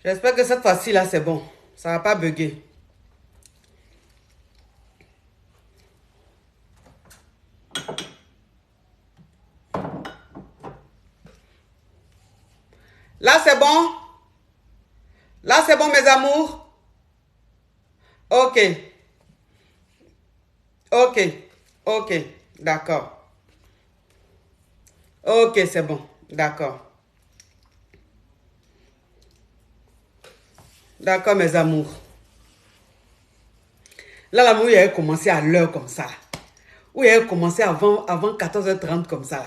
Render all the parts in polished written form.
J'espère que cette fois-ci, là, c'est bon. Ça va pas bugger. Là, c'est bon? Là, c'est bon, mes amours? Ok. Ok. Ok. D'accord. Ok, c'est bon. D'accord. D'accord, mes amours. Là, l'amour, il avait commencé à l'heure comme ça. Ou il avait commencé avant 14h30 comme ça.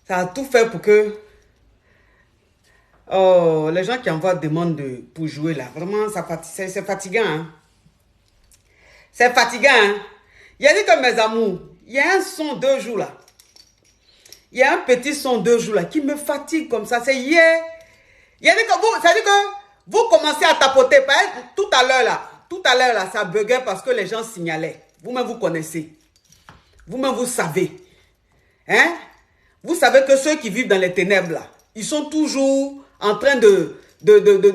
Ça a tout fait pour que... Oh, les gens qui envoient demande pour jouer là, vraiment, c'est fatigant. Hein? C'est fatigant. Hein? Il a dit que mes amours, il y a un son 2 jours là. Il y a un petit son 2 jours là qui me fatigue comme ça. C'est hier. Il a dit que vous, ça dit que vous commencez à tapoter. Tout à l'heure là, ça buguait parce que les gens signalaient. Vous-même, vous connaissez. Vous-même, vous savez. Hein? Vous savez que ceux qui vivent dans les ténèbres là, ils sont toujours en train de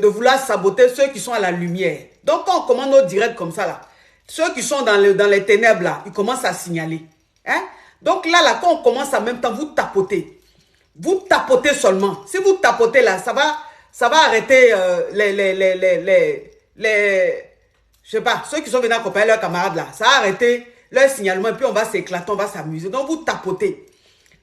vouloir saboter ceux qui sont à la lumière. Donc, quand on commande nos directs comme ça là, ceux qui sont dans les ténèbres là, ils commencent à signaler. Hein? Donc là, quand on commence en même temps, vous tapotez. Vous tapotez seulement. Si vous tapotez là, ça va arrêter je sais pas, ceux qui sont venus accompagner leurs camarades là, ça va arrêter leur signalement et puis on va s'éclater, on va s'amuser. Donc vous tapotez.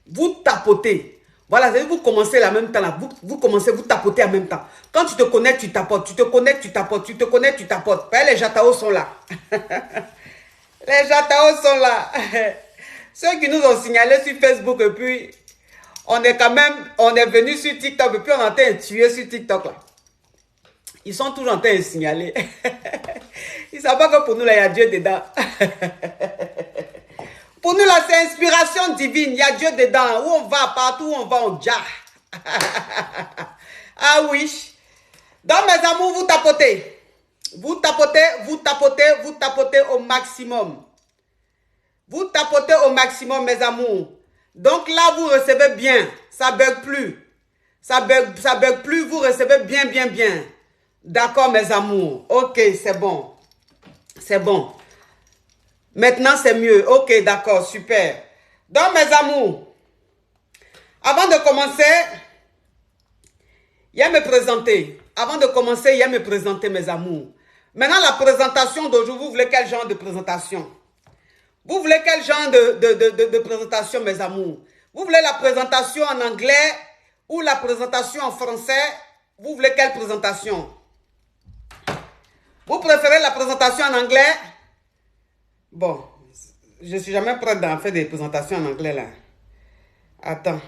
Vous tapotez. Voilà, vous commencez la même temps là. Vous commencez, vous tapotez en même temps. Quand tu te connectes, tu tapotes. Tu te connectes, tu tapotes. Tu te connectes, tu tapotes. Les jataos sont là. Les jataos sont là. Ceux qui nous ont signalé sur Facebook et puis on est venu sur TikTok et puis on a été tué sur TikTok là. Ils sont toujours en train de signaler. Ils ne savent pas que pour nous là, il y a Dieu dedans. Pour nous, là, c'est inspiration divine. Il y a Dieu dedans. Où on va, partout où on va, on ja. Ah oui. Donc, mes amours, vous tapotez. Vous tapotez, vous tapotez, vous tapotez au maximum. Vous tapotez au maximum, mes amours. Donc là, vous recevez bien. Ça ne bug plus. Ça bug plus. Vous recevez bien, bien, bien. D'accord, mes amours. Ok, c'est bon. C'est bon. Maintenant, c'est mieux. Ok, d'accord, super. Donc, mes amours, avant de commencer, il y a me présenter. Avant de commencer, il y a me présenter, mes amours. Maintenant, la présentation d'aujourd'hui, vous voulez quel genre de présentation? Vous voulez quel genre de présentation, mes amours? Vous voulez la présentation en anglais ou la présentation en français? Vous voulez quelle présentation? Vous préférez la présentation en anglais? Bon, je ne suis jamais prête d'en faire des présentations en anglais là. Attends.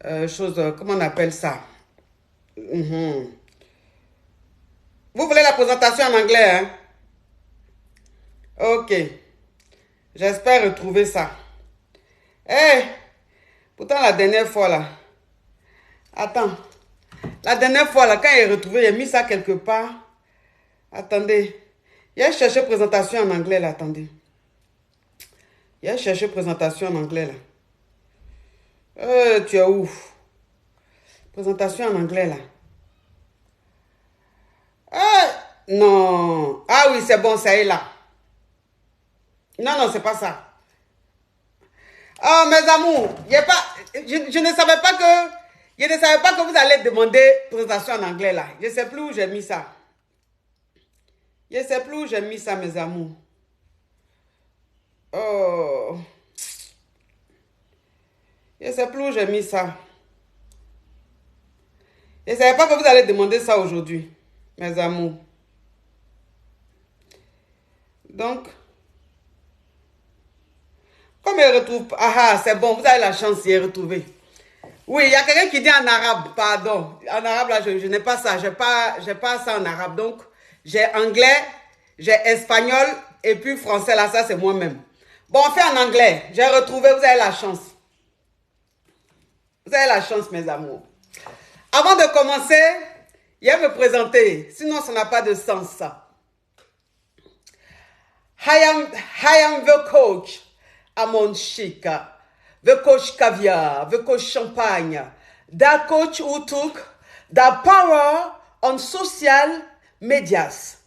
Comment on appelle ça? Vous voulez la présentation en anglais, hein? Ok. J'espère retrouver ça. Eh, pourtant la dernière fois là. Attends. La dernière fois là, quand il est retrouvé, il a mis ça quelque part. Attendez. Il a cherché présentation en anglais là, attendez. Il a cherché présentation en anglais là. Tu es ouf. Présentation en anglais là. Non. Ah oui, c'est bon, ça est là. Non, non, c'est pas ça. Oh, mes amours, je ne savais pas que... Je ne savais pas que vous allez demander présentation en anglais là. Je ne sais plus où j'ai mis ça. Je ne sais plus où j'ai mis ça, mes amours. Oh. Je ne sais plus où j'ai mis ça. Je ne savais pas que vous allez demander ça aujourd'hui, mes amours. Donc, comme il retrouve... Ah, c'est bon, vous avez la chance d'y retrouver. Oui, il y a quelqu'un qui dit en arabe, pardon. En arabe, là, je n'ai pas ça. Je n'ai pas ça en arabe. Donc, j'ai anglais, j'ai espagnol et puis français, là, ça, c'est moi-même. Bon, on fait en anglais. J'ai retrouvé, vous avez la chance. Vous avez la chance, mes amours. Avant de commencer, il va me présenter. Sinon, ça n'a pas de sens, ça. I am the coach. Amon Chica. The coach caviar. The coach champagne. that coach who took the power on social medias.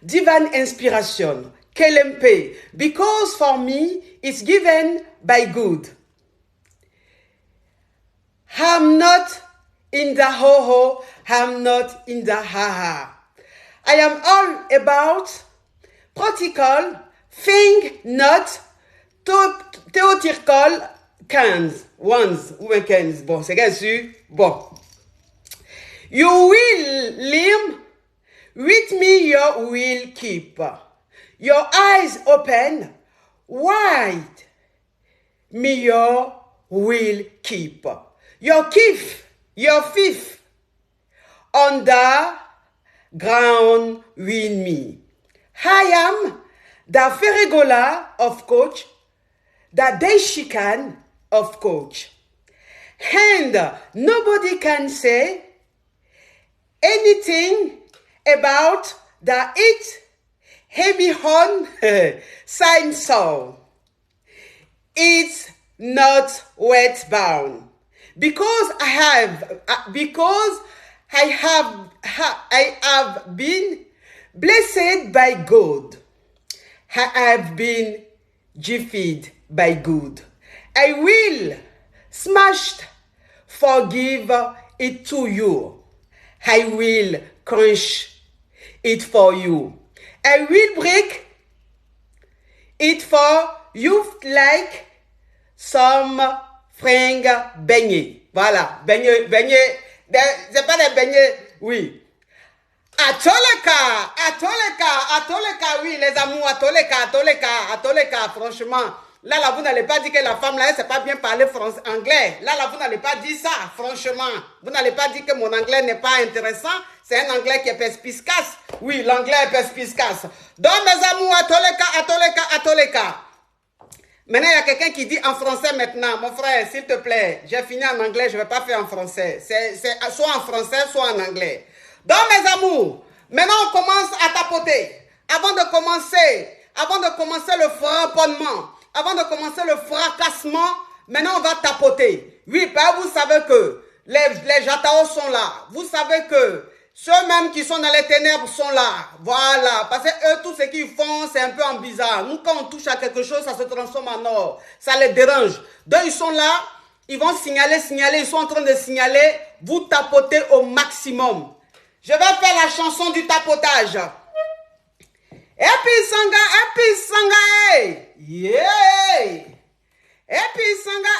Divine inspiration, KLMP, because for me, it's given by good. I'm not in the ho-ho, I'm not in the ha-ha. I am all about practical thing, not theoretical 15, ones, ou 15. Bon, c'est bien sûr. Bon. You will live with me, you will keep your eyes open wide. Me, you will keep your fifth on the ground with me. I am the Ferregola of coach, the Deishikan of coach. And nobody can say anything about the it heavy on sign so. It's not wet bound. Because I have been blessed by God. I have been gifted by good. I will forgive it to you. I will crush it for you. I will break it for you like some fringues beignets. Voilà, beignets, c'est pas des beignets, oui. À tous les cas, oui, les amours, à tous les cas, franchement. Là, vous n'allez pas dire que la femme, là, elle ne sait pas bien parler français, anglais. Là, vous n'allez pas dire ça, franchement. Vous n'allez pas dire que mon anglais n'est pas intéressant. C'est un anglais qui est perspicace. Oui, l'anglais est perspicace. Donc, mes amours, à tous les cas. Maintenant, il y a quelqu'un qui dit en français maintenant. Mon frère, s'il te plaît, j'ai fini en anglais, je ne vais pas faire en français. C'est soit en français, soit en anglais. Donc, mes amours, maintenant, on commence à tapoter. Avant de commencer le frapponnement, avant de commencer le fracassement, maintenant, on va tapoter. Oui, vous savez que les jataos sont là. Vous savez que ceux-mêmes qui sont dans les ténèbres sont là. Voilà. Parce que eux, tout ce qu'ils font, c'est un peu en bizarre. Nous, quand on touche à quelque chose, ça se transforme en or. Ça les dérange. Donc, ils sont là. Ils vont signaler. Ils sont en train de signaler. Vous tapotez au maximum. Je vais faire la chanson du tapotage. Epi sanga, hey. Yeah. Epi sanga,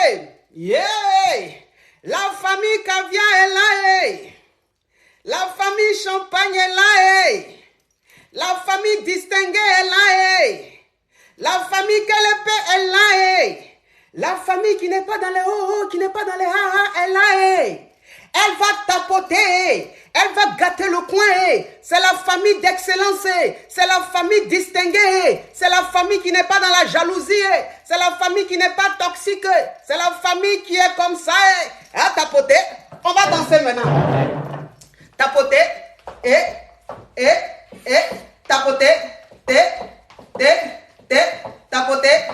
hey. Yeah. La famille caviar est là, hey. La famille champagne est là, hey. La famille distinguée est là, hey. La famille Kelep est là, hey. La famille qui n'est pas dans les ho-ho, qui n'est pas dans les ha-ha est là, hey. Elle va tapoter, elle va gâter le coin. C'est la famille d'excellence, c'est la famille distinguée, c'est la famille qui n'est pas dans la jalousie, c'est la famille qui n'est pas toxique, c'est la famille qui est comme ça. Elle a tapoté, on va danser maintenant. Tapoter, et, tapoter, tapoter,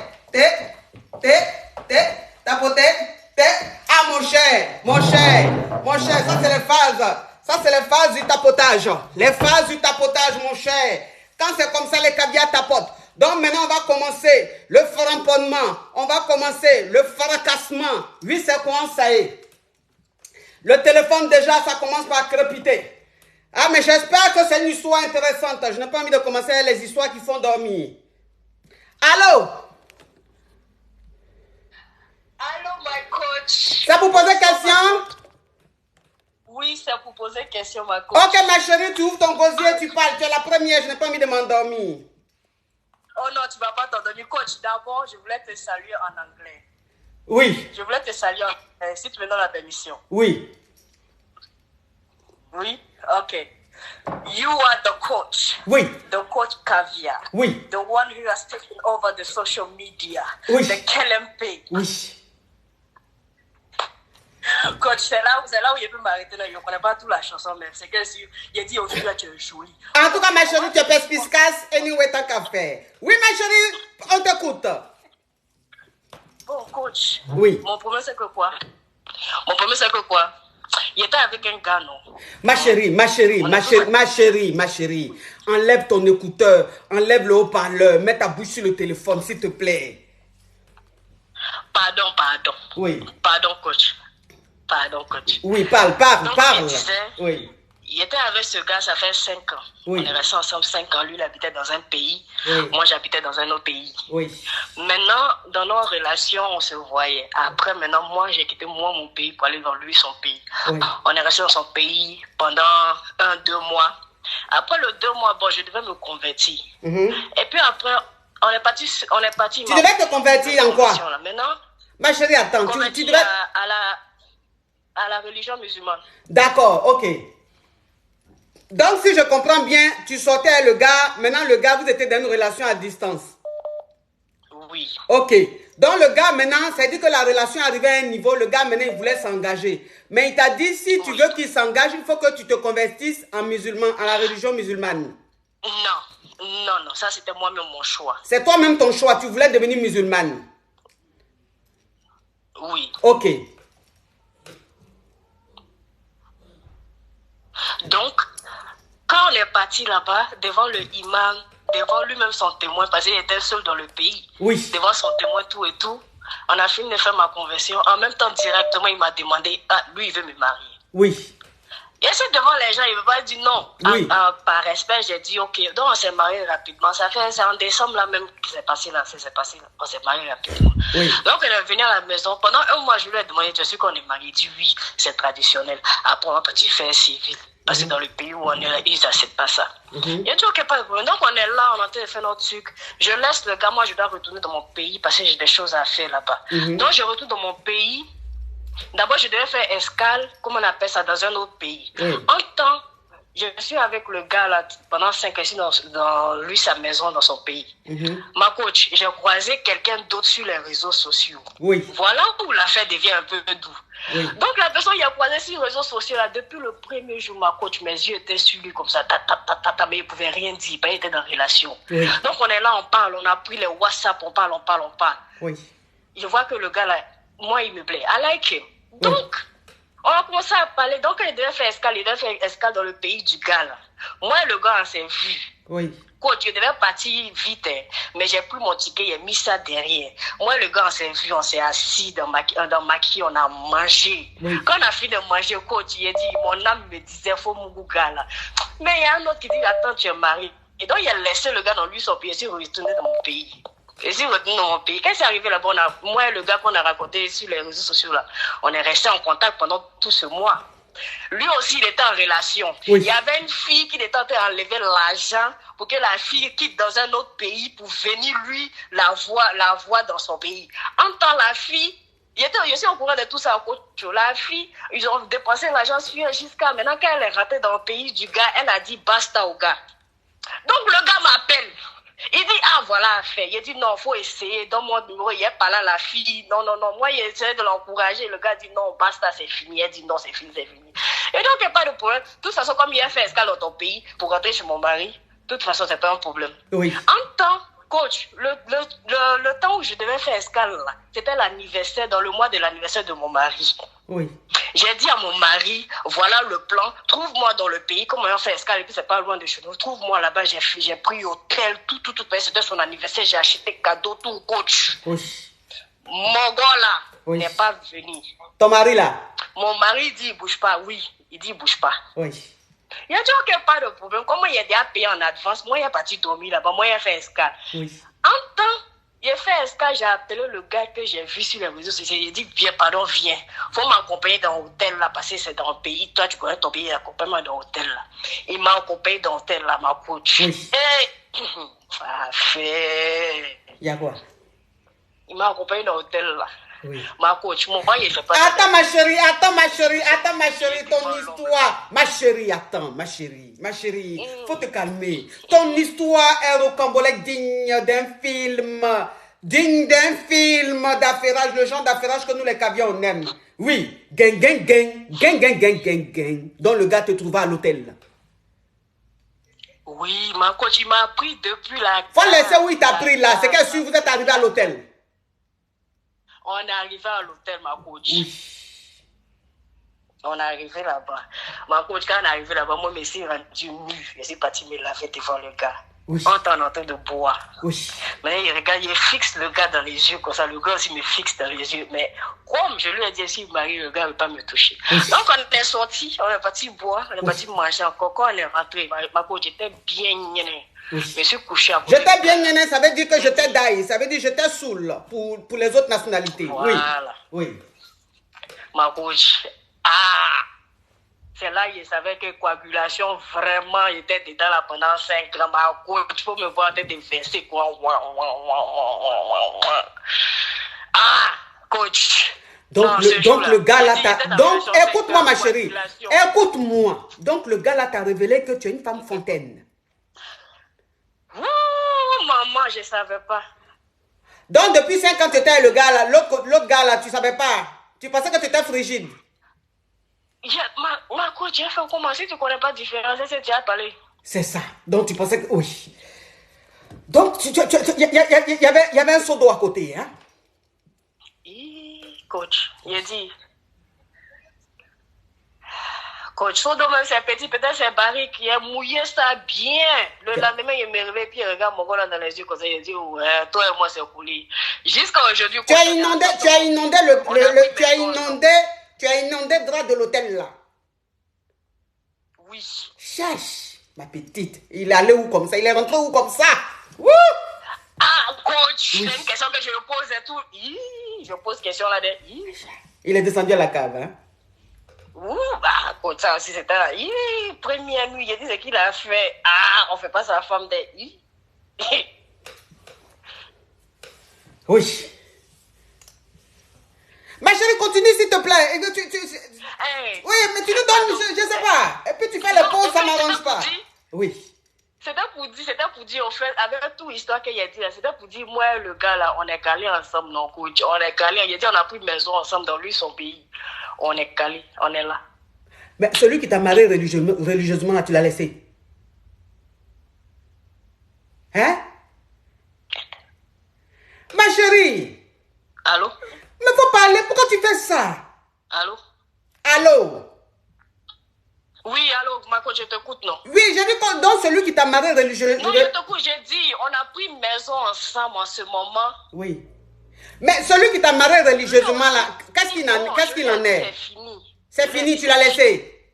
tapoter. Ah mon cher, ça c'est les phases du tapotage. Les phases du tapotage, mon cher. Quand c'est comme ça, les caviars tapotent. Donc maintenant, on va commencer le framponnement. On va commencer le fracassement. Oui, c'est quoi ça y est. Le téléphone déjà, ça commence par crépiter. Ah, mais j'espère que c'est une histoire intéressante. Je n'ai pas envie de commencer avec les histoires qui font dormir. Allô? Allô, my coach. C'est pour poser question? Oui, c'est pour poser question, ma coach. Ok, ma chérie, tu ouvres ton gosier, tu parles. Tu es la première, je n'ai pas envie de m'endormir. Oh non, tu ne vas pas t'endormir. Coach, d'abord, je voulais te saluer en anglais. Oui. Je voulais te saluer en anglais, si tu me donnes la permission. Oui. Oui? Ok. You are the coach. Oui. The coach Caviar. Oui. The one who has taken over the social media. Oui. The KLMP. Oui. Coach, c'est là où il peut m'arrêter. Je ne connais pas toute la chanson, mais c'est que si il a dit au final tu es joli. En tout cas, ma chérie, tu es perspicace. Anyway, tant qu'à faire. Oui, ma chérie, on t'écoute. Bon, coach. Oui. Mon problème, c'est que quoi? Mon premier, c'est que quoi? Il était avec un gars, non? Ma chérie, ma chérie. Enlève ton écouteur, enlève le haut-parleur, mets ta bouche sur le téléphone, s'il te plaît. Pardon. Oui. Pardon, coach. Oui, parle. Il disait, oui. Il était avec ce gars, ça fait 5 ans. Oui. On est restés ensemble 5 ans. Lui, il habitait dans un pays. Oui. Moi, j'habitais dans un autre pays. Oui. Maintenant, dans nos relations, on se voyait. Après, maintenant, moi, j'ai quitté mon pays pour aller dans lui, son pays. Oui. On est resté dans son pays pendant 1-2 mois. Après le 2 mois, bon, je devais me convertir. Et puis après, on est parti. Tu devais te convertir en quoi? Maintenant, ma chérie, attends. Tu devais... à la religion musulmane. D'accord, ok. Donc, si je comprends bien, tu sortais avec le gars. Maintenant, le gars, vous étiez dans une relation à distance. Oui. Ok. Donc, le gars, maintenant, ça veut dire que la relation arrivait à un niveau. Le gars, maintenant, il voulait s'engager. Mais il t'a dit, si tu veux qu'il s'engage, il faut que tu te convertisses en musulman, à la religion musulmane. Non. Ça, c'était moi-même mon choix. C'est toi-même ton choix. Tu voulais devenir musulmane. Oui. Ok. Donc, quand on est parti là-bas, devant le imam, devant lui-même son témoin, parce qu'il était seul dans le pays, oui. Devant son témoin, tout et tout, on a fini de faire ma conversion. En même temps, directement, il m'a demandé, lui, il veut me marier. Oui. Et c'est devant les gens, il ne veut pas dire non. Oui. Par respect, j'ai dit, ok. Donc, on s'est marié rapidement. C'est en décembre, là, même, que c'est passé là. On s'est marié rapidement. Oui. Donc, elle est venue à la maison. Pendant 1 mois, je lui ai demandé, tu sais qu'on est marié? Il dit, oui, c'est traditionnel. Après, on va petit faire civil. Parce que dans le pays où on est là, ils n'acceptent pas ça. Il a dit, ok, pas de problème. Donc, on est là, on est en train de faire notre truc. Je laisse le gars, moi, je dois retourner dans mon pays parce que j'ai des choses à faire là-bas. Donc, je retourne dans mon pays. D'abord, je devais faire escale, comme on appelle ça, dans un autre pays. En temps, je suis avec le gars là pendant 5 ans dans lui, sa maison, dans son pays. Ma coach, j'ai croisé quelqu'un d'autre sur les réseaux sociaux. Oui. Voilà où l'affaire devient un peu doux. Donc, la personne, il a croisé sur les réseaux sociaux là, depuis le premier jour, ma coach, mes yeux étaient sur lui comme ça, mais il ne pouvait rien dire, il était dans la relation. Donc, on est là, on parle, on a pris les WhatsApp, on parle. Je vois que le gars là, moi, il me plaît. I like him. Donc, on a commencé à parler. Donc, il devait faire escale dans le pays du gars, là. Moi, le gars, on s'est vu. Oui. Coach, je devais partir vite, mais j'ai pris mon ticket, j'ai mis ça derrière. Moi, le gars, on s'est vu, on s'est assis dans Maki, on a mangé. Quand on a fini de manger, coach, il a dit, mon âme me disait, faut mon gars, là. Mais il y a un autre qui dit, attends, tu es marié. Et donc, il a laissé le gars dans lui, son pays, et s'est retourné dans mon pays. Et si retourne dans mon pays, quand c'est arrivé là-bas, moi et le gars qu'on a raconté sur les réseaux sociaux là, on est resté en contact pendant tout ce mois. Lui aussi, il était en relation. Il y avait une fille qui était en train d'enlever l'argent pour que la fille quitte dans un autre pays pour venir lui la voir dans son pays. En temps, la fille, je suis au courant de tout ça. La fille, ils ont dépensé l'argent jusqu'à maintenant. Quand elle est rentrée dans le pays du gars, elle a dit basta au gars. Donc le gars m'appelle. Il dit, voilà, fait. Il dit, non, il faut essayer. Dans mon numéro, il est pas là, la fille. Non. Moi, il essaie de l'encourager. Le gars dit, non, basta, c'est fini. Elle dit, non, c'est fini. Et donc, il n'y a pas de problème. De toute façon, comme il a fait escale dans ton pays pour rentrer chez mon mari, de toute façon, c'est pas un problème. Oui. En temps, coach, le temps où je devais faire escale, là, c'était l'anniversaire, dans le mois de l'anniversaire de mon mari. Oui. J'ai dit à mon mari, voilà le plan, trouve-moi dans le pays, comme on fait escale, et puis c'est pas loin de chez nous, trouve-moi là-bas, j'ai pris hôtel, tout, c'était son anniversaire, j'ai acheté cadeau, tout, coach. Oui. Mon gars là, n'est pas venu. Ton mari là? Mon mari dit, il bouge pas, oui, il dit, il bouge pas. Oui. Il a dit, ok, pas de problème, comme il a déjà payé en avance, moi, il a parti dormir là-bas, moi, il a fait escale. Oui. En temps, j'ai fait escale, j'ai appelé le gars que j'ai vu sur les réseaux sociaux. Il a dit, viens, viens. Faut m'accompagner dans l'hôtel là, parce que c'est dans le pays. Toi, tu connais ton pays, accompagne-moi dans l'hôtel là. Il m'a accompagné dans l'hôtel là, ma coach. Oui. Et, il y a quoi? Il m'a accompagné dans l'hôtel là. Oui. Ma coach, mon boy, il fait pas. Attends, ma chérie, ton histoire. Ma chérie, attends, ma chérie, faut te calmer. Ton histoire est rocambolesque, digne d'un film d'affairage, le genre d'affairage que nous les cavions on aime. Oui, gang, dont le gars te trouva à l'hôtel. Oui, ma coach, il m'a pris depuis la. Faut laisser où il t'a pris là, c'est que si vous êtes arrivé à l'hôtel. On est arrivé à l'hôtel, ma coach. Oui. On est arrivé là-bas. Ma coach, quand on est arrivé là-bas, moi, je me suis rendu nu. Je suis parti me laver devant le gars. Oui. On est en train de boire. Oui. Mais il regarde, il fixe le gars dans les yeux comme ça. Le gars aussi me fixe dans les yeux. Mais comme je lui ai dit, si Marie, le gars ne veut pas me toucher. Oui. Donc on est sorti, on est parti boire, on est parti manger encore. Quand on est rentré, ma coach était bien gênée. Oui. Je me suis couché à côté. J'étais bien gêné, ça veut dire que j'étais daï, ça veut dire que j'étais saoul pour les autres nationalités. Voilà. Oui. Oui. Ma coach, c'est là qu'il savait que coagulation vraiment était dedans là pendant 5 ans. Ma coach, tu peux me voir en train de verser quoi. Coach. Donc le gars là t'a... Donc écoute-moi ma chérie, écoute-moi. Donc le gars là t'a révélé que tu es une femme fontaine. Maman, je ne savais pas. Donc, depuis 5 ans, tu étais le gars là, l'autre gars là, tu ne savais pas. Tu pensais que tu étais frigide. Ma coach, j'ai fait comment si tu ne connais pas la différence, c'est tu as parlé. C'est ça. Donc, tu pensais que... Oui. Donc, il y avait un seau d'eau à côté, hein? Coach, il a dit... Coach, son domaine c'est petit, peut-être c'est Barry qui a mouillé ça bien. Le lendemain, il me réveille, puis il regarde mon gars dans les yeux comme ça, il dit, ouais, toi et moi c'est coulé. Jusqu'à aujourd'hui, tu as inondé le drap de l'hôtel là. Oui. Cherche, ma petite. Il est allé où comme ça? Il est rentré où comme ça? Wouh! Coach, oui. C'est une question que je pose et tout. Je pose question là-dedans. Il est descendu à la cave, hein? Coach, ça aussi, c'était là. Première nuit, il dit ce qu'il a fait. On fait pas sa femme de... Oui. Ma chérie, continue s'il te plaît. Hey. Oui, mais tu nous donnes, je sais pas. Et puis tu fais les pauses, ça m'arrange pas. Oui. C'était pour dire, au fait, avec toute l'histoire qu'il a dit là, c'était pour dire, moi, le gars là, on est calés ensemble, non, coach. On est calés, il a dit, on a pris une maison ensemble dans lui, son pays. On est calés, on est là. Mais celui qui t'a marié religieusement, là, tu l'as laissé. Hein? Ma chérie. Allô? Mais faut parler, pourquoi tu fais ça? Allô? Allô? Oui, allô, ma coach, je t'écoute, non? Oui, j'ai dit que dans celui qui t'a marié religieusement. Non, je t'écoute, j'ai dit, on a pris une maison ensemble en ce moment. Oui. Mais celui qui t'a marié religieusement, là, qu'est-ce qu'il en est? C'est fini. C'est fini, tu l'as laissé?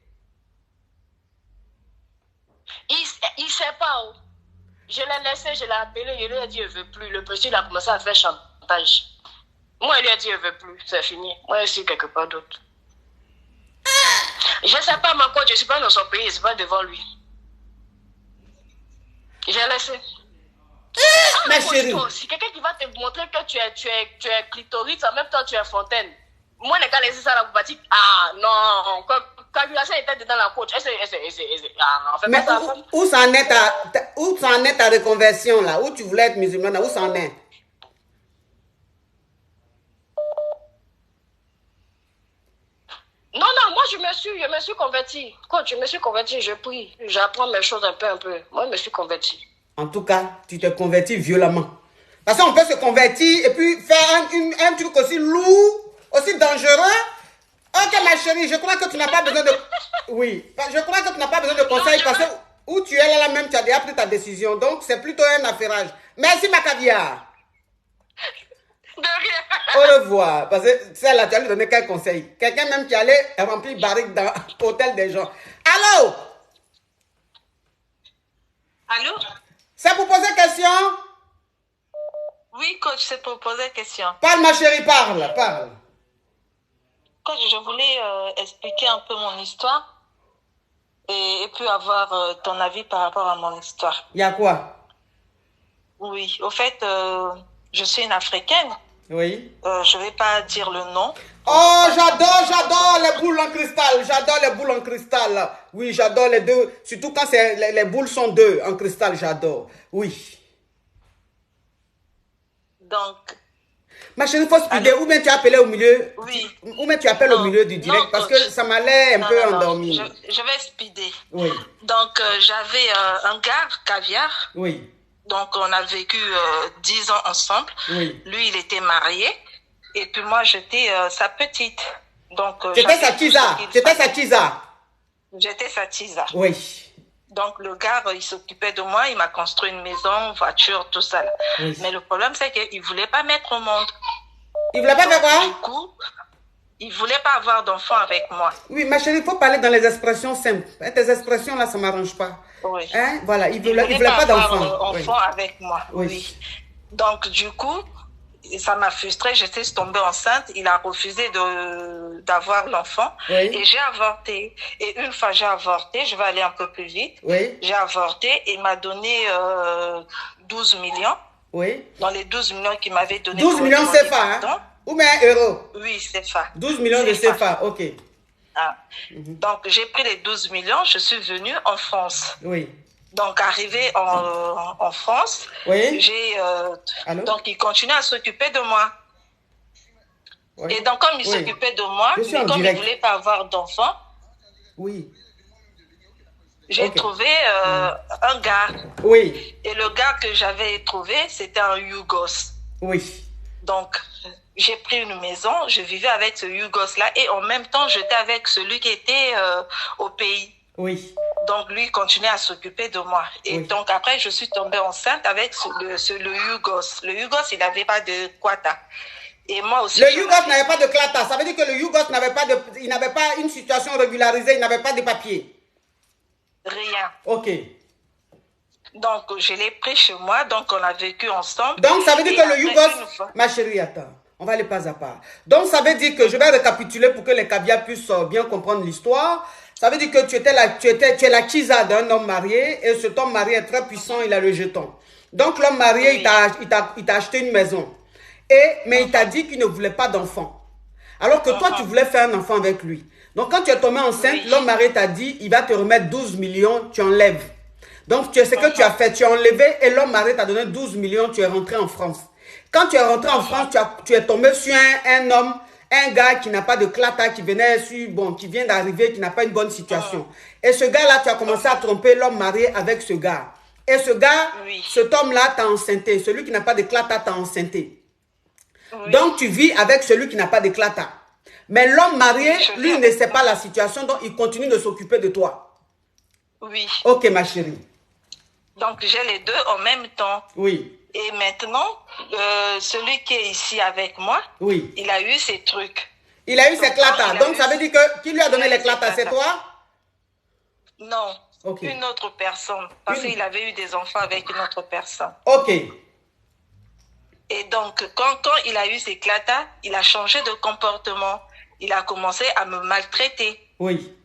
Il sait pas où. Je l'ai laissé, je l'ai appelé, je lui ai dit, je ne veux plus. Le petit, il a commencé à faire chantage. Moi, il lui a dit, je ne veux plus, c'est fini. Moi, je suis quelque part d'autre. Je ne sais pas, ma coach, je ne suis pas dans son pays, je ne suis pas devant lui. J'ai laissé. Ma chérie. Si quelqu'un qui va te montrer que tu es clitoris, en même temps tu es fontaine. Moi, je n'ai qu'à laisser ça là pour dire, non, coagulation était dedans la coach. Mais où ça en est ta reconversion là? Où tu voulais être musulmane, où ça en est? Non, moi je me suis convertie. Coach, je me suis convertie, je prie. J'apprends mes choses un peu. Moi, je me suis convertie. En tout cas, tu t'es converti violemment. Parce qu'on peut se convertir et puis faire un truc aussi lourd, aussi dangereux. Ok, ma chérie, je crois que tu n'as pas besoin de... Oui, je crois que tu n'as pas besoin de conseils parce que où tu es là même, tu as déjà pris ta décision. Donc, c'est plutôt un affairage. Merci, ma caviar. De rien. Au revoir. Parce que celle-là, tu as lui donné quel conseil? Quelqu'un même qui allait remplir barrique dans l'hôtel des gens. Allô? Allô? C'est pour poser question? Oui, coach, c'est pour poser question. Parle, ma chérie, parle. Coach, je voulais expliquer un peu mon histoire et puis avoir ton avis par rapport à mon histoire. Il y a quoi? Oui, au fait, je suis une Africaine. Oui. Je ne vais pas dire le nom. Oh, j'adore les boules en cristal. J'adore les boules en cristal. Oui, j'adore les deux. Surtout quand les boules sont deux en cristal, j'adore. Oui. Donc... Ma chérie, il faut speeder. Ou bien tu as appelé au milieu. Oui. Ou bien tu appelles au milieu du direct. Parce que ça m'allait un peu endormi. Je vais speeder. Oui. Donc, j'avais un gars, Caviar. Oui. Donc, on a vécu 10 ans ensemble. Oui. Lui, il était marié. Et puis moi, j'étais sa petite. Donc, j'étais sa tisa. J'étais sa tisa. J'étais sa tisa. Oui. Donc, le gars, il s'occupait de moi. Il m'a construit une maison, voiture, tout ça. Là. Oui. Mais le problème, c'est qu'il ne voulait pas mettre au monde. Il ne voulait pas faire quoi? Du coup, il ne voulait pas avoir d'enfant avec moi. Oui, ma chérie, il faut parler dans les expressions simples. Tes expressions, là, ça ne m'arrange pas. Oui. Hein? Voilà, il ne voulait pas d'enfant. Enfant avec moi. Oui. Donc, du coup, ça m'a frustrée. J'étais tombée enceinte. Il a refusé d'avoir l'enfant. Oui. Et j'ai avorté. Et une fois j'ai avorté, je vais aller un peu plus vite. Oui. J'ai avorté et il m'a donné 12 millions. Oui. Dans les 12 millions qu'il m'avait donné. 12 millions CFA, hein? Ou bien euros? Oui, CFA. 12 millions de CFA, ok. Ah. Donc, j'ai pris les 12 millions. Je suis venue en France. Oui. Donc, arrivé en France, oui. Donc, il continuait à s'occuper de moi. Oui. Et donc, comme il s'occupait de moi, mais comme il ne voulait pas avoir d'enfant, oui. J'ai trouvé un gars. Oui. Et le gars que j'avais trouvé, c'était un Yougos. Oui. Donc, j'ai pris une maison, je vivais avec ce Yougos-là et en même temps, j'étais avec celui qui était au pays. Oui. Donc, lui, il continuait à s'occuper de moi. Et donc, après, je suis tombée enceinte avec le Yougos. Le Yougos, il n'avait pas de quata. Et moi aussi. Le Yougos n'avait pas de clata. Ça veut dire que le Yougos n'avait pas une situation régularisée, il n'avait pas de papier. Rien. Ok. Donc, je l'ai pris chez moi. Donc, on a vécu ensemble. Donc, ça veut dire que le Yougos... Ma chérie, attends. On va aller pas à pas. Donc, ça veut dire que je vais récapituler pour que les caviars puissent bien comprendre l'histoire. Ça veut dire que tu es la chisa d'un homme marié et cet homme marié est très puissant, il a le jeton. Donc, l'homme marié, il t'a acheté une maison. Mais il t'a dit qu'il ne voulait pas d'enfant. Alors que toi, tu voulais faire un enfant avec lui. Donc, quand tu es tombée enceinte, l'homme marié t'a dit, il va te remettre 12 millions, tu enlèves. Donc, ce que tu as fait, tu as enlevé et l'homme marié t'a donné 12 millions, tu es rentré en France. Quand tu es rentré en France, tu es tombé sur un homme, un gars qui n'a pas de clata, qui vient d'arriver, qui n'a pas une bonne situation. Et ce gars-là, tu as commencé à tromper l'homme marié avec ce gars. Et ce gars, cet homme-là t'a enceinté. Celui qui n'a pas de clata t'a enceinté. Donc, tu vis avec celui qui n'a pas de clata. Mais l'homme marié, lui, ne sait pas la situation, donc il continue de s'occuper de toi. Oui. Ok, ma chérie. Donc, j'ai les deux en même temps. Oui. Et maintenant, celui qui est ici avec moi, il a eu ses trucs. Il a eu ses clatas. Donc, ça veut dire que qui lui a donné les clatas, c'est toi? Non. Une autre personne. Parce qu'il avait eu des enfants avec une autre personne. Ok. Et donc, quand il a eu ses clatas, il a changé de comportement. Il a commencé à me maltraiter. Oui.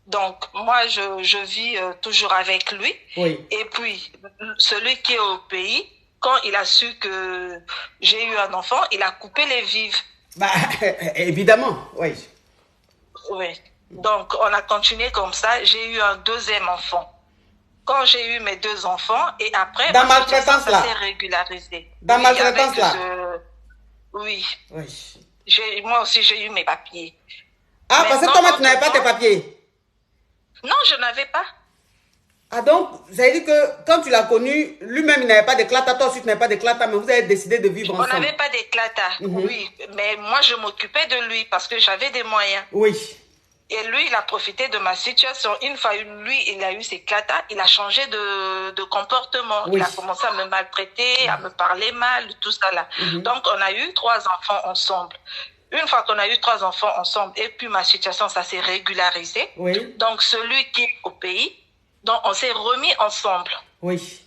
Donc, moi, je vis toujours avec lui. Oui. Et puis, celui qui est au pays, quand il a su que j'ai eu un enfant, il a coupé les vives. Bah, évidemment, oui. Oui. Donc, on a continué comme ça. J'ai eu un deuxième enfant. Quand j'ai eu mes deux enfants, et après, dans maltraitance là, ça s'est régularisé. Dans maltraitance là. Oui. Oui. Moi aussi, j'ai eu mes papiers. Ah, parce que toi, tu n'avais pas tes papiers? Non, je n'avais pas. Ah donc, ça veut dire que quand tu l'as connu, lui-même, il n'avait pas d'éclata, toi aussi, tu n'avais pas d'éclata, mais vous avez décidé de vivre ensemble. On n'avait pas d'éclata, oui. Mais moi, je m'occupais de lui parce que j'avais des moyens. Oui. Et lui, il a profité de ma situation. Une fois, lui, il a eu ses clatas, il a changé de comportement. Oui. Il a commencé à me maltraiter, à me parler mal, tout ça là. Donc, on a eu 3 enfants ensemble. Une fois qu'on a eu 3 enfants ensemble, et puis ma situation, ça s'est régularisé. Oui. Donc, celui qui est au pays, donc on s'est remis ensemble. Oui.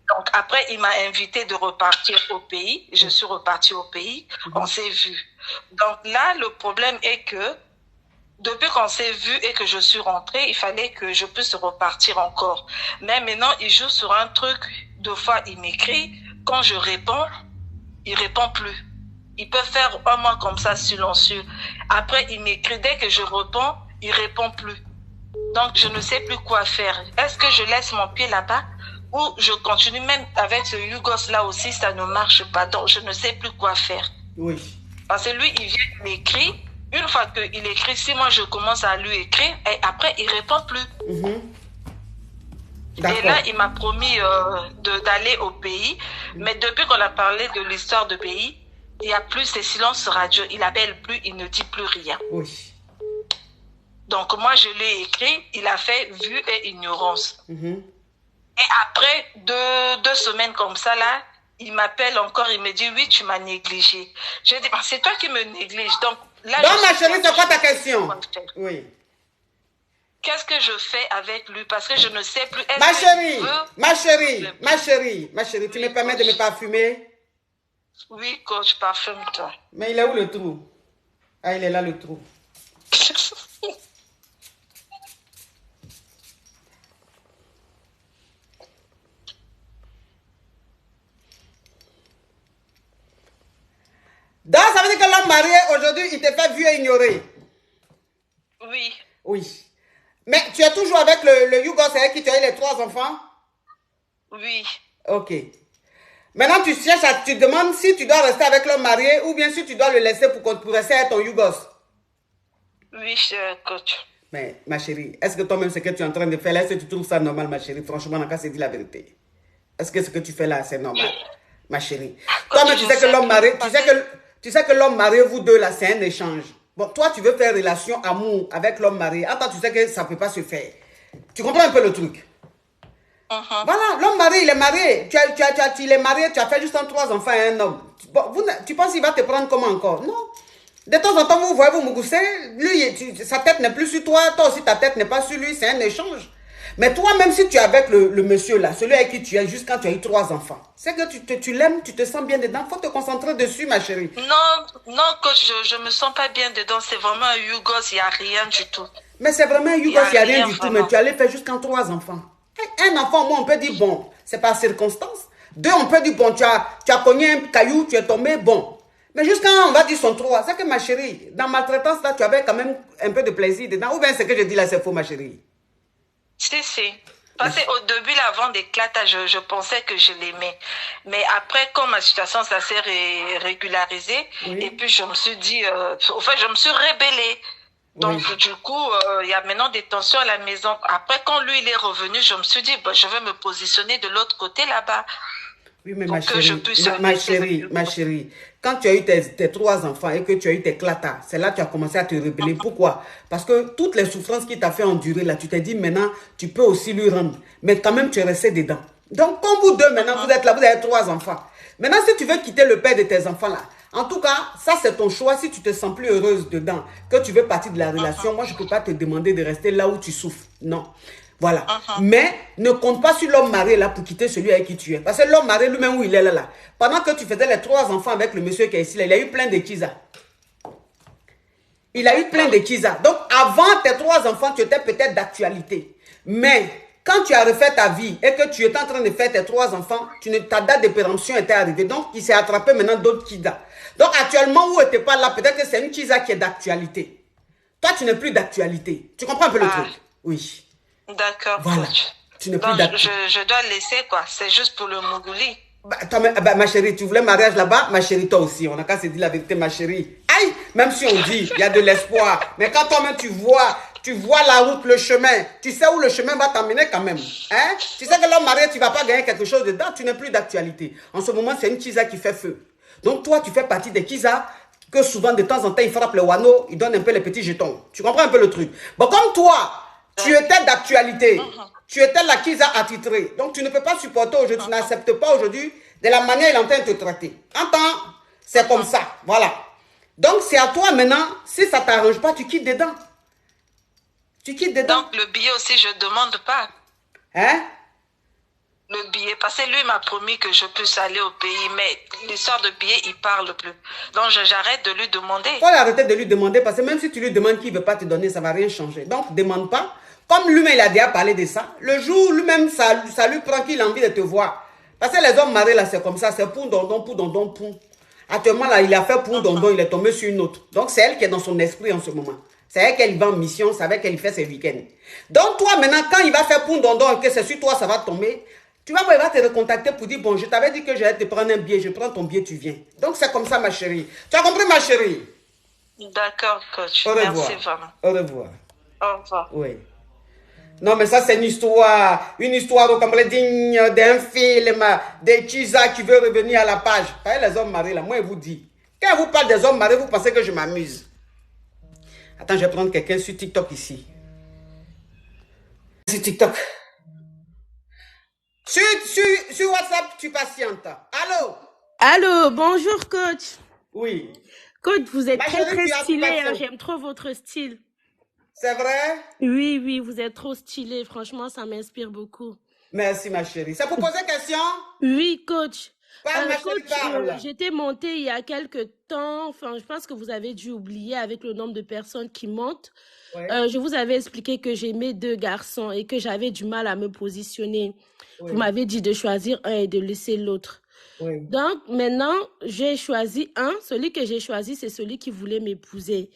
Donc, après, il m'a invité de repartir au pays. Je suis repartie au pays. On s'est vu. Donc là, le problème est que depuis qu'on s'est vu et que je suis rentrée, il fallait que je puisse repartir encore. Mais maintenant, il joue sur un truc. 2 fois, il m'écrit. Quand je réponds, il répond plus. Il peut faire un mois comme ça, silencieux. Après, il m'écrit. Dès que je réponds, il répond plus. Donc, je ne sais plus quoi faire. Est-ce que je laisse mon pied là-bas ou je continue même avec ce Yougos là aussi, ça ne marche pas. Donc, je ne sais plus quoi faire. Oui. Parce que lui, il vient, il m'écrit. Une fois qu'il écrit, si moi je commence à lui écrire, et après, il répond plus. Et là, il m'a promis d'aller au pays. Mais depuis qu'on a parlé de l'histoire de pays, il y a plus ces silences radio. Il appelle plus, il ne dit plus rien. Oui. Donc, moi, je l'ai écrit. Il a fait vue et ignorance. Et après 2 semaines comme ça, là, il m'appelle encore. Il me dit, oui, tu m'as négligé. Je dis, c'est toi qui me négliges. Donc, là, ma chérie, c'est quoi ta question? Oui. Qu'est-ce que je fais avec lui? Parce que je ne sais plus. Ma chérie, tu me permets de me parfumer? Oui, coach, parfume-toi. Mais il est où le trou? Ah, il est là, le trou. Donc, ça veut dire que l'homme marié, aujourd'hui, il te fait vu et ignorer. Oui. Oui. Mais tu es toujours avec le Yougos avec qui tu as eu les 3 enfants? Oui. Ok. Maintenant, tu cherches tu demandes si tu dois rester avec l'homme marié ou bien si tu dois le laisser pour rester avec ton Yougos. Oui, coach. Mais, ma chérie, est-ce que toi-même, ce que tu es en train de faire là, est-ce que tu trouves ça normal, ma chérie? Franchement, on n'a qu'à se dire la vérité. Est-ce que ce que tu fais là, c'est normal, ma chérie? Toi-même, tu sais que l'homme marié, tu sais que l'homme marié, vous deux là, c'est un échange. Bon, toi, tu veux faire relation amour avec l'homme marié. Attends, tu sais que ça ne peut pas se faire. Tu comprends un peu le truc? Voilà, l'homme marié, il est marié. Il est marié, tu as fait juste 3 enfants et un homme. Bon, tu penses qu'il va te prendre comment encore? Non. De temps en temps, vous voyez, vous Mougousset, lui, sa tête n'est plus sur toi, toi aussi, ta tête n'est pas sur lui, c'est un échange. Mais toi, même si tu es avec le monsieur là, celui avec qui tu es juste quand tu as eu 3 enfants, c'est que tu l'aimes, tu te sens bien dedans, il faut te concentrer dessus, ma chérie. Non, coach, je ne me sens pas bien dedans, c'est vraiment un Yougos, il n'y a rien du tout. Mais c'est vraiment un Yougos, il n'y a rien du tout, mais tu allais faire jusqu'en 3 enfants. Un enfant, moi, on peut dire, bon, c'est par circonstance. 2, on peut dire, bon, tu as cogné un caillou, tu es tombé, bon. Mais jusqu'à, on va dire, son 3, c'est que ma chérie, dans maltraitance, là, tu avais quand même un peu de plaisir dedans. Ou bien ce que je dis là, c'est faux, ma chérie? Si. Parce qu'au début, là, avant d'éclatage, je pensais que je l'aimais. Mais après, quand ma situation, ça s'est régularisée, et puis je me suis dit, je me suis rébellée. Donc, du coup, il y a maintenant des tensions à la maison. Après, quand lui, il est revenu, je me suis dit, je vais me positionner de l'autre côté là-bas. Oui, mais ma chérie, quand tu as eu tes 3 enfants et que tu as eu tes clatas, c'est là que tu as commencé à te rebeller. Pourquoi? Parce que toutes les souffrances qu'il t'a fait endurer, là, tu t'es dit, maintenant, tu peux aussi lui rendre. Mais quand même, tu es resté dedans. Donc, comme vous deux, maintenant, vous êtes là, vous avez 3 enfants. Maintenant, si tu veux quitter le père de tes enfants, là, en tout cas, ça, c'est ton choix. Si tu te sens plus heureuse dedans, que tu veux partir de la relation, moi, je ne peux pas te demander de rester là où tu souffres. Non. Voilà. Mais ne compte pas sur l'homme marié là pour quitter celui avec qui tu es. Parce que l'homme marié lui-même où il est là. Pendant que tu faisais les 3 enfants avec le monsieur qui est ici, là, il a eu plein de kizas. Il a eu plein de kizas. Donc, avant tes 3 enfants, tu étais peut-être d'actualité. Mais quand tu as refait ta vie et que tu étais en train de faire tes 3 enfants, ta date de péremption était arrivée. Donc, il s'est attrapé maintenant d'autres kizas. Donc, actuellement, où tu n'étais pas là, peut-être que c'est une kiza qui est d'actualité. Toi, tu n'es plus d'actualité. Tu comprends un peu le truc? Oui. D'accord. Voilà. Tu n'es plus d'actualité. Je dois laisser, quoi. C'est juste pour le Mougouli. Ma chérie, tu voulais mariage là-bas? Ma chérie, toi aussi. On n'a qu'à se dire la vérité, ma chérie. Aïe! Même si on dit, il y a de l'espoir. Mais quand toi-même, tu vois la route, le chemin, tu sais où le chemin va t'emmener quand même. Hein? Tu sais que l'homme marié, tu ne vas pas gagner quelque chose dedans. Tu n'es plus d'actualité. En ce moment, c'est une kiza qui fait feu. Donc, toi, tu fais partie des kizas que souvent, de temps en temps, ils frappent le wano, ils donnent un peu les petits jetons. Tu comprends un peu le truc? Bon, comme toi, tu étais d'actualité. Tu étais la kiza attitrée. Donc, tu ne peux pas supporter aujourd'hui, tu n'acceptes pas aujourd'hui de la manière dont il est en train de te traiter. Entends? C'est comme ça. Voilà. Donc, c'est à toi maintenant. Si ça ne t'arrange pas, tu quittes dedans. Tu quittes dedans. Donc, le billet aussi, je ne demande pas. Hein? Le billet, parce que lui m'a promis que je puisse aller au pays, mais l'histoire de billet, il ne parle plus. Donc, j'arrête de lui demander. Il faut arrêter de lui demander, parce que même si tu lui demandes qu'il ne veut pas te donner, ça ne va rien changer. Donc, ne demande pas. Comme lui-même, il a déjà parlé de ça. Le jour, lui-même, ça lui prend qu'il a envie de te voir. Parce que les hommes mariés, là, c'est comme ça. C'est pour dondon, pour dondon, pour. Actuellement, là, il a fait pour dondon, il est tombé sur une autre. Donc, c'est elle qui est dans son esprit en ce moment. C'est avec elle qu'il va en mission, c'est avec elle qu'il fait ses week-ends. Donc, toi, maintenant, quand il va faire pour dondon et que c'est sur toi, ça va tomber, tu vas voir, il va te recontacter pour dire, bon, je t'avais dit que j'allais te prendre un billet, je prends ton billet, tu viens. Donc, c'est comme ça, ma chérie. Tu as compris, ma chérie? D'accord, coach. Au revoir. Merci vraiment. Au revoir. Au revoir. Oui. Non, mais ça, c'est une histoire comme le digne d'un film, des Chisa qui veut revenir à la page. Pas les hommes mariés, là, moi, je vous dis, Quand je vous parle des hommes mariés, vous pensez que je m'amuse. Attends, je vais prendre quelqu'un sur TikTok ici. Sur TikTok. Sur WhatsApp, tu patientes. Allô? Allô, bonjour coach. Oui. Coach, vous êtes très stylé, hein, j'aime trop votre style. C'est vrai? Oui, vous êtes trop stylé, franchement, ça m'inspire beaucoup. Merci ma chérie. Ça vous poser question? Oui, coach. Coach, j'étais montée il y a quelques temps, enfin, je pense que vous avez dû oublier avec le nombre de personnes qui montent. Ouais. Je vous avais expliqué que j'aimais 2 garçons et que j'avais du mal à me positionner. Oui. Vous m'avez dit de choisir un et de laisser l'autre. Oui. Donc, maintenant, j'ai choisi un. Celui que j'ai choisi, c'est celui qui voulait m'épouser.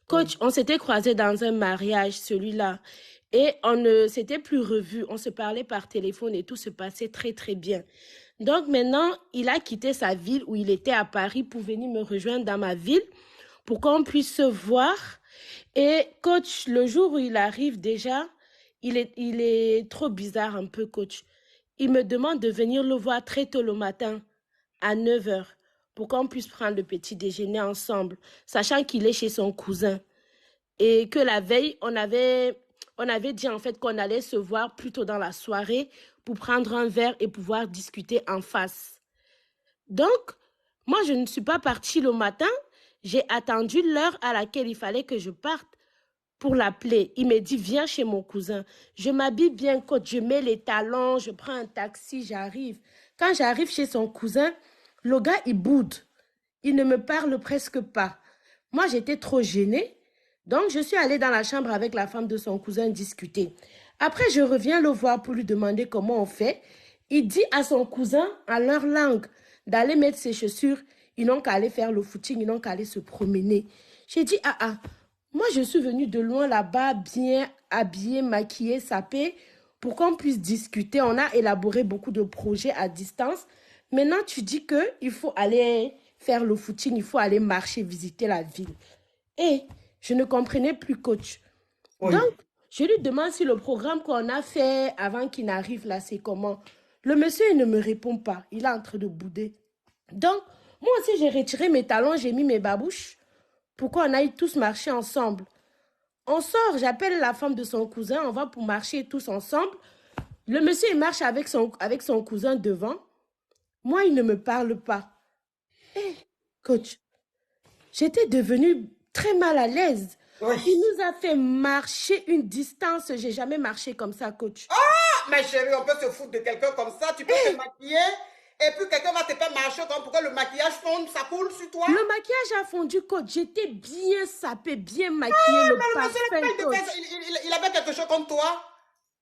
Coach, on s'était croisés dans un mariage, celui-là. Et on ne s'était plus revus. On se parlait par téléphone et tout se passait très, très bien. Donc, maintenant, il a quitté sa ville où il était à Paris pour venir me rejoindre dans ma ville pour qu'on puisse se voir. Et coach, le jour où il arrive déjà, il est trop bizarre un peu, coach. Il me demande de venir le voir très tôt le matin, à 9 h, pour qu'on puisse prendre le petit déjeuner ensemble, sachant qu'il est chez son cousin. Et que la veille, on avait dit en fait qu'on allait se voir plus tôt dans la soirée pour prendre un verre et pouvoir discuter en face. Donc, moi, je ne suis pas partie le matin. J'ai attendu l'heure à laquelle il fallait que je parte pour l'appeler. Il me dit, viens chez mon cousin. Je m'habille bien, coach, je mets les talons, je prends un taxi, j'arrive. Quand j'arrive chez son cousin, le gars, il boude. Il ne me parle presque pas. Moi, j'étais trop gênée. Donc, je suis allée dans la chambre avec la femme de son cousin discuter. Après, je reviens le voir pour lui demander comment on fait. Il dit à son cousin, en leur langue, d'aller mettre ses chaussures. Ils n'ont qu'à aller faire le footing, ils n'ont qu'à aller se promener. J'ai dit, moi, je suis venue de loin là-bas, bien habillée, maquillée, sapée, pour qu'on puisse discuter. On a élaboré beaucoup de projets à distance. Maintenant, tu dis qu'il faut aller faire le footing, il faut aller marcher, visiter la ville. Et je ne comprenais plus, coach. Oui. Donc, je lui demande si le programme qu'on a fait avant qu'il n'arrive là, c'est comment. Le monsieur, il ne me répond pas. Il est en train de bouder. Donc, moi aussi, j'ai retiré mes talons, j'ai mis mes babouches pour qu'on aille tous marcher ensemble. On sort, j'appelle la femme de son cousin, on va pour marcher tous ensemble. Le monsieur, il marche avec son cousin devant. Moi, il ne me parle pas. Hey, coach, j'étais devenue très mal à l'aise. Oui. Il nous a fait marcher une distance. J'ai jamais marché comme ça, coach. Ah, ma chérie, on peut se foutre de quelqu'un comme ça. Tu peux te maquiller et puis quelqu'un va te faire marcher comme pour que le maquillage fonde, ça coule sur toi. Le maquillage a fondu, coach. J'étais bien sapée, bien maquillée. Le parfum, coach. Il avait quelque chose comme toi.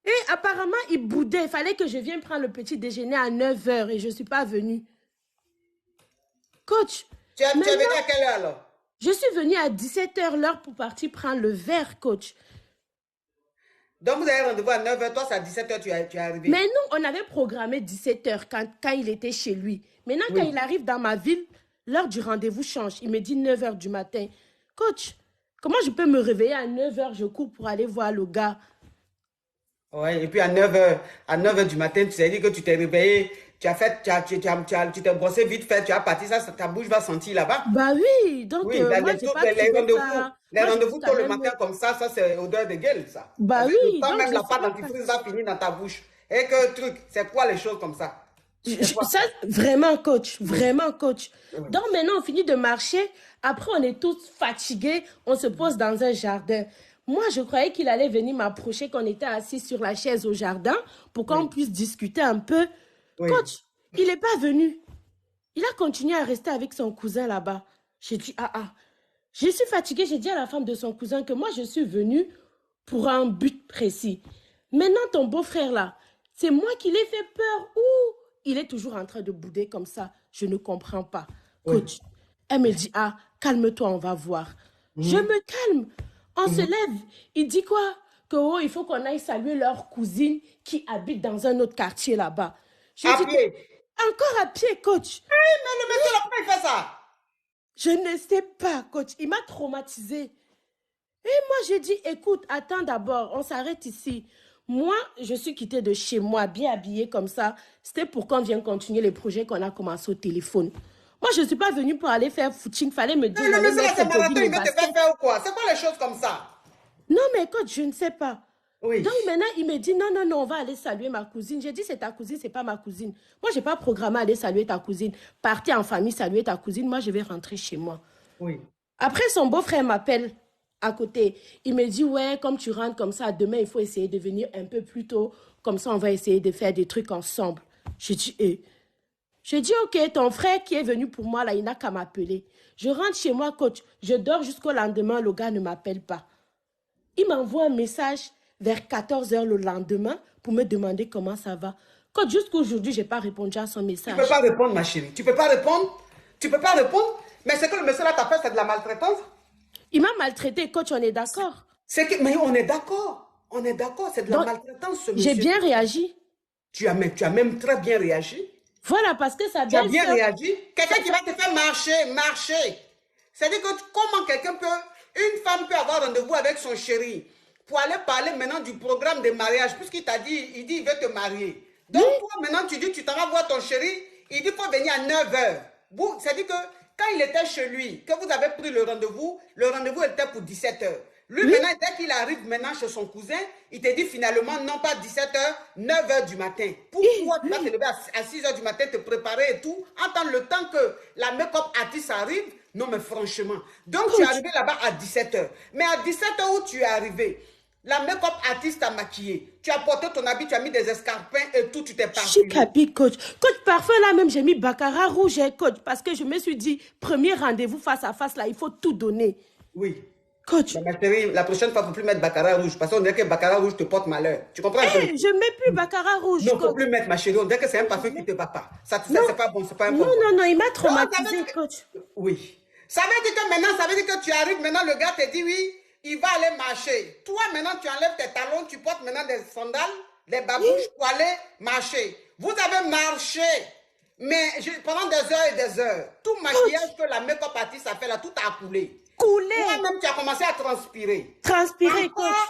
Et apparemment, il boudait. Il fallait que je vienne prendre le petit déjeuner à 9 h et je ne suis pas venue. Coach. Tu es venu à quelle heure alors? Je suis venue à 17 h l'heure pour partir prendre le verre, coach. Donc, vous avez rendez-vous à 9 h, toi, c'est à 17 h, tu es arrivé. Mais nous, on avait programmé 17 h quand il était chez lui. Maintenant, quand il arrive dans ma ville, l'heure du rendez-vous change. Il me dit 9 h du matin. Coach, comment je peux me réveiller à 9 h, je cours pour aller voir le gars? Oui, et puis à 9 h du matin, tu t'es dit que tu t'es réveillé, tu t'es brossé vite fait, tu as parti, ça, ta bouche va sentir là-bas. Bah oui, donc oui, moi, j'ai pas les rendez-vous tôt le matin comme ça, c'est odeur de gueule, ça. Bah oui. Quand même la pâte dentifrice va finir dans ta bouche. Et que truc, c'est quoi les choses comme ça? Ça, vraiment, coach, vraiment, coach. Oui. Donc maintenant, on finit de marcher. Après, on est tous fatigués. On se pose dans un jardin. Moi, je croyais qu'il allait venir m'approcher, qu'on était assis sur la chaise au jardin pour qu'on puisse discuter un peu. Oui. Coach, il n'est pas venu. Il a continué à rester avec son cousin là-bas. J'ai dit, je suis fatiguée. J'ai dit à la femme de son cousin que moi, je suis venue pour un but précis. Maintenant, ton beau-frère là, c'est moi qui l'ai fait peur ou il est toujours en train de bouder comme ça. Je ne comprends pas. Coach, elle me dit, calme-toi, on va voir. Je me calme. On se lève. Il dit quoi? Que il faut qu'on aille saluer leur cousine qui habite dans un autre quartier là-bas. À pied? Encore à pied, coach. Hey, mais le monsieur là, pourquoi il fait ça? Je ne sais pas, coach. Il m'a traumatisée. Et moi, j'ai dit, écoute, attends d'abord, on s'arrête ici. Moi, je suis quittée de chez moi, bien habillée comme ça. C'était pour qu'on vienne continuer les projets qu'on a commencé au téléphone. Moi, je ne suis pas venue pour aller faire footing. Fallait me dire... Non, mais c'est la marathon, il veut te faire faire ou quoi? C'est quoi les choses comme ça? Non, mais coach, je ne sais pas. Oui. Donc maintenant, il me dit, non, on va aller saluer ma cousine. J'ai dit, c'est ta cousine, c'est pas ma cousine. Moi, je n'ai pas programmé aller saluer ta cousine. Partir en famille, saluer ta cousine. Moi, je vais rentrer chez moi. Oui. Après, son beau-frère m'appelle à côté. Il me dit, ouais, comme tu rentres comme ça, demain, il faut essayer de venir un peu plus tôt. Comme ça, on va essayer de faire des trucs ensemble. J'ai dit, J'ai dit, ok, ton frère qui est venu pour moi, là, il n'a qu'à m'appeler. Je rentre chez moi, coach. Je dors jusqu'au lendemain, le gars ne m'appelle pas. Il m'envoie un message vers 14 h le lendemain pour me demander comment ça va. Coach, jusqu'aujourd'hui, je n'ai pas répondu à son message. Tu ne peux pas répondre, ma chérie. Tu ne peux pas répondre. Tu ne peux pas répondre. Mais c'est que le monsieur là t'a fait, c'est de la maltraitance. Il m'a maltraité, coach, on est d'accord. Mais on est d'accord. On est d'accord, c'est de la maltraitance, ce monsieur. J'ai bien réagi. Tu as même très bien réagi. Voilà, parce que ça Tu as bien réagi. Quelqu'un qui va te faire marcher. C'est-à-dire que comment une femme peut avoir rendez-vous avec son chéri pour aller parler maintenant du programme de mariage, puisqu'il t'a dit, il dit, il veut te marier. Donc, toi, maintenant, tu dis, tu t'en vas voir ton chéri, il dit, il faut venir à 9 h. C'est-à-dire que quand il était chez lui, que vous avez pris le rendez-vous était pour 17 h. Lui, maintenant, dès qu'il arrive maintenant chez son cousin, il te dit finalement, non pas 17 h, 9 h du matin. Pourquoi tu vas te lever à 6 h du matin, te préparer et tout, attendre le temps que la make-up artiste arrive? Non, mais franchement. Donc, tu es arrivé là-bas à 17 h. Mais à 17 h où tu es arrivé, la make-up artiste t'a maquillé. Tu as porté ton habit, tu as mis des escarpins et tout, tu t'es parfumé. Chicapi, coach. Coach, parfum là même, j'ai mis baccarat rouge, coach, parce que je me suis dit, premier rendez-vous face à face là, il faut tout donner. Oui. Coach. Ma chérie, la prochaine fois, il ne faut plus mettre baccarat rouge, parce qu'on dirait que baccarat rouge te porte malheur. Tu comprends? Je ne mets plus baccarat rouge. Non, il ne faut plus mettre, ma chérie. On dirait que c'est un parfum qui ne te va pas. Ça c'est pas bon, c'est pas un bon. Non, il m'a traumatisé, coach. Oui. Ça veut dire que maintenant, ça veut dire que tu arrives, maintenant le gars te dit oui, il va aller marcher. Toi, maintenant, tu enlèves tes talons, tu portes maintenant des sandales, des babouches pour aller marcher. Vous avez marché, mais pendant des heures et des heures. Tout maquillage que la make-up artiste a fait là, tout a coulé. Toi-même, tu as commencé à transpirer. Coach.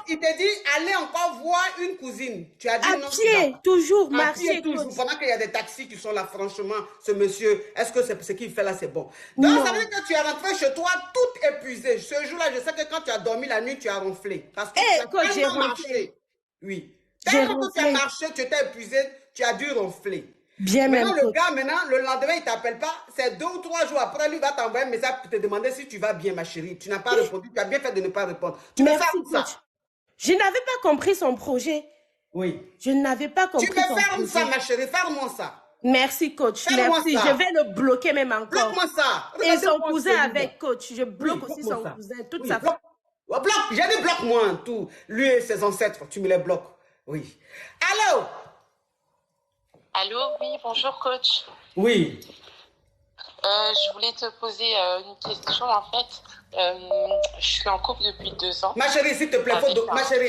Il te dit, allez encore voir une cousine. Tu as dit à non. Pied, toujours, marcher. Toujours. Pendant qu'il y a des taxis qui sont là, franchement, ce monsieur, est-ce que ce qu'il fait là, c'est bon? Donc, ça veut dire que tu es rentré chez toi toute épuisée. Ce jour-là, je sais que quand tu as dormi la nuit, tu as ronflé. Parce que tu as tellement marché. Oui. Tellement que tu as marché, tu étais épuisé, tu as dû ronfler. Bien maintenant, même. Le gars, le lendemain, il ne t'appelle pas. C'est 2 ou 3 jours après, lui va t'envoyer un message pour te demander si tu vas bien, ma chérie. Tu n'as pas répondu. Tu as bien fait de ne pas répondre. Tu Merci, coach. Je n'avais pas compris son projet. Oui. Je n'avais pas compris son projet. Tu me fermes ça, ma chérie. Ferme-moi ça. Merci, coach. Merci. Je vais le bloquer même encore. Bloque-moi ça. Et son cousin avec, coach. Je bloque aussi son cousin. Toute sa famille. Bloque. J'ai dit bloque-moi tout. Lui et ses ancêtres, tu me les bloques. Oui. Allô? Allô, oui, bonjour coach. Oui. Je voulais te poser une question en fait. Je suis en couple depuis 2 ans. Ma chérie, s'il te plaît,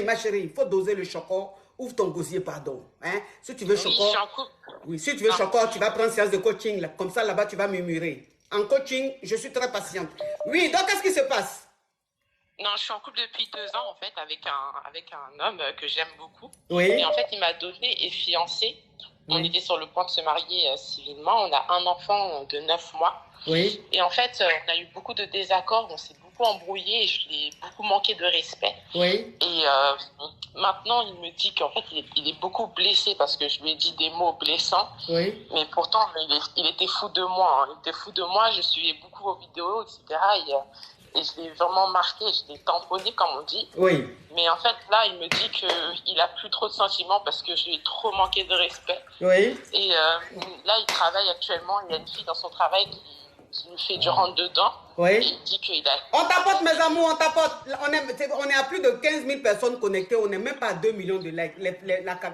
ma chérie, il faut doser le choco. Ouvre ton gosier, pardon. Hein? Si tu veux choco. Oui, je suis en couple. Oui, si tu veux choco, tu vas prendre séance de coaching. Là. Comme ça, là-bas, tu vas murmurer. En coaching, je suis très patiente. Oui, donc qu'est-ce qui se passe? Non, je suis en couple depuis 2 ans en fait avec un homme que j'aime beaucoup. Oui. Et en fait, il m'a donné et fiancé. On était sur le point de se marier civilement. On a un enfant de 9 mois. Oui. Et en fait, on a eu beaucoup de désaccords. On s'est beaucoup embrouillé et je lui ai beaucoup manqué de respect. Oui. Et maintenant, il me dit qu'en fait, il est beaucoup blessé parce que je lui ai dit des mots blessants. Oui. Mais pourtant, il était fou de moi. Il était fou de moi. Je suivais beaucoup vos vidéos, etc. Et je l'ai vraiment marqué, je l'ai tamponné, comme on dit. Oui. Mais en fait, là, il me dit qu'il n'a plus trop de sentiments parce que je lui ai trop manqué de respect. Oui. Et là, il travaille actuellement. Il y a une fille dans son travail qui lui fait du rentre-dedans. Oui. Et il dit qu'il a... On tapote, mes amours, on tapote. On est à plus de 15 000 personnes connectées. On n'est même pas à 2 millions de likes.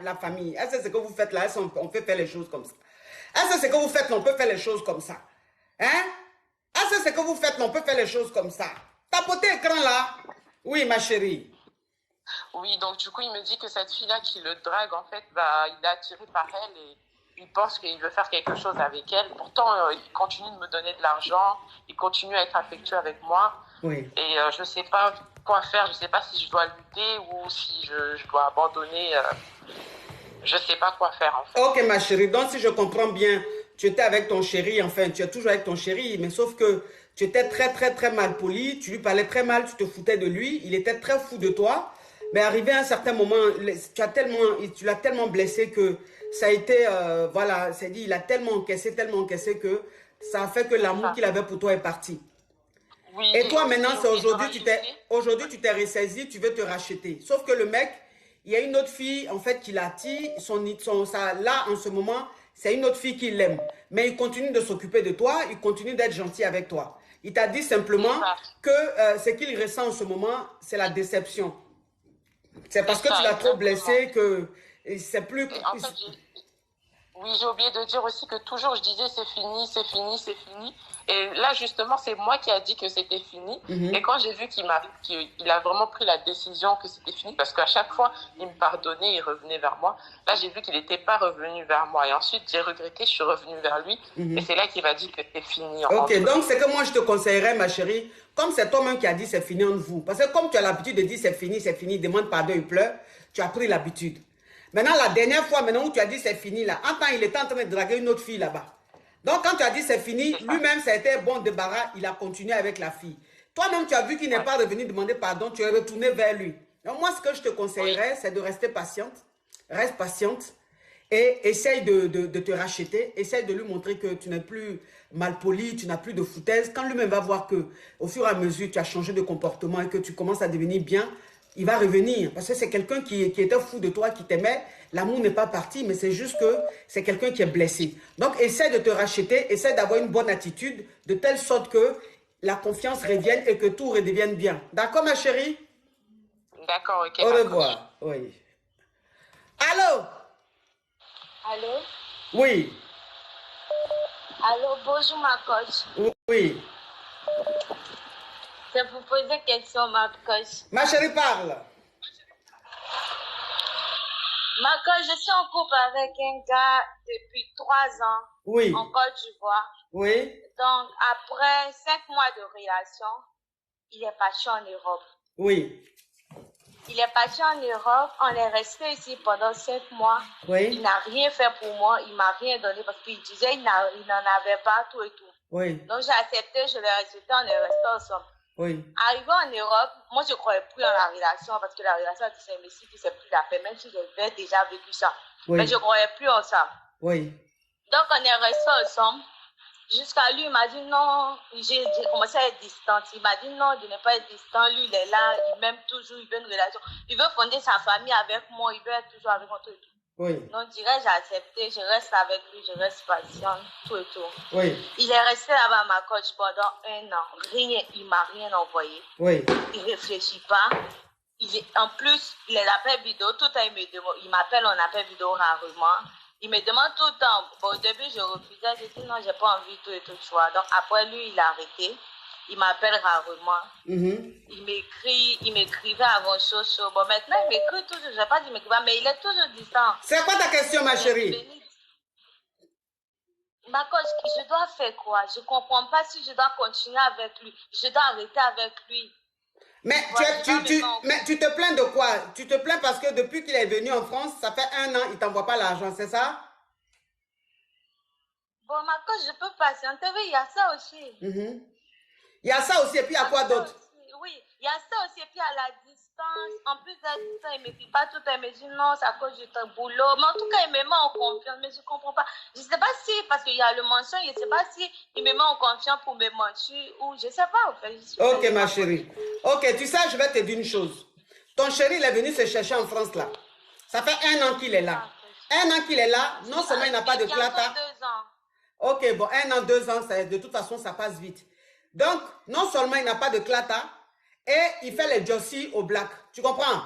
La famille. Est-ce que c'est ce que vous faites là? Est-ce qu'on peut faire les choses comme ça? Est-ce que c'est ce que vous faites là? On peut faire les choses comme ça? Hein? Est-ce que c'est ce que vous faites là? On peut faire les choses comme ça? Tapotez l'écran là. Oui, ma chérie. Oui, donc du coup, il me dit que cette fille-là qui le drague, en fait, il est attiré par elle et il pense qu'il veut faire quelque chose avec elle. Pourtant, il continue de me donner de l'argent, il continue à être affectueux avec moi. Oui. Et je ne sais pas quoi faire, je ne sais pas si je dois lutter ou si je dois abandonner. Je ne sais pas quoi faire, en fait. Ok, ma chérie. Donc, si je comprends bien, tu étais avec ton chéri, enfin, tu es toujours avec ton chéri, mais sauf que tu étais très mal poli, tu lui parlais très mal, tu te foutais de lui, il était très fou de toi, mais arrivé à un certain moment, tu l'as tellement blessé que ça a été, voilà, c'est dit, il a tellement encaissé que ça a fait que l'amour qu'il avait pour toi est parti. Oui, et toi, maintenant, c'est aujourd'hui, tu t'es ressaisi, tu veux te racheter. Sauf que le mec, il y a une autre fille, en fait, qui l'attire. Là, en ce moment, c'est une autre fille qui l'aime. Mais il continue de s'occuper de toi, il continue d'être gentil avec toi. Il t'a dit simplement que ce qu'il ressent en ce moment, c'est la déception. C'est parce que tu l'as trop blessé que c'est plus... En fait, oui, j'ai oublié de dire aussi que toujours je disais c'est fini, c'est fini, c'est fini. Et là, justement, c'est moi qui a dit que c'était fini. Et quand j'ai vu qu'il a vraiment pris la décision que c'était fini, parce qu'à chaque fois, il me pardonnait, il revenait vers moi. Là, j'ai vu qu'il n'était pas revenu vers moi. Et ensuite, j'ai regretté, je suis revenue vers lui. Et c'est là qu'il m'a dit que c'est fini. Ok, donc c'est que moi, je te conseillerais, ma chérie, comme c'est toi-même qui a dit c'est fini entre vous. Parce que comme tu as l'habitude de dire c'est fini, demande pardon, il pleure, tu as pris l'habitude. Maintenant, la dernière fois, maintenant où tu as dit c'est fini là, en temps, il était en train de draguer une autre fille là-bas. Donc, quand tu as dit c'est fini, lui-même, ça a été un bon débarras, il a continué avec la fille. Toi-même, tu as vu qu'il n'est pas revenu demander pardon, tu es retourné vers lui. Donc, moi, ce que je te conseillerais, c'est de rester patiente. Reste patiente et essaye de te racheter. Essaye de lui montrer que tu n'es plus mal poli, tu n'as plus de foutaise. Quand lui-même va voir que, au fur et à mesure, tu as changé de comportement et que tu commences à devenir bien, il va revenir. Parce que c'est quelqu'un qui était fou de toi, qui t'aimait. L'amour n'est pas parti, mais c'est juste que c'est quelqu'un qui est blessé. Donc, essaie de te racheter, essaie d'avoir une bonne attitude, de telle sorte que la confiance revienne et que tout redevienne bien. D'accord, ma chérie? D'accord, ok. Au revoir. Oui. Allô? Allô? Oui. Allô, bonjour ma coach. Oui. Je vais vous poser une question, ma coach. Ma chérie, parle. Ma coach, je suis en couple avec un gars depuis 3 ans. Oui. En Côte d'Ivoire. Oui. Donc, après 5 mois de relation, il est parti en Europe. Oui. Il est parti en Europe, on est resté ici pendant 5 mois. Oui. Il n'a rien fait pour moi, il m'a rien donné parce qu'il disait qu'il n'en avait pas, tout et tout. Oui. Donc j'ai accepté, je l'ai accepté, on est resté ensemble. Oui. Arrivé en Europe, moi je ne croyais plus en la relation parce que la relation avec ces messieurs qui c'est plus la paix, même si j'avais déjà vécu ça. Oui. Mais je ne croyais plus en ça. Oui. Donc on est resté ensemble. Jusqu'à lui, il m'a dit non, j'ai commencé à être distante. Il m'a dit non, de ne pas être distant. Lui, il est là, il m'aime toujours, il veut une relation. Il veut fonder sa famille avec moi, il veut être toujours avec moi, tout et tout. Oui. Donc, je dirais, j'ai accepté, je reste avec lui, je reste patiente, tout et tout. Oui. Il est resté là-bas, ma coach, pendant 1 an. Rien, il m'a rien envoyé. Oui. Il réfléchit pas. En plus, les appels vidéo, tout le temps, il m'appelle en appel vidéo rarement. Il me demande tout le temps. Bon, au début, je refusais. J'ai dit non, j'ai pas envie, tout et tout, tu vois. Donc, après, lui, il a arrêté. Il m'appelle rarement. Il m'écrivait avant chose. Bon, maintenant, il m'écrit toujours. Je n'ai pas dit qu'il m'écrivait, mais il est toujours distant. C'est quoi ta question, ma chérie? Ma coach, je dois faire quoi? Je ne comprends pas si je dois continuer avec lui. Je dois arrêter avec lui. Mais, mais tu te plains de quoi? Tu te plains parce que depuis qu'il est venu en France, ça fait 1 an, il ne t'envoie pas l'argent, c'est ça? Bon, ma coach, je peux patienter. Oui, il y a ça aussi. Il y a ça aussi, et puis il y a quoi d'autre? Oui, il y a ça aussi, et puis à la distance. En plus de ça, il ne me dit pas tout, il me dit non, c'est à cause de ton boulot. Mais en tout cas, il me met en confiance, mais je ne comprends pas. Je ne sais pas si, parce qu'il y a le mensonge, je ne sais pas si il me met en confiance pour me mentir ou je ne sais pas, en fait. Ok, ma chérie. Ok, tu sais, je vais te dire une chose. Ton chéri, il est venu se chercher en France, là. Ça fait 1 an qu'il est là. 1 an qu'il est là, non seulement il n'a pas de clata. 2 ans. Ok, bon, 1 an, 2 ans, de toute façon, ça passe vite. Donc, non seulement il n'a pas de clata, et il fait les jossis au black. Tu comprends?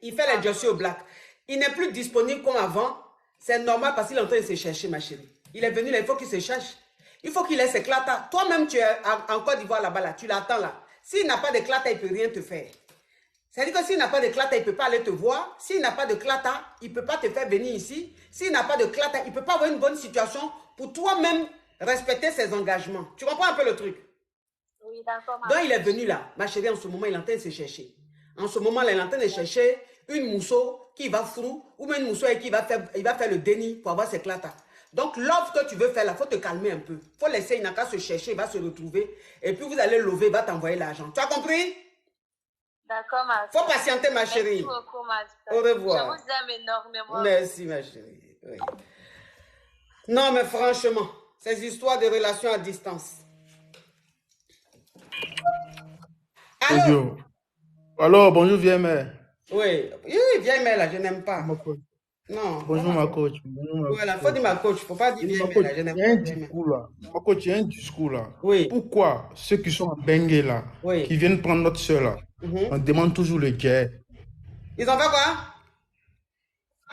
Il fait les jossis au black. Il n'est plus disponible comme avant. C'est normal parce qu'il est en train de se chercher, ma chérie. Il est venu là, il faut qu'il se cherche. Il faut qu'il ait ses clatas. Toi-même, tu es en Côte d'Ivoire là-bas, là. Tu l'attends là. S'il n'a pas de clata, il ne peut rien te faire. C'est-à-dire que s'il n'a pas de clata, il ne peut pas aller te voir. S'il n'a pas de clata, il ne peut pas te faire venir ici. S'il n'a pas de clata, il ne peut pas avoir une bonne situation pour toi-même respecter ses engagements. Tu comprends un peu le truc? Oui, d'accord. Donc, il est venu là. Ma chérie, en ce moment, il est en train de se chercher. En ce moment, là, il est en train de chercher une mousseau qui va frou ou même une mousseau qui va faire le déni pour avoir ses clatas. Donc, l'offre que tu veux faire là, il faut te calmer un peu. Il faut laisser Inaka se chercher, il va se retrouver. Et puis, vous allez lever, il va t'envoyer l'argent. Tu as compris? D'accord, ma Il faut patienter, ma chérie. Merci beaucoup, ma Au revoir. Je vous aime énormément. Merci, ma chérie. Oui. Non, mais franchement, ces histoires de relations à distance. Allô? Alors, bonjour, vieille mère. Oui, vieille mère, là, je n'aime pas. Non. Bonjour, ma coach. Bonjour, oui, il faut dire ma coach, il ne faut pas dire vieille mère, là, je n'aime pas. Il y a un discours là. Ma coach, il y a un discours là. Oui. Pourquoi ceux qui sont à Bengue là, qui viennent prendre notre soeur là, on demande toujours le jet. Ils ont fait quoi?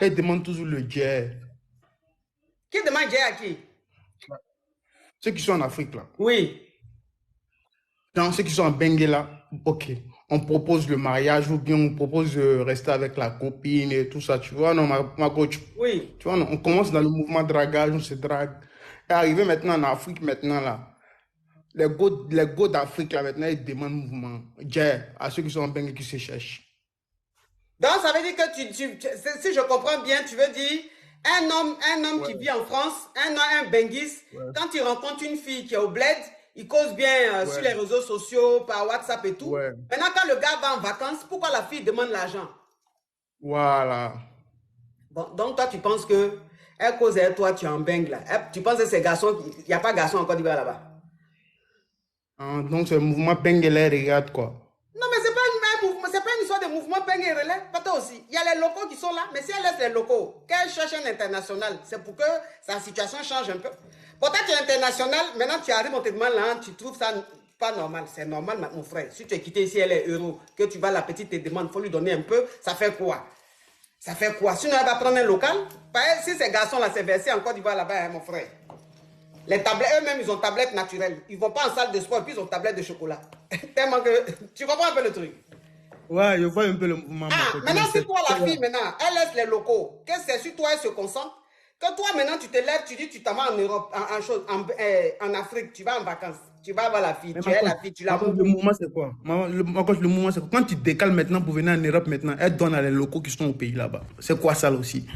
Ils demandent toujours le jet. Qui demande jet à qui? Ceux qui sont en Afrique là. Oui. Dans ceux qui sont en Bengue là, ok. On propose le mariage ou bien on propose de rester avec la copine et tout ça, tu vois, non, ma coach. Oui. Tu vois, non, on commence dans le mouvement dragage, on se drague. Et arrivé maintenant en Afrique, maintenant là, les go d'Afrique là, maintenant, ils demandent mouvement. Jet à ceux qui sont en Bengue qui se cherchent. Donc, ça veut dire que si je comprends bien, tu veux dire, un homme qui vit en France, un benguiste, quand il rencontre une fille qui est au bled, il cause bien sur les réseaux sociaux, par WhatsApp et tout. Maintenant, quand le gars va en vacances, pourquoi la fille demande l'argent? Voilà. Bon, donc toi, tu penses que elle cause et toi, tu es en bengue là. Tu penses que ces garçons, il n'y a pas de garçons en Côte d'Ivoire là-bas? Donc, c'est le mouvement bengue les regarde quoi. Non, mais c'est pas une histoire de mouvement bengue et relais. Pas toi aussi. Il y a les locaux qui sont là, mais si elle laisse les locaux, qu'elle cherche un international, c'est pour que sa situation change un peu. Pourtant, tu es international, maintenant tu arrives, on te demande là, tu trouves ça pas normal. C'est normal, mon frère. Si tu es quitté ici, elle est euro, que tu vas, la petite te demande, il faut lui donner un peu, ça fait quoi? Ça fait quoi? Sinon, elle va prendre un local. Si ces garçons-là, c'est versé en Côte d'Ivoire là-bas, hein, mon frère. Les tablettes, eux-mêmes, ils ont tablettes naturelles. Ils ne vont pas en salle de sport, et puis ils ont tablettes de chocolat. Tellement que... Tu comprends un peu le truc? Ouais, je vois un peu le mouvement. Maintenant, si toi, la fille, maintenant, elle laisse les locaux, que c'est sur toi, elle se concentre. Que toi, maintenant, tu te lèves, tu dis, tu t'en vas en Europe, en Afrique, tu vas en vacances, tu vas voir la fille, tu es la fille, tu la montres. Le mouvement, c'est quoi? Le mouvement, c'est quoi? Quand tu décales maintenant pour venir en Europe, maintenant, elle donne à les locaux qui sont au pays là-bas. C'est quoi ça, là aussi?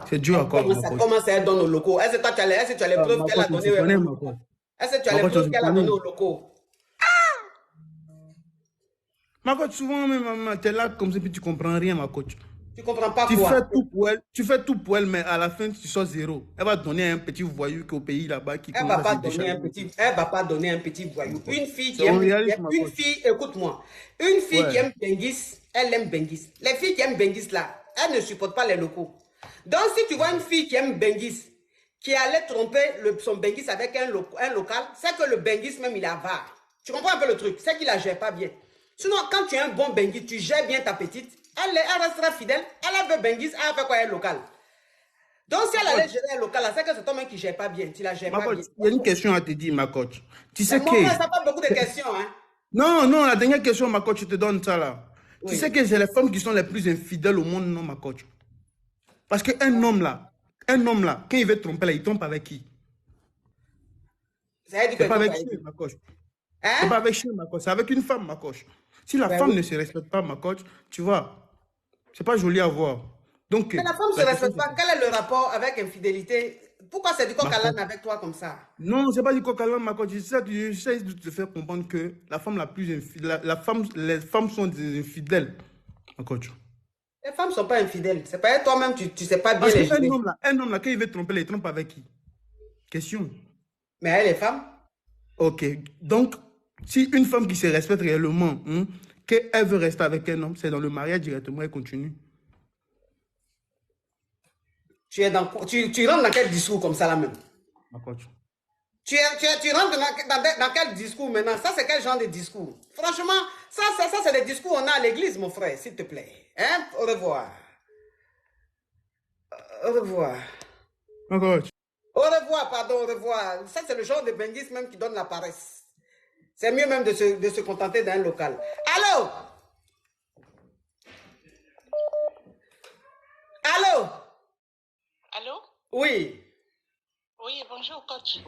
C'est dur à quoi? Comment ça, elle donne aux locaux? Est-ce que tu as les preuves qu'elle a données aux locaux? Est-ce que tu as les preuves qu'elle a données aux locaux? Ma coach, souvent, même, tu es là comme ça, puis tu comprends rien, ma coach. Tu comprends pas quoi? Tu fais tout pour elle, mais à la fin, tu sors zéro. Elle va donner un petit voyou qui est au pays là-bas qui elle va pas donner un petit voyou. Une fille qui aime... Écoute-moi. Une fille qui aime Benguis, elle aime Benguis. Les filles qui aiment Benguis là, elles ne supportent pas les locaux. Donc, si tu vois une fille qui aime Benguis, qui allait tromper son Benguis avec un local, c'est que le Benguis même, il est avare. Tu comprends un peu le truc? C'est qu'il la gère pas bien. Sinon, quand tu es un bon Benguis, tu gères bien ta petite, elle restera fidèle, elle veut Benguis, elle fait quoi un local. Donc, si elle allait gérer un local, c'est que c'est toi-même qui ne gère pas bien, tu la gères pas bien. Il y a une question à te dire, ma coach. Tu sais que... Ça n'a pas beaucoup de questions, hein. Non, la dernière question, ma coach, je te donne ça là. Oui. Tu sais que c'est les femmes qui sont les plus infidèles au monde, non, ma coach? Parce qu'un homme là, quand il veut tromper là, il trompe avec qui? C'est pas avec qui, ma coach? C'est pas avec chien, ma coach, c'est avec une femme, ma coach. Si la femme ne se respecte pas, ma coach, tu vois, c'est pas joli à voir. Donc, mais la femme ne se respecte pas. Quel est le rapport avec infidélité? Pourquoi c'est du coq à l'âne avec toi comme ça? Non, c'est pas du coq à l'âne, ma coach. J'essaie de te faire comprendre que la femme la plus infidèle, les femmes sont des infidèles, ma coach. Les femmes ne sont pas infidèles. C'est pas toi-même, tu ne sais pas bien les gérer. Un homme là, quand il veut tromper, il trompe avec qui? Question. Mais elle est femme. Ok, donc, si une femme qui se respecte réellement, qu'elle veut rester avec un homme, c'est dans le mariage directement, elle continue. Tu rentres dans quel discours comme ça là même? Ma coach. Tu rentres dans quel discours maintenant? Ça, c'est quel genre de discours? Franchement, ça c'est des discours qu'on a à l'église, mon frère, s'il te plaît. Hein? Au revoir. Au revoir. Ma coach. Au revoir, pardon, au revoir. Ça, c'est le genre de benguis même qui donne la paresse. C'est mieux même de se contenter d'un local. Allô? Allô? Allô? Oui. Oui, bonjour, coach.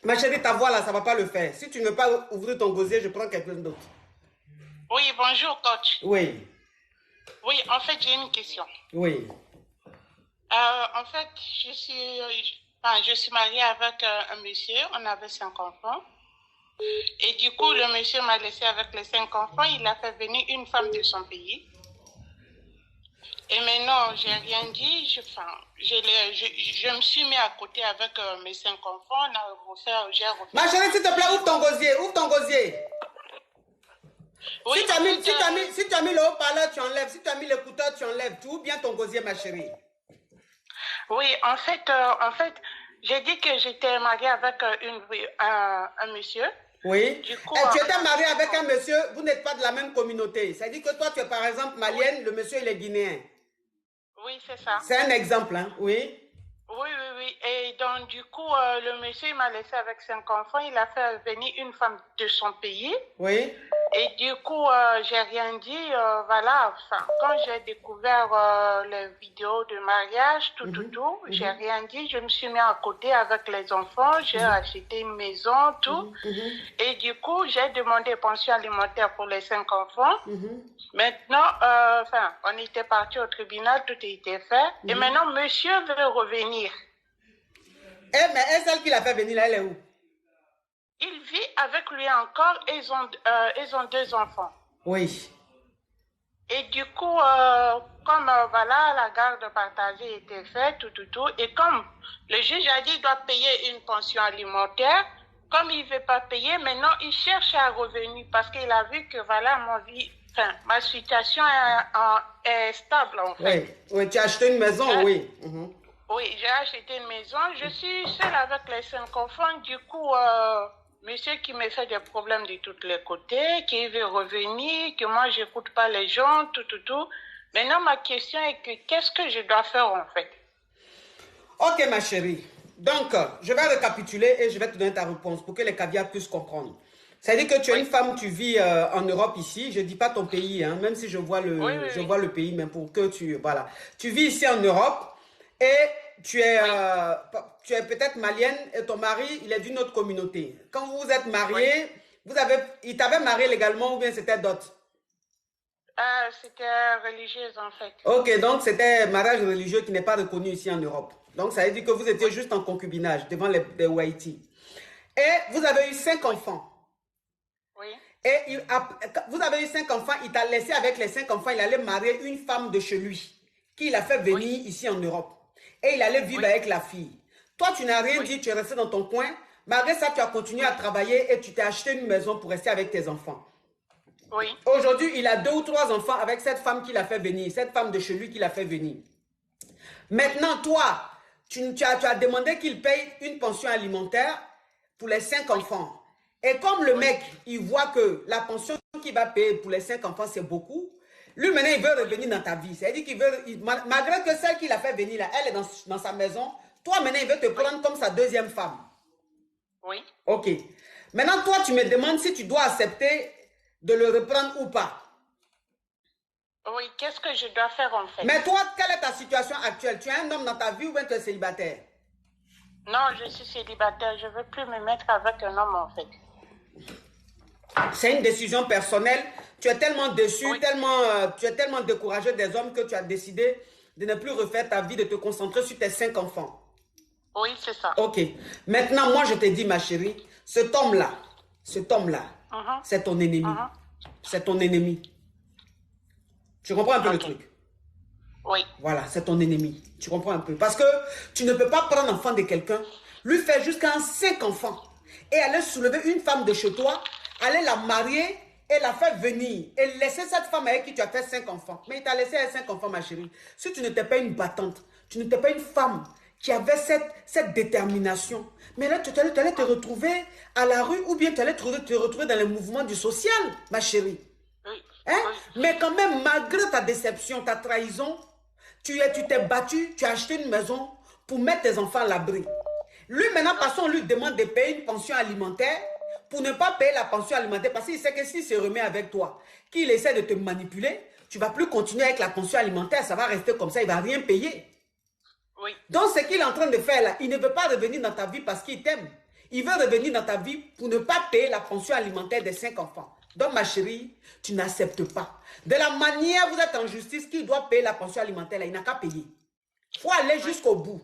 Ma chérie, ta voix là, ça ne va pas le faire. Si tu ne veux pas ouvrir ton gosier, je prends quelqu'un d'autre. Oui, bonjour, coach. Oui. Oui, en fait, j'ai une question. Oui. En fait, je suis mariée avec un monsieur, on avait 5 enfants. Et du coup, le monsieur m'a laissé avec les 5 enfants, il a fait venir une femme de son pays. Et maintenant, j'ai rien dit, je me suis mis à côté avec mes 5 enfants, j'ai refait. Ma chérie, s'il te plaît, ouvre ton gosier. Oui, si tu as mis le haut-parleur, tu enlèves. Si tu as mis l'écouteur, tu enlèves. Tu ouvres bien ton gosier, ma chérie. Oui, en fait, j'ai dit que j'étais mariée avec un monsieur. Oui. Du coup, tu étais mariée avec un monsieur, vous n'êtes pas de la même communauté. Ça dit que toi, tu es par exemple malienne, oui. Le monsieur, il est guinéen. Oui, c'est ça. C'est un exemple, hein, oui. Oui. Et donc, du coup, le monsieur, il m'a laissé avec 5 enfants. Il a fait venir une femme de son pays. Oui. Et du coup, j'ai rien dit. Voilà, quand j'ai découvert les vidéos de mariage, j'ai rien dit. Je me suis mis à côté avec les enfants. J'ai acheté une maison, tout. Et du coup, j'ai demandé pension alimentaire pour les 5 enfants. Maintenant, on était parti au tribunal, tout était fait. Et maintenant, monsieur veut revenir. Mais celle qui l'a fait venir, là, elle est où? Il vit avec lui encore et ils ont 2 enfants. Oui. Et du coup, comme voilà, la garde partagée était faite, tout, et comme le juge a dit qu'il doit payer une pension alimentaire, comme il ne veut pas payer, maintenant il cherche à revenir parce qu'il a vu que voilà, ma situation est stable en fait. Oui, tu as acheté une maison, oui. Oui, j'ai acheté une maison. Je suis seule avec les 5 enfants. Du coup, monsieur qui me fait des problèmes de tous les côtés, qui veut revenir, que moi, je n'écoute pas les gens, tout. Maintenant, ma question est que qu'est-ce que je dois faire en fait? Ok, ma chérie. Donc, je vais récapituler et je vais te donner ta réponse pour que les caviars puissent comprendre. C'est-à-dire que tu es une femme, tu vis en Europe ici. Je ne dis pas ton pays, hein, même si je vois le pays, mais pour que tu... Voilà. Tu vis ici en Europe. Et tu es peut-être malienne et ton mari, il est d'une autre communauté. Quand vous vous êtes mariés, il t'avait marié légalement ou bien c'était d'autres? C'était religieuse en fait. Ok, donc c'était un mariage religieux qui n'est pas reconnu ici en Europe. Donc ça veut dire que vous étiez juste en concubinage devant les Waiti. Et vous avez eu 5 enfants. Oui. Et vous avez eu 5 enfants, il t'a laissé avec les 5 enfants, il allait marier une femme de chez lui, qu'il a fait venir ici en Europe. Et il allait vivre avec la fille. Toi, tu n'as rien dit, tu es resté dans ton coin. Malgré ça, tu as continué à travailler et tu t'es acheté une maison pour rester avec tes enfants. Oui. Aujourd'hui, il a 2 ou 3 enfants avec cette femme qu'il a fait venir, cette femme de chez lui qu'il a fait venir. Maintenant, toi, tu as demandé qu'il paye une pension alimentaire pour les 5 enfants. Et comme le mec, il voit que la pension qu'il va payer pour les 5 enfants, c'est beaucoup, lui, maintenant, il veut revenir dans ta vie. C'est-à-dire qu'il veut, malgré que celle qu'il a fait venir là, elle est dans sa maison, toi, maintenant, il veut te prendre comme sa 2e femme. Oui. Ok. Maintenant, toi, tu me demandes si tu dois accepter de le reprendre ou pas. Oui, qu'est-ce que je dois faire en fait? Mais toi, quelle est ta situation actuelle? Tu es un homme dans ta vie ou bien tu es célibataire? Non, je suis célibataire. Je ne veux plus me mettre avec un homme en fait. C'est une décision personnelle. Tu es tellement déçu, tu es tellement découragé des hommes que tu as décidé de ne plus refaire ta vie, de te concentrer sur tes 5 enfants. Oui, c'est ça. Ok. Maintenant, moi, je te dis, ma chérie, cet homme-là, c'est ton ennemi. C'est ton ennemi. Tu comprends un peu le truc? Oui. Voilà, c'est ton ennemi. Tu comprends un peu? Parce que tu ne peux pas prendre l'enfant de quelqu'un, lui faire jusqu'à 5 enfants et aller soulever une femme de chez toi, aller la marier et la faire venir et laisser cette femme avec qui tu as fait 5 enfants. Mais il t'a laissé 5 enfants, ma chérie. Si tu n'étais pas une battante, tu n'étais pas une femme qui avait cette détermination, mais là, tu allais te retrouver à la rue ou bien tu allais te retrouver dans les mouvements du social, ma chérie. Hein? Mais quand même, malgré ta déception, ta trahison, tu t'es battu, tu as acheté une maison pour mettre tes enfants à l'abri. Lui, maintenant, passons, on lui demande de payer une pension alimentaire pour ne pas payer la pension alimentaire parce qu'il sait que s'il se remet avec toi, qu'il essaie de te manipuler, tu ne vas plus continuer avec la pension alimentaire, ça va rester comme ça, il ne va rien payer. Oui. Donc, ce qu'il est en train de faire là, il ne veut pas revenir dans ta vie parce qu'il t'aime. Il veut revenir dans ta vie pour ne pas payer la pension alimentaire des 5 enfants. Donc, ma chérie, tu n'acceptes pas. De la manière où vous êtes en justice, qui doit payer la pension alimentaire là, il n'a qu'à payer. faut aller jusqu'au bout.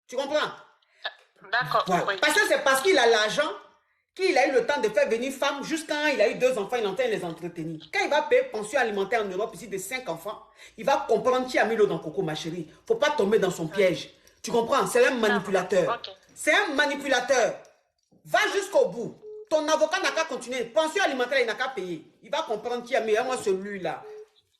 Tu comprends? D'accord. Voilà. Oui. Parce que c'est parce qu'il a l'argent qu'il a eu le temps de faire venir femme jusqu'à il a eu 2 enfants, il est en train de les entretenir. Quand il va payer pension alimentaire en Europe ici de 5 enfants, il va comprendre qui a mis l'eau dans le coco, ma chérie. Il ne faut pas tomber dans son piège. Tu comprends? C'est un manipulateur. Okay. C'est un manipulateur. Va jusqu'au bout. Ton avocat n'a qu'à continuer. Pension alimentaire, il n'a qu'à payer. Il va comprendre qui a mis. Moi, celui-là.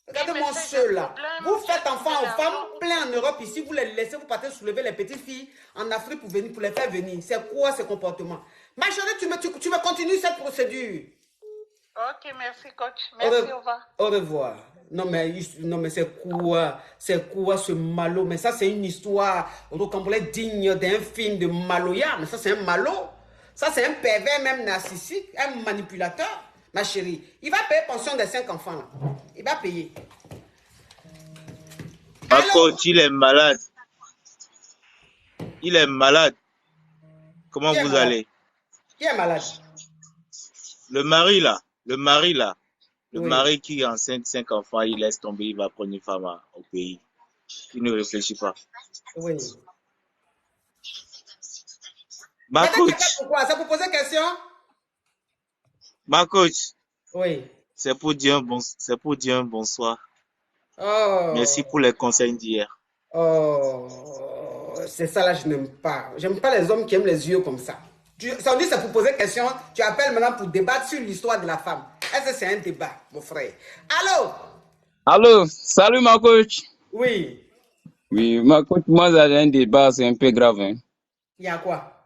Regardez-moi ceux-là. Vous faites enfants aux femmes plein en Europe ici. Vous les laissez, vous partez soulever les petites filles en Afrique pour les faire venir. C'est quoi ce comportement? Ma chérie, tu me continues cette procédure. Ok, merci coach. Merci, au revoir. Au revoir. Non mais c'est quoi ce malo? Mais ça c'est une histoire rocambolesque digne d'un film de Maloya. Mais ça c'est un malo. Ça c'est un pervers même narcissique, un manipulateur. Ma chérie, il va payer pension des 5 enfants là. Il va payer. Ma coach, il est malade. Il est malade. Comment vous allez? Qui est malade? Le mari là. Le Oui. mari qui est enceinte 5 enfants, il laisse tomber, il va prendre une femme au pays. Il ne réfléchit pas. Oui. Ma coach, Pourquoi? C'est pour poser question? ma coach, Oui. c'est pour dire un bonsoir. Oh. Merci pour les conseils d'hier. Oh. C'est ça là, je n'aime pas. J'aime pas les hommes qui aiment les yeux comme ça. Ça dit, c'est pour poser question. Tu appelles maintenant pour débattre sur l'histoire de la femme. Est-ce que c'est un débat, mon frère? Allô? Allô, salut ma coach. Oui. Oui, ma coach, moi j'ai un débat, c'est un peu grave. Hein. Il y a quoi?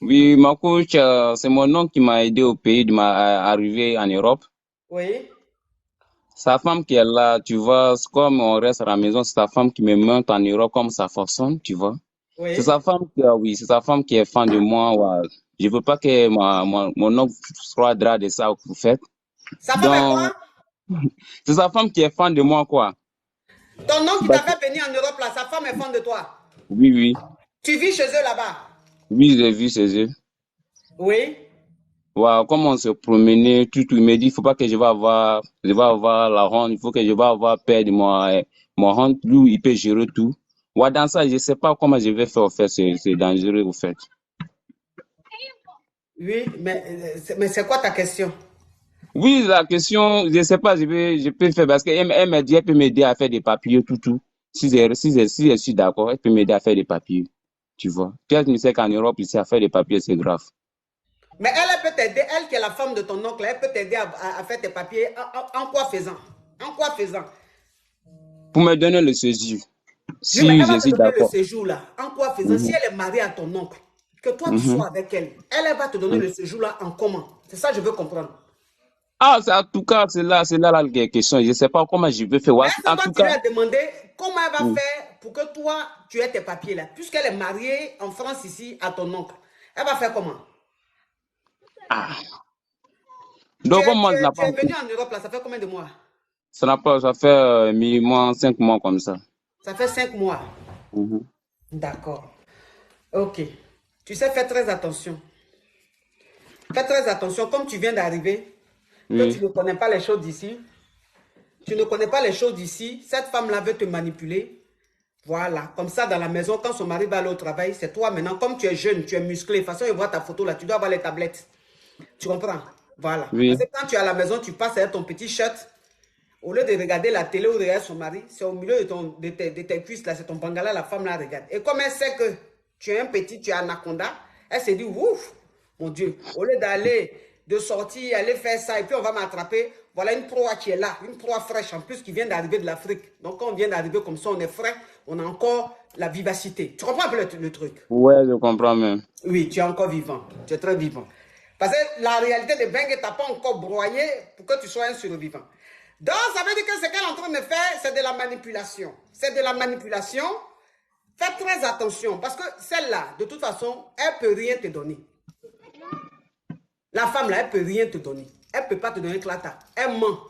Oui, ma coach, c'est mon oncle qui m'a aidé au pays de m'arriver en Europe. Oui. Sa femme qui est là, tu vois, comme on reste à la maison, c'est sa femme qui me monte en Europe comme ça fonctionne, tu vois. Oui. C'est sa femme qui, oui, c'est sa femme qui est fan de moi. Ouais. Je veux pas que mon oncle soit drap de ça que vous faites. Sa femme est quoi? C'est sa femme qui est fan de moi, quoi. Ton oncle qui t'a fait venir en Europe là, sa femme est fan de toi? Oui, oui. Tu vis chez eux là-bas? Oui, j'ai vu chez eux. Oui. Wow, comme on se promenait, tout, il me dit, il faut pas que je vais avoir la honte, il faut que je vais avoir peur de mon honte, lui, il peut gérer tout. Ouais, dans ça, je sais pas comment je vais faire, au fait, c'est dangereux, au fait. Oui, mais c'est quoi ta question? Oui, la question, je sais pas, je peux faire, parce qu'elle m'a dit, elle peut m'aider à faire des papiers, tout. Si je suis d'accord, elle peut m'aider à faire des papiers, tu vois. Puis elle me sait qu'en Europe, ici, à faire des papiers, c'est grave. Mais elle peut t'aider, elle qui est la femme de ton oncle, elle peut t'aider à faire tes papiers en quoi faisant? En quoi faisant? Pour me donner le séjour. Si Oui, mais elle va je te suis donner le d'accord. séjour là. En quoi faisant? Si elle est mariée à ton oncle, que toi tu sois avec elle, elle va te donner le séjour là en comment? C'est ça que je veux comprendre. Ah, en tout cas, c'est là la question. Je sais pas comment je vais faire. Mais En toi, tout tu lui cas, as demandé comment elle va faire pour que toi, tu aies tes papiers là. Puisqu'elle est mariée en France ici à ton oncle. Elle va faire comment? donc, comment Tu es venu en Europe là, ça fait combien de mois? ça fait minimum 5 mois comme ça. Ça fait 5 mois. D'accord. Ok. Tu sais, fais très attention. Fais très attention, comme tu viens d'arriver, que tu ne connais pas les choses d'ici. Tu ne connais pas les choses d'ici. Cette femme-là veut te manipuler. Voilà. Comme ça, dans la maison, quand son mari va aller au travail, c'est toi maintenant. Comme tu es jeune, tu es musclé. De toute façon, il voit ta photo là. Tu dois avoir les tablettes. Tu comprends? Voilà. Oui. Parce que quand tu es à la maison, tu passes avec ton petit shirt. Au lieu de regarder la télé ou de regarder son mari, c'est au milieu de tes cuisses là, c'est ton bangala, la femme là regarde. Et comme elle sait que tu es un petit, tu es anaconda, elle s'est dit, ouf, mon Dieu, au lieu de sortir, aller faire ça, et puis on va m'attraper, voilà une proie qui est là, une proie fraîche, en plus qui vient d'arriver de l'Afrique. Donc quand on vient d'arriver comme ça, on est frais, on a encore la vivacité. Tu comprends un peu le truc? Ouais, je comprends même. Oui, tu es encore vivant, tu es très vivant. Parce que la réalité de Bengue t'a pas encore broyé pour que tu sois un survivant. Donc, ça veut dire que ce qu'elle est en train de faire, c'est de la manipulation. C'est de la manipulation. Faites très attention, parce que celle-là, de toute façon, elle ne peut rien te donner. La femme-là, elle ne peut rien te donner. Elle ne peut pas te donner clata. Elle ment.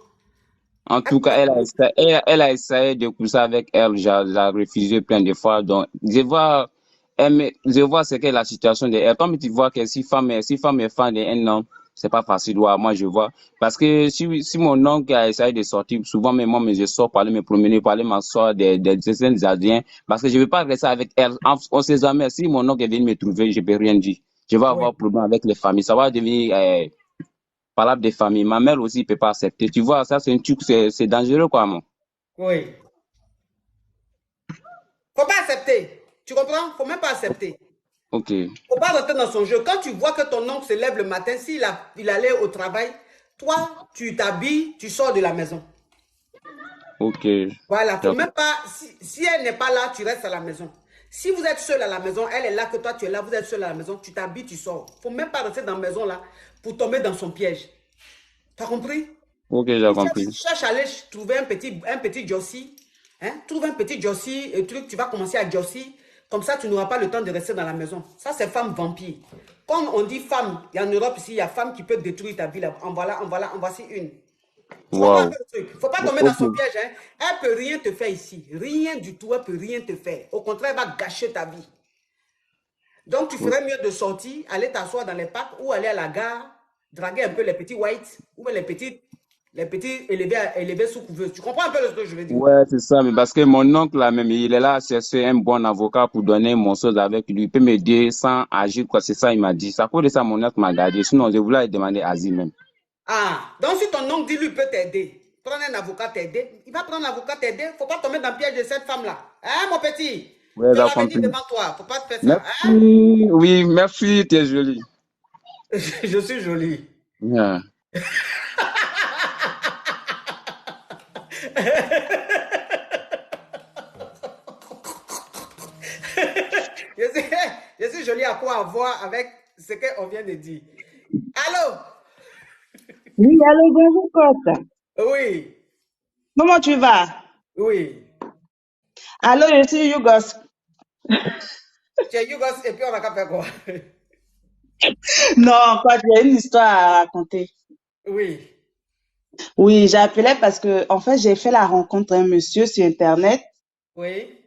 En tout cas, elle a essayé de coucher avec elle. J'ai refusé plein de fois. Donc, je vois ce qu'est la situation de elle. Comme tu vois que si femme est fan d'un homme, c'est pas facile. Ouais, moi, je vois. Parce que si mon oncle a essayé de sortir, souvent, même moi, mais je sors pour aller me promener, pour aller m'asseoir des Indiens, parce que je veux pas rester avec elle. On sait jamais. Si mon oncle est venu me trouver, je peux rien dire. Je vais avoir problème avec les familles. Ça va devenir, parole des familles. Ma mère aussi peut pas accepter. Tu vois, ça, c'est un truc, c'est dangereux, quoi, moi. Oui. Faut pas accepter. Tu comprends? Faut même pas accepter. Ok. Faut pas rentrer dans son jeu. Quand tu vois que ton oncle se lève le matin, il allait au travail, toi, tu t'habilles, tu sors de la maison. Ok. Voilà. Faut même pas, si elle n'est pas là, tu restes à la maison. Si vous êtes seul à la maison, elle est là, que toi tu es là, vous êtes seul à la maison, tu t'habilles, tu sors. Faut même pas rester dans la maison là pour tomber dans son piège. Tu as compris? Ok, j'ai compris. Cherche à aller trouver un petit Jossi. Hein? Trouve un petit Jossi, un truc, tu vas commencer à Jossi. Comme ça, tu n'auras pas le temps de rester dans la maison. Ça, c'est femme vampire. Comme on dit femme, en Europe ici, il y a femme qui peut détruire ta vie. En voici une. Wow. Il ne faut pas tomber dans son piège. Hein? Elle ne peut rien te faire ici. Rien du tout, elle ne peut rien te faire. Au contraire, elle va gâcher ta vie. Donc, tu ferais mieux de sortir, aller t'asseoir dans les parcs ou aller à la gare, draguer un peu les petits whites ou les petits élevés sous couveuse. Tu comprends un peu ce que je veux dire? Ouais, c'est ça, mais parce que mon oncle, là, même, il est là à chercher un bon avocat pour donner mon chose avec lui. Il peut m'aider sans agir, quoi. C'est ça, il m'a dit. Ça cause de ça, mon oncle m'a gardé. Sinon, je voulais lui demander asile même. Ah, donc si ton oncle dit lui peut t'aider, prendre un avocat t'aider, il va prendre un avocat t'aider. Il ne faut pas tomber dans le piège de cette femme-là. Hein, mon petit? Ouais, tu as l'avenir devant toi. Il ne faut pas te faire ça. Merci. Hein? Oui, merci, tu es jolie. Je suis jolie. Yeah. je suis jolie à quoi voir avec ce qu'on vient de dire. Allô? Oui, allô, bonjour, Côte. Oui. Comment tu vas? Oui. Allô, je suis Yougos. Tu es Yougos et puis on a qu'à faire quoi? Non, quoi, tu as une histoire à raconter. Oui. Oui, j'appelais parce que, en fait, j'ai fait la rencontre d'un monsieur sur Internet. Oui.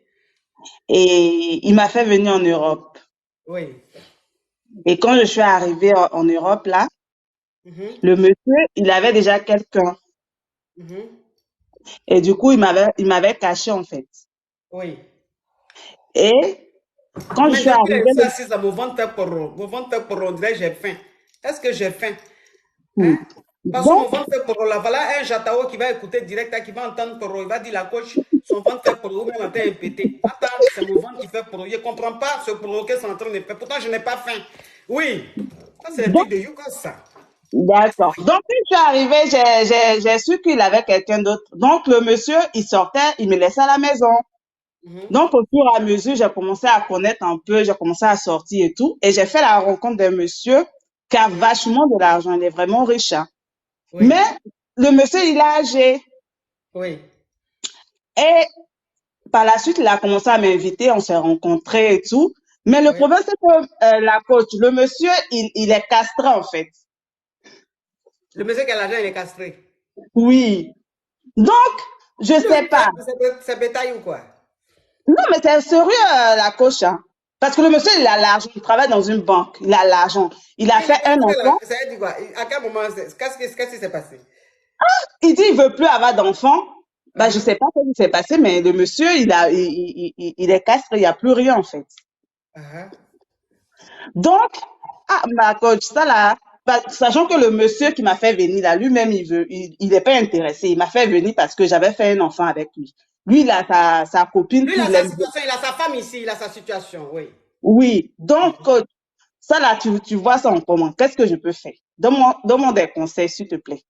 Et il m'a fait venir en Europe. Oui. Et quand je suis arrivée en Europe, là, le monsieur, il avait déjà quelqu'un. Et du coup, il m'avait caché, en fait. Oui. Et quand je suis arrivée... Mon ventre, j'ai faim. Est-ce que j'ai faim? Hein? Parce que mon ventre fait pour là, voilà un Jatao qui va écouter direct, qui va entendre pour il va dire la coach, son ventre fait pour même matin est pété. Attends, c'est mon ventre qui fait pour je ne comprends pas ce pour que c'est en train de faire. Pourtant, je n'ai pas faim. Oui, ça c'est le truc de Yougos, ça. D'accord. Donc, quand je suis arrivée, j'ai su qu'il avait quelqu'un d'autre. Donc, le monsieur, il sortait, il me laissait à la maison. Donc, au fur et à mesure, j'ai commencé à connaître un peu, j'ai commencé à sortir et tout. Et j'ai fait la rencontre d'un monsieur qui a vachement de l'argent. Il est vraiment riche. Hein. Oui. Mais le monsieur, il est âgé. Oui. Et par la suite, il a commencé à m'inviter, on s'est rencontrés et tout. Mais le problème, c'est que la coach, le monsieur, il est castré en fait. Le monsieur qui a l'argent, il est castré. Oui. Donc, je sais pas. C'est bétail ou quoi? Non, mais c'est sérieux, la coach. Hein. Parce que le monsieur, il a l'argent. Il travaille dans une banque. Il a l'argent. Il a fait un enfant. Ça veut dire quoi? À quel moment, qu'est-ce qui s'est passé? Il dit qu'il ne veut plus avoir d'enfants. Bah, je ne sais pas ce qui s'est passé, mais le monsieur, il est castré. Il n'y a plus rien, en fait. Donc, ma coach, ça là, sachant que le monsieur qui m'a fait venir là, lui-même, il n'est pas intéressé. Il m'a fait venir parce que j'avais fait un enfant avec lui. Lui, il a sa copine. Lui, il a sa situation, il a sa femme ici, il a sa situation, oui. Oui, donc, coach, ça là, tu vois ça en comment? Qu'est-ce que je peux faire? Donne-moi des conseils, s'il te plaît.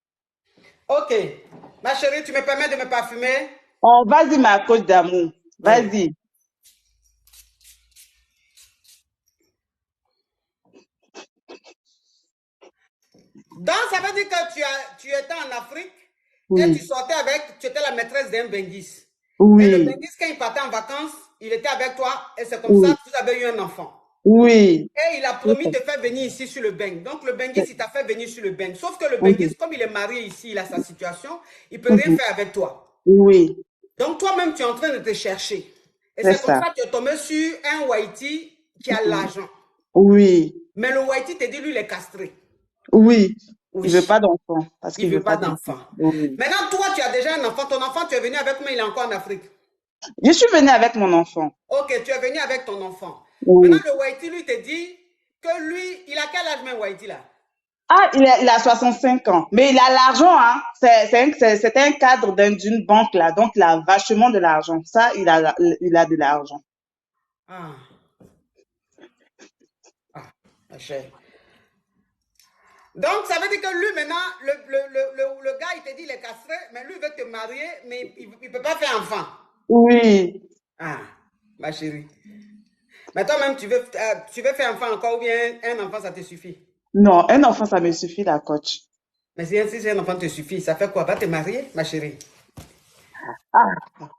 Ok. Ma chérie, tu me permets de me parfumer? Oh, vas-y, ma coach d'amour. Vas-y. Donc, ça veut dire que tu étais en Afrique et tu étais la maîtresse d'un Benguis. Oui. Et le Benguis, quand il partait en vacances, il était avec toi et c'est comme ça que vous avez eu un enfant. Oui. Et il a promis de faire venir ici sur le Beng. Donc, le Benguis, il t'a fait venir sur le Beng. Sauf que le Benguis, comme il est marié ici, il a sa situation, il ne peut rien faire avec toi. Oui. Donc, toi-même, tu es en train de te chercher. Et c'est comme ça que tu es tombé sur un Whitey qui a l'argent. Oui. Mais le Whitey te dit, lui, il est castré. Oui, Oui. il veut pas d'enfant. Parce Il qu'il veut pas d'enfant. Oui. Maintenant, toi, tu as déjà un enfant. Ton enfant, tu es venu avec moi, il est encore en Afrique. Je suis venue avec mon enfant. Ok, tu es venu avec ton enfant. Oui. Maintenant, le Whitey, lui, te dit que lui, il a quel âge, même, Whitey, là? Ah, il a 65 ans. Mais il a l'argent, hein. C'est un cadre d'une banque, là. Donc, il a vachement de l'argent. Ça, il a de l'argent. Ah. Ah, ma chère. Donc, ça veut dire que lui, maintenant, le gars, il te dit, il est castré, mais lui, il veut te marier, mais il ne peut pas faire enfant. Oui. Ah, ma chérie. Mais toi-même, tu veux faire enfant encore ou bien un enfant, ça te suffit? Non, un enfant, ça me suffit, la coach. Mais si un enfant te suffit, ça fait quoi? Va te marier, ma chérie? Ah, ça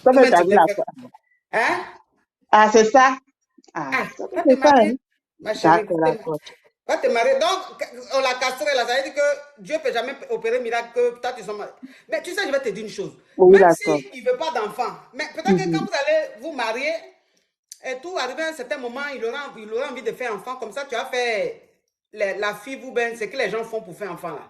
Combien fait tu veux la faire? Hein? Ah, c'est ça. Ah, Ah, va te c'est ça, marier, hein. ma chérie. D'accord, la coach. Va te marier. Donc, on l'a castré là. Ça veut dire que Dieu ne peut jamais opérer miracle que toi, tu sois marié. Mais tu sais, je vais te dire une chose. Oui, Même d'accord. s'il ne veut pas d'enfant, mais peut-être que quand vous allez vous marier, et tout, arrivé à un certain moment, il aura envie de faire enfant. Comme ça, tu as fait la fille, vous, ben, c'est que les gens font pour faire enfant là.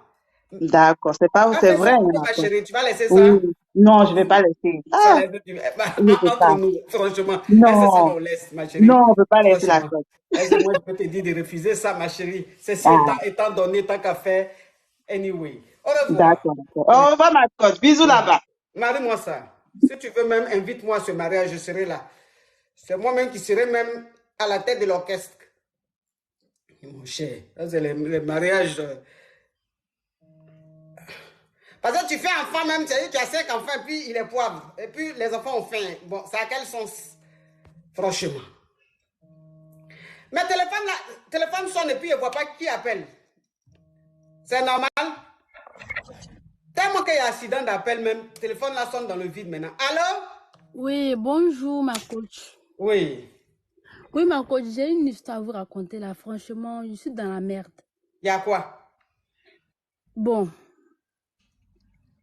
D'accord, c'est vrai, Ça, hein, ma chérie, tu vas laisser ça? Oui. Non, je vais pas laisser. Ah, je peux Entre pas. nous, franchement, Non. ça, on laisse, ma chérie. Non, on peut pas laisser la Franchement. coach. Moi, je peux te dire de refuser ça, ma chérie. Ceci étant donné, tant qu'à faire, anyway. Au revoir. D'accord. Au revoir, ma coach. Bisous là-bas. Marie-moi ça. Si tu veux même, invite-moi à ce mariage, je serai là. C'est moi-même qui serai même à la tête de l'orchestre. Mon cher, ça c'est les mariages. Parce que tu fais enfant même, tu as 5 enfants, et puis il est poivre. Et puis les enfants ont faim. Bon, c'est à quel sens? Franchement. Mais téléphone sonne et puis il ne voit pas qui appelle. C'est normal? Tellement qu'il y a accident d'appel même, téléphone là sonne dans le vide maintenant. Allô? Oui, bonjour ma coach. Oui. Oui, ma coach, j'ai une histoire à vous raconter là. Franchement, je suis dans la merde. Il y a quoi? Bon.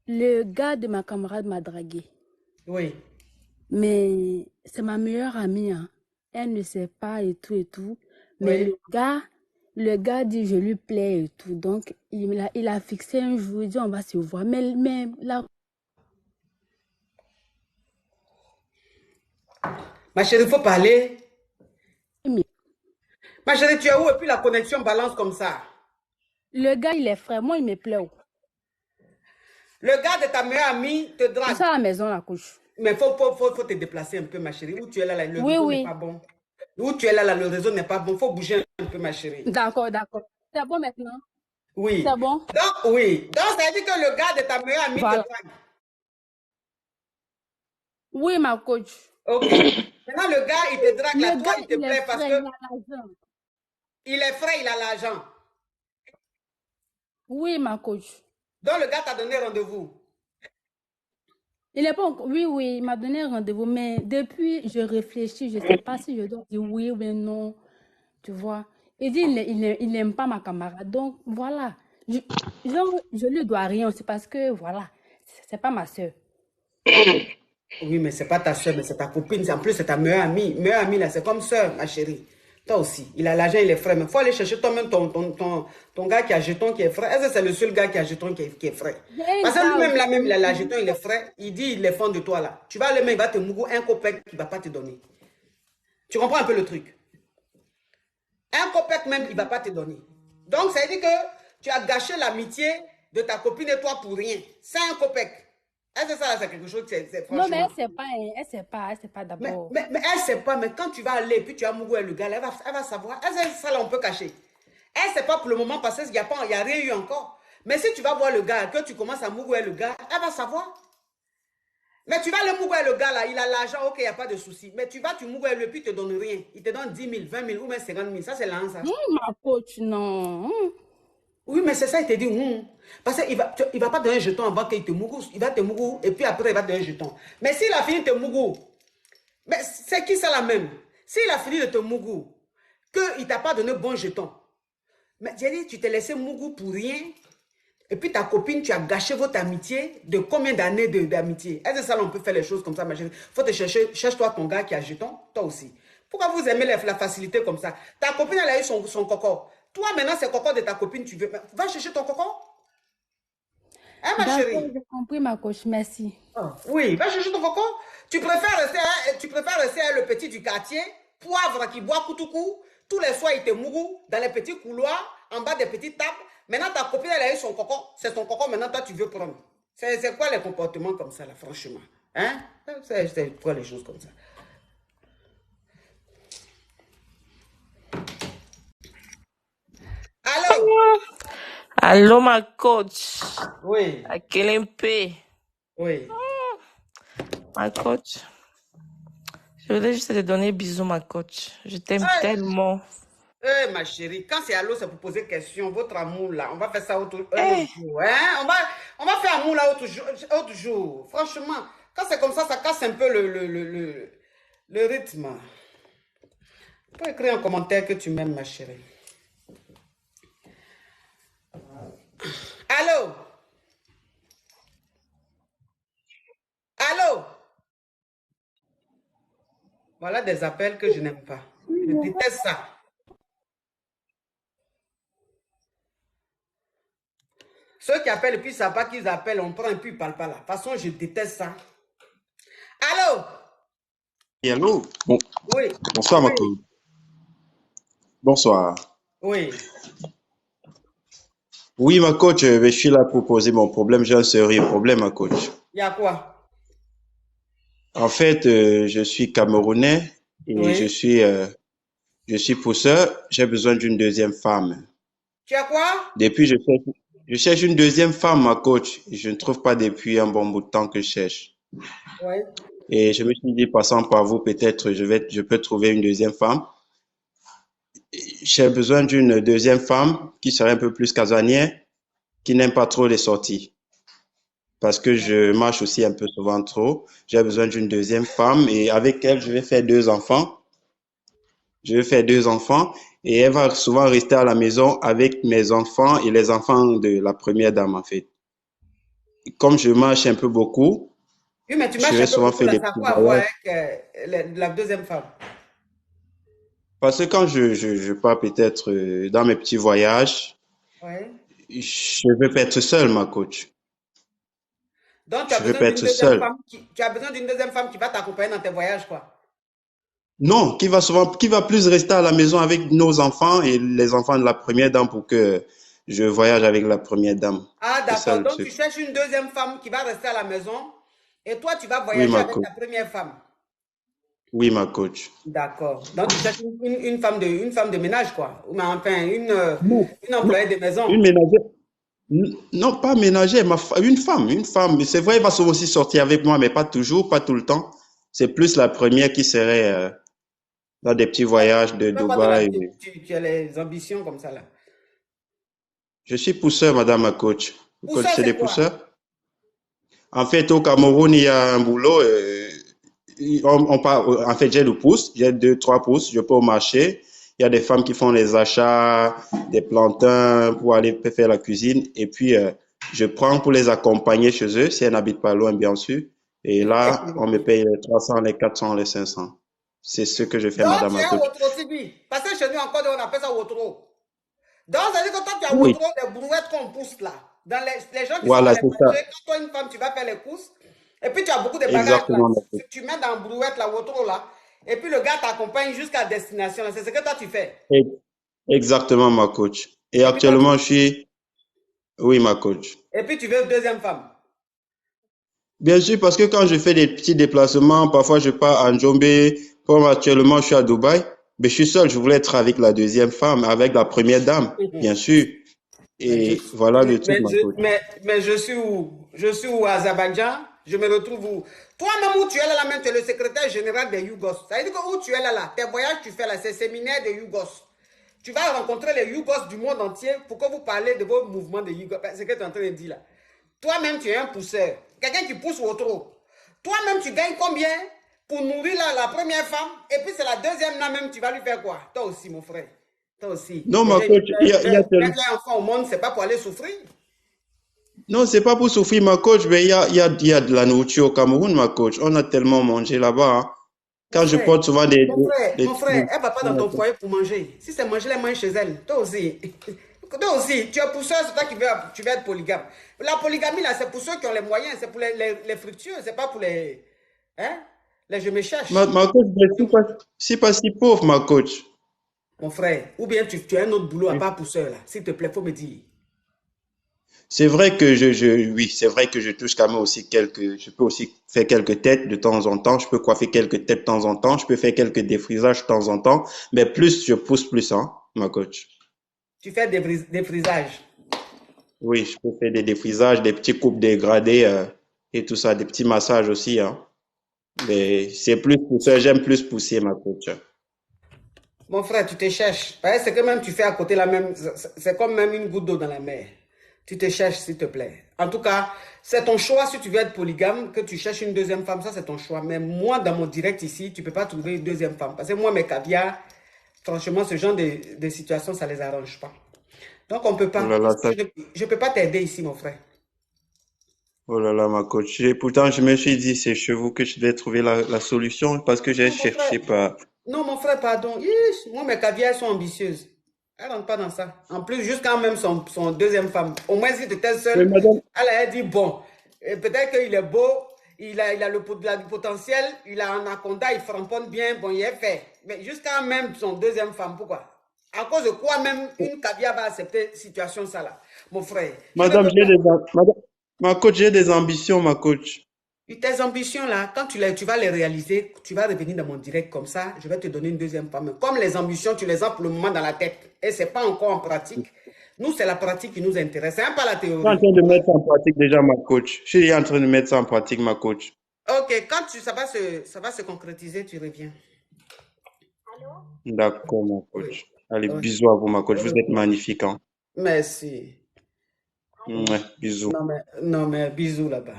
Le gars de ma camarade m'a dragué. Oui. Mais c'est ma meilleure amie. Hein. Elle ne sait pas et tout et tout. Mais Oui. le gars dit je lui plais et tout. Donc, il a fixé un jour, il dit on va se voir. Mais là... Ma chérie, il faut parler. Mais... Ma chérie, tu es où? Et puis la connexion balance comme ça. Le gars, il est frère. Moi, il me plaît. Le gars de ta meilleure amie te drague. C'est ça à la maison, la couche. Mais faut te déplacer un peu, ma chérie. Où tu es là, le réseau n'est pas bon. Où tu es là, le réseau n'est pas bon. Il faut bouger un peu, ma chérie. D'accord, d'accord. C'est bon maintenant? Oui. C'est bon? Donc, oui. Donc, ça veut dire que le gars de ta meilleure amie te drague. Oui, ma coach. Ok. Maintenant, le gars, il te drague là. Toi, il te plaît parce que... Il est frais, il a l'argent. Oui, ma coach. Donc, le gars t'a donné rendez-vous? Il n'est pas encore... Oui, il m'a donné rendez-vous, mais depuis, je réfléchis, je ne sais pas si je dois dire oui ou non, tu vois. Il dit il n'aime pas ma camarade, donc voilà. Je lui dois rien, c'est parce que, voilà, c'est pas ma soeur. Oui, mais c'est pas ta soeur, mais c'est ta copine, en plus c'est ta meilleure amie. Meilleure amie, là, c'est comme soeur, ma chérie. Toi aussi, il a l'argent, il est frais, mais il faut aller chercher toi-même ton gars qui a jeton qui est frais. Est-ce que c'est le seul gars qui a jeton qui est frais? Parce que lui-même, là, même, il a la jeton, il est frais. Il dit, il est fond de toi, là. Tu vas aller, mais il va te mougou un copec qu'il ne va pas te donner. Tu comprends un peu le truc? Un copec même, il ne va pas te donner. Donc, ça veut dire que tu as gâché l'amitié de ta copine et toi pour rien. C'est un copec. Est-ce que ça, c'est quelque chose que c'est franchement... Non, mais elle sait pas d'abord. Mais elle sait pas, mais quand tu vas aller, puis tu as mougou le gars, là, elle va savoir. Est-ce que ça, là, on peut cacher? Elle sait pas pour le moment parce qu'il n'y a rien eu encore. Mais si tu vas voir le gars, que tu commences à mougou le gars, elle va savoir. Mais tu vas le mougou le gars, là, il a l'argent, ok, il n'y a pas de souci. Mais tu mougou le, puis il te donne rien. Il te donne 10 000, 20 000 ou même 50 000. Ça, c'est l'an, ça. Ma coach, non. Oui, mais c'est ça, il te dit, parce qu'il ne va pas donner un jeton avant qu'il te mougou. Il va te mougou et puis après, il va te donner un jeton. Mais s'il a fini de te mougou, mais c'est qui ça la même? S'il a fini de te mougou, qu'il ne t'a pas donné bon jeton, mais j'ai dit, tu t'es laissé mougou pour rien, et puis ta copine, tu as gâché votre amitié de combien d'années d'amitié? Est-ce que ça, on peut faire les choses comme ça, ma chérie? Faut te chercher, cherche-toi ton gars qui a jeton, toi aussi. Pourquoi vous aimez la facilité comme ça? Ta copine, elle a eu son coco. Toi, maintenant, c'est coco de ta copine, tu veux. Va chercher ton coco. Hein, ma chérie? J'ai compris, ma coach, merci. Oui, va chercher ton coco. Tu préfères rester le petit du quartier, poivre qui boit koutoukou. Tous les soirs, il te mourou dans les petits couloirs, en bas des petites tables. Maintenant, ta copine, elle a eu son coco. C'est son coco, maintenant, toi, tu veux prendre. C'est quoi les comportements comme ça, là, franchement? Hein? C'est quoi les choses comme ça? Allô? Allô, ma coach. Oui. À Kelempe. Oui. Ma coach. Je voulais juste te donner bisous, ma coach. Je t'aime tellement. Ma chérie, quand c'est allô, c'est pour poser question. Votre amour, là, on va faire ça autre jour. Hein? On va faire amour, là, autre jour. Franchement, quand c'est comme ça casse un peu le rythme. Tu peux écrire un commentaire que tu m'aimes, ma chérie. Allô? Allô? Voilà des appels que je n'aime pas. Je déteste ça. Ceux qui appellent et puis ils ne savent pas qu'ils appellent, on prend et puis ils ne parlent pas là. De toute façon, je déteste ça. Allô? Et allô? Bon. Oui. Bonsoir, ma coach. Bonsoir. Oui. Oui, ma coach, je suis là pour poser mon problème. J'ai un sérieux problème, ma coach. Il y a quoi? En fait, je suis Camerounais et je suis pousseur. J'ai besoin d'une deuxième femme. Tu as quoi? Depuis, je cherche une deuxième femme, ma coach. Je ne trouve pas depuis un bon bout de temps que je cherche. Oui. Et je me suis dit, passant par vous, peut-être je peux trouver une deuxième femme. J'ai besoin d'une deuxième femme qui serait un peu plus casanière, qui n'aime pas trop les sorties. Parce que je marche aussi un peu souvent trop. J'ai besoin d'une deuxième femme et avec elle, je vais faire 2 enfants. Je vais faire 2 enfants et elle va souvent rester à la maison avec mes enfants et les enfants de la première dame, en fait. Comme je marche un peu beaucoup, oui, mais tu marches je vais souvent faire des ça petits quoi voir voyages. avec la deuxième femme? Parce que quand je pars peut-être dans mes petits voyages, je veux pas être seul, ma coach. Donc, tu as besoin d'une deuxième femme qui va t'accompagner dans tes voyages, quoi. Non, qui va plus rester à la maison avec nos enfants et les enfants de la première dame pour que je voyage avec la première dame. Ah, d'accord. Donc, tu cherches une deuxième femme qui va rester à la maison et toi, tu vas voyager avec ta première femme. Oui, ma coach. D'accord. Donc, tu cherches une femme de ménage, quoi. Ou enfin, une employée de maison. Une ménagère. Non, pas ménagère, une femme. C'est vrai, elle va souvent aussi sortir avec moi, mais pas toujours, pas tout le temps. C'est plus la première qui serait dans des petits voyages de Dubaï. Tu as les ambitions comme ça, là. Je suis pousseur, madame ma coach. Vous connaissez les pousseurs? En fait, au Cameroun, il y a un boulot. En fait, j'ai le pouce, j'ai 2, 3 pouces, je peux au marché. Il y a des femmes qui font les achats, des plantains pour aller faire la cuisine. Et puis, je prends pour les accompagner chez eux, si elles n'habitent pas loin, bien sûr. Et là, on me paye les 300, les 400, les 500. C'est ce que je fais, madame ma coach. Parce que chez nous, encore, on appelle ça wotro. Donc, ça veut dire que toi, tu as wotro, des brouettes qu'on pousse là. Dans les gens qui sont dans les marchés, quand toi, une femme, tu vas faire les courses. Et puis, tu as beaucoup de bagages là. Tu mets dans la brouette, la wotro là. Et puis, le gars t'accompagne jusqu'à destination. C'est ce que toi, tu fais. Exactement, ma coach. Et actuellement, je suis... Oui, ma coach. Et puis, tu veux une deuxième femme? Bien sûr, parce que quand je fais des petits déplacements, parfois je pars à Njombe, comme actuellement, je suis à Dubaï, mais je suis seul. Je voulais être avec la deuxième femme, avec la première dame, bien sûr. Et voilà le truc, ma coach. Mais je suis où? Je suis où, à Azerbaïdjan? Je me retrouve où? Toi-même, où tu es là, même, tu es le secrétaire général des Yougos. Ça veut dire que où tu es là, tes voyages tu fais là, c'est séminaire des Yougos. Tu vas rencontrer les Yougos du monde entier pour que vous parlez de vos mouvements de Yougos. C'est ce que tu es en train de dire là. Toi-même, tu es un pousseur. Quelqu'un qui pousse au trop. Toi-même, tu gagnes combien pour nourrir la première femme? Et puis, c'est la deuxième là même, tu vas lui faire quoi? Toi aussi, mon frère. Toi aussi. Non, ma coach, il y a un enfant au monde, c'est pas pour aller souffrir. Non, c'est pas pour souffrir, ma coach, mais il y a de la nourriture au Cameroun, ma coach. On a tellement mangé là-bas. Hein. Quand je porte souvent des... Mon frère, elle va pas dans ton foyer pour manger. Si c'est manger, elle mange chez elle. Toi aussi. Toi aussi, tu es pour ça, c'est toi qui tu veux être polygame. La polygamie, là, c'est pour ceux qui ont les moyens, c'est pour les fructueux, c'est pas pour les... Hein? Les je me cherche. Ma coach, je suis pas si pauvre, ma coach. Mon frère, ou bien tu as un autre boulot à part pour ça, là. S'il te plaît, faut me dire. C'est vrai que oui, c'est vrai que je touche quand même aussi je peux aussi faire quelques têtes de temps en temps, je peux coiffer quelques têtes de temps en temps, je peux faire quelques défrisages de temps en temps, mais plus je pousse plus, hein, ma coach. Tu fais des frisages? Oui, je peux faire des défrisages, des petits coupes dégradées et tout ça, des petits massages aussi, hein. Mais c'est plus pour ça, j'aime plus pousser, ma coach. Mon frère, tu te cherches. C'est que même tu fais à côté la même, c'est comme même une goutte d'eau dans la mer. Tu te cherches, s'il te plaît. En tout cas, c'est ton choix si tu veux être polygame, que tu cherches une deuxième femme, ça c'est ton choix. Mais moi, dans mon direct ici, tu ne peux pas trouver une deuxième femme. Parce que moi, mes caviars, franchement, ce genre de situations, ça ne les arrange pas. Donc, on ne peut pas. Oh là là, Je ne peux pas t'aider ici, mon frère. Oh là là, ma coach. Pourtant, je me suis dit, c'est chez vous que je devais trouver la solution parce que j'ai cherché pas. Non, mon frère, pardon. Moi, mes caviars sont ambitieuses. Elle ne rentre pas dans ça. En plus, jusqu'à même son deuxième femme. Au moins, si tu étais seule, elle a dit, bon, peut-être qu'il est beau, il a le potentiel, il a un anaconda, il framponne bien, bon, il est fait. Mais jusqu'à même son deuxième femme, pourquoi? À cause de quoi même une caviar va accepter cette situation, ça là, mon frère? Madame, ma coach, j'ai des ambitions, ma coach. Et tes ambitions là, quand tu vas les réaliser, tu vas revenir dans mon direct comme ça, je vais te donner une deuxième femme. Comme les ambitions, tu les as pour le moment dans la tête et ce n'est pas encore en pratique. Nous, c'est la pratique qui nous intéresse, c'est pas la théorie. Je suis en train de mettre ça en pratique déjà, ma coach. Je suis en train de mettre ça en pratique, ma coach. Ok, quand ça va se concrétiser, tu reviens. Allô? D'accord, ma coach. Allez, bisous à vous, ma coach. Vous êtes magnifique, hein. Merci. Ouais, bisous. Non, mais bisous là-bas.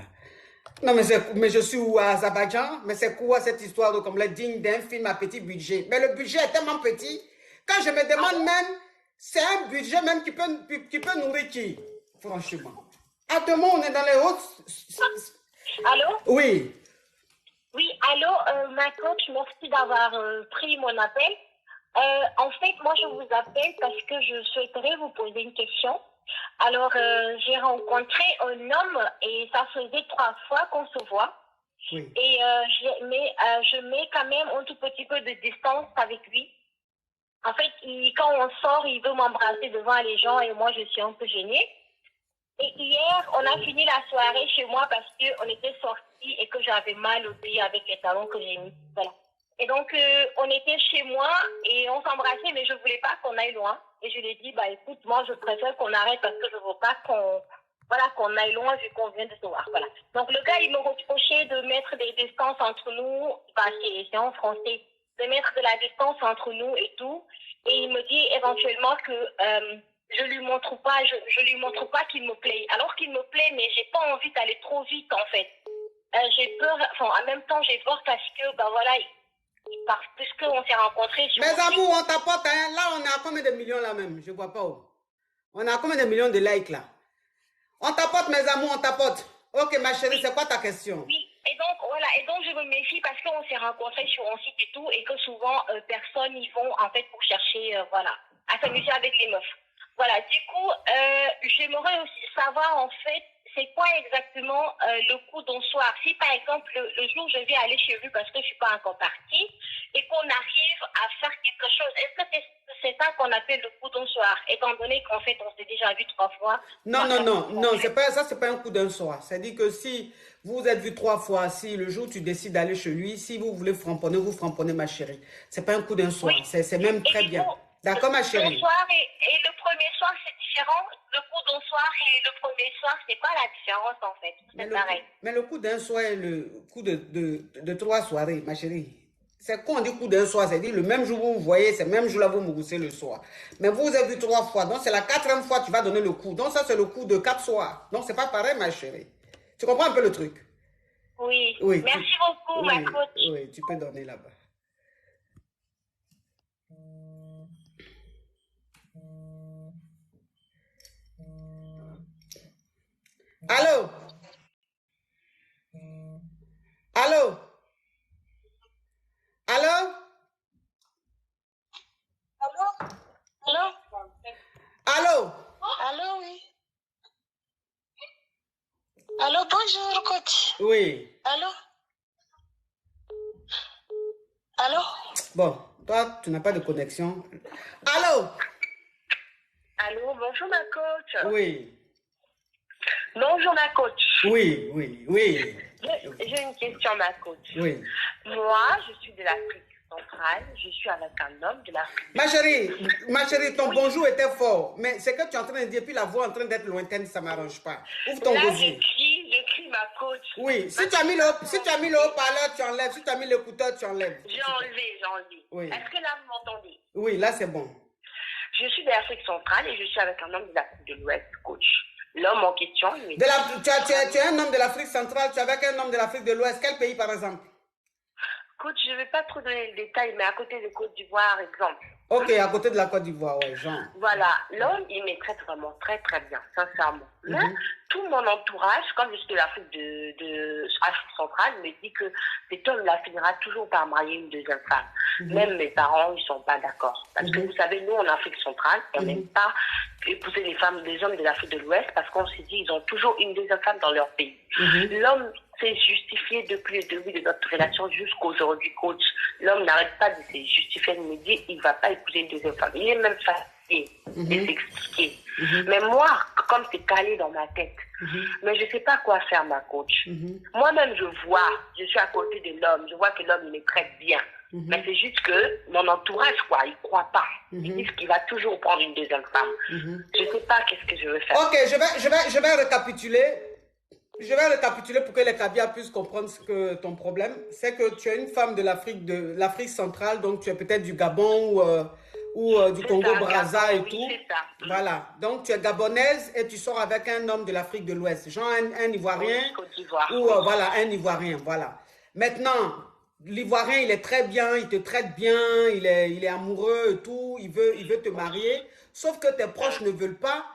Non, mais je suis où, à Azerbaïdjan? Mais c'est quoi cette histoire de comme le digne d'un film à petit budget? Mais le budget est tellement petit, quand je me demande même, c'est un budget même qui peut nourrir qui? Franchement. Actuellement, on est dans les hautes... Allô? Oui. Oui, allô, ma coach, merci d'avoir pris mon appel. En fait, moi, je vous appelle parce que je souhaiterais vous poser une question. Alors, j'ai rencontré un homme et ça faisait 3 fois qu'on se voit. Oui. Et je mets quand même un tout petit peu de distance avec lui. En fait, quand on sort, il veut m'embrasser devant les gens et moi, je suis un peu gênée. Et hier, on a fini la soirée chez moi parce qu'on était sortis et que j'avais mal au pied avec les talons que j'ai mis. Voilà. Et donc, on était chez moi et on s'embrassait, mais je ne voulais pas qu'on aille loin. Et je lui ai dit, bah écoute, moi, je préfère qu'on arrête parce que je ne veux pas qu'on aille loin vu qu'on vient de se voir. Voilà. Donc, le gars, il me reprochait de mettre des distances entre nous, bah, c'est en français, de mettre de la distance entre nous et tout. Et il me dit éventuellement que je lui montre pas qu'il me plaît. Alors qu'il me plaît, mais j'ai pas envie d'aller trop vite, en fait. J'ai peur, en même temps, j'ai peur parce que, bah voilà, puisqu'on s'est rencontrés. Mes amours, on t'apporte, hein. Là, on est à combien de millions là même? Je vois pas où. On a combien de millions de likes là? On t'apporte, mes amours, on t'apporte. Ok, ma chérie, c'est quoi ta question? Oui, et donc, voilà, et donc je me méfie parce qu'on s'est rencontrés sur un site et tout, et que souvent, personne y vont, en fait, pour chercher, voilà, à s'amuser avec les meufs. Voilà, du coup, j'aimerais aussi savoir, en fait, c'est quoi exactement le coup d'un soir? Si par exemple le jour je vais aller chez lui parce que je suis pas encore partie et qu'on arrive à faire quelque chose, est-ce que c'est ça qu'on appelle le coup d'un soir, étant donné qu'en fait on s'est déjà vu 3 fois? Non, c'est pas un coup d'un soir. C'est-à-dire que si vous vous êtes vu 3 fois, si le jour tu décides d'aller chez lui, si vous voulez framponner, vous framponnez, ma chérie. C'est pas un coup d'un soir, oui. C'est même très bien. D'accord, ma chérie? Le soir et le premier soir, c'est différent. Le coup d'un soir et le premier soir, c'est quoi la différence en fait? C'est pareil. Mais le coup d'un soir et le coup de 3 soirées, ma chérie. C'est quand on dit coup d'un soir, c'est-à-dire le même jour vous vous voyez, c'est le même jour-là vous me roussez le soir. Mais vous avez vu 3 fois, donc c'est la 4e fois que tu vas donner le coup. Donc ça, c'est le coup de 4 soirs. Donc c'est pas pareil, ma chérie. Tu comprends un peu le truc? Oui. Merci beaucoup, ma coach. Oui, tu peux donner là-bas. Allô? Allô? coach. Oui. Allô? Allô? Bon, toi, tu n'as pas de connexion. Allô? Allô, bonjour ma coach. Oui. Bonjour ma coach. Oui, oui, oui. J'ai une question ma coach. Oui. Moi, je suis de l'Afrique centrale. Je suis avec un homme de l'Afrique. Ma chérie, ton bonjour était fort. Mais c'est que tu es en train de dire, puis la voix est en train d'être lointaine, ça ne m'arrange pas. Ouvre ton gosier. J'écris ma coach. Oui, si tu as mis le haut-parleur, tu enlèves. Si tu as mis l'écouteur, tu enlèves. J'ai enlevé. Oui. Est-ce que là, vous m'entendez? Oui, là, c'est bon. Je suis de l'Afrique centrale et je suis avec un homme de l'Afrique de l'Ouest, coach. L'homme en question, il tu es un homme de l'Afrique centrale, tu es avec un homme de l'Afrique de l'Ouest. Quel pays, par exemple? Coach, je ne vais pas trop donner le détail, mais à côté de Côte d'Ivoire, exemple. Ok, à côté de la Côte d'Ivoire, ouais, genre. Voilà, l'homme, il me traite vraiment très, très bien, sincèrement. Mais tout mon entourage, comme je suis de l'Afrique de Afrique centrale, me dit que cet homme-là finira toujours par marier une deuxième femme. Même mes parents, ils ne sont pas d'accord. Parce que vous savez, nous, en Afrique centrale, on n'aime pas épouser les femmes, des hommes de l'Afrique de l'Ouest, parce qu'on s'est dit, ils ont toujours une deuxième femme dans leur pays. L'homme s'est justifié depuis le début de notre relation jusqu'à aujourd'hui, coach. L'homme n'arrête pas de se justifier, il me dit, il ne va pas épouser une deuxième femme. Il est même fatigué de s'expliquer. Mais moi, comme c'est calé dans ma tête, mais je ne sais pas quoi faire, ma coach. Moi-même, je suis à côté de l'homme, je vois que l'homme, il me traite bien. Mais c'est juste que mon entourage, quoi, il ne croit pas. Ils disent qu'il va toujours prendre une deuxième femme. Je ne sais pas qu'est-ce que je veux faire. Ok, je vais récapituler. Je vais récapituler pour que les Kabia puissent comprendre ce que ton problème. C'est que tu es une femme de l'Afrique centrale, donc tu es peut-être du Gabon ou du Congo-Brazza et tout. Ça. Voilà. Donc tu es gabonaise et tu sors avec un homme de l'Afrique de l'Ouest, genre un Ivoirien. Ou voilà, un Ivoirien, voilà. Maintenant, l'Ivoirien, il est très bien, il te traite bien, il est amoureux et tout, il veut te marier. Sauf que tes proches ne veulent pas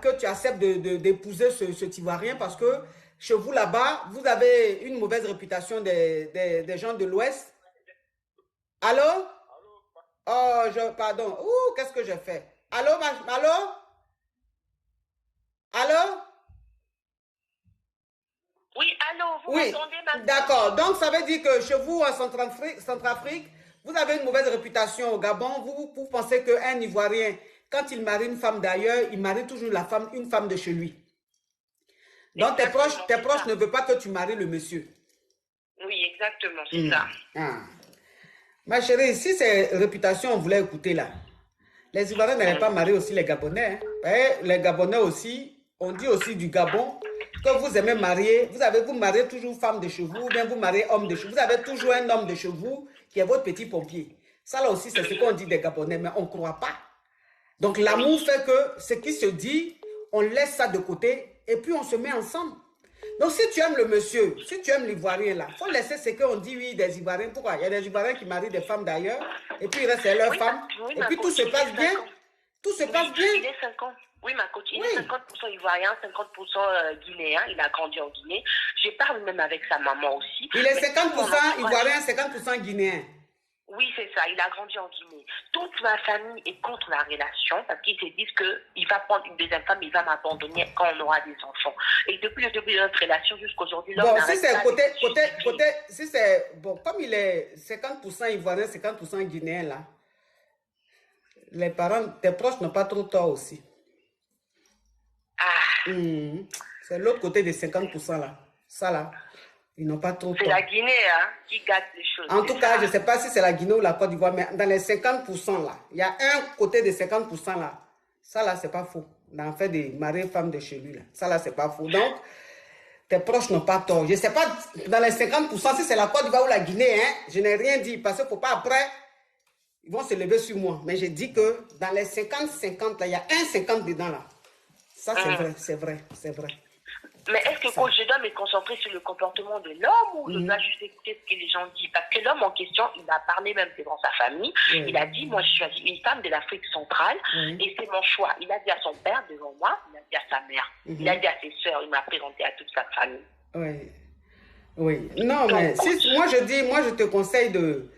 que tu acceptes d'épouser cet Ivoirien parce que chez vous là-bas, vous avez une mauvaise réputation des gens de l'Ouest. Allô? Oh, pardon. Ouh, qu'est-ce que j'ai fait? Allô? Allô? Allô? Oui, allô, vous m'entendez maintenant? D'accord. Donc, ça veut dire que chez vous, en Centrafrique, vous avez une mauvaise réputation au Gabon. Vous pensez qu'un Ivoirien, quand il marie une femme d'ailleurs, il marie toujours une femme de chez lui. Donc, tes proches ne veulent pas que tu maries le monsieur. Oui, exactement, c'est ça. Ah. Ma chérie, si c'est réputation, on voulait écouter là. Les Ivoiriens n'allaient pas marier aussi les Gabonais. Hein. Les Gabonais aussi, on dit aussi du Gabon, que vous aimez marier, vous mariez toujours femme de chez vous, ou bien vous mariez homme de chez vous. Vous avez toujours un homme de chez vous qui est votre petit pompier. Ça là aussi, c'est ce qu'on dit des Gabonais, mais on ne croit pas. Donc l'amour fait que ce qui se dit, on laisse ça de côté et puis on se met ensemble. Donc si tu aimes le monsieur, si tu aimes l'Ivoirien là, il faut laisser ce qu'on dit, oui, des Ivoiriens. Pourquoi? Il y a des Ivoiriens qui marient des femmes d'ailleurs et puis ils restent leur femme. Et puis tout se passe bien. Tout se passe bien. Il est 50. Oui, ma coach, il est 50% ivoirien, 50% guinéen. Il a grandi en Guinée. Je parle même avec sa maman aussi. Il est 50% ivoirien, 50% guinéen. Oui, c'est ça. Il a grandi en Guinée. Toute ma famille est contre la relation parce qu'ils se disent qu'il va prendre une deuxième femme, il va m'abandonner quand on aura des enfants. Et depuis le début de notre relation jusqu'à aujourd'hui, bon, si c'est si c'est bon, comme il est 50% ivoirien, 50% guinéen là, les parents, tes proches n'ont pas trop tort aussi. C'est l'autre côté des 50% là. Ça là, ils n'ont pas trop tort. C'est la Guinée qui gâte les choses. En tout cas, je ne sais pas si c'est la Guinée ou la Côte d'Ivoire, mais dans les 50% là, il y a un côté des 50% là. Ça là, c'est pas faux. Dans le fait de marier femme de chez lui là. Ça là, c'est pas faux. Donc, tes proches n'ont pas tort. Je ne sais pas dans les 50% si c'est la Côte d'Ivoire ou la Guinée, hein. Je n'ai rien dit parce qu'il ne faut pas après. Ils vont se lever sur moi. Mais j'ai dit que dans les 50-50, là, il y a un 50 dedans là. Ça, c'est vrai, c'est vrai, c'est vrai. Mais est-ce que je dois me concentrer sur le comportement de l'homme ou je dois juste écouter ce que les gens disent? Parce que l'homme en question, il a parlé même devant sa famille. Il a dit, moi, je choisis une femme de l'Afrique centrale et c'est mon choix. Il a dit à son père devant moi, il a dit à sa mère, il a dit à ses sœurs, il m'a présenté à toute sa famille. Oui. Oui. Non, mais si, moi, je te conseille de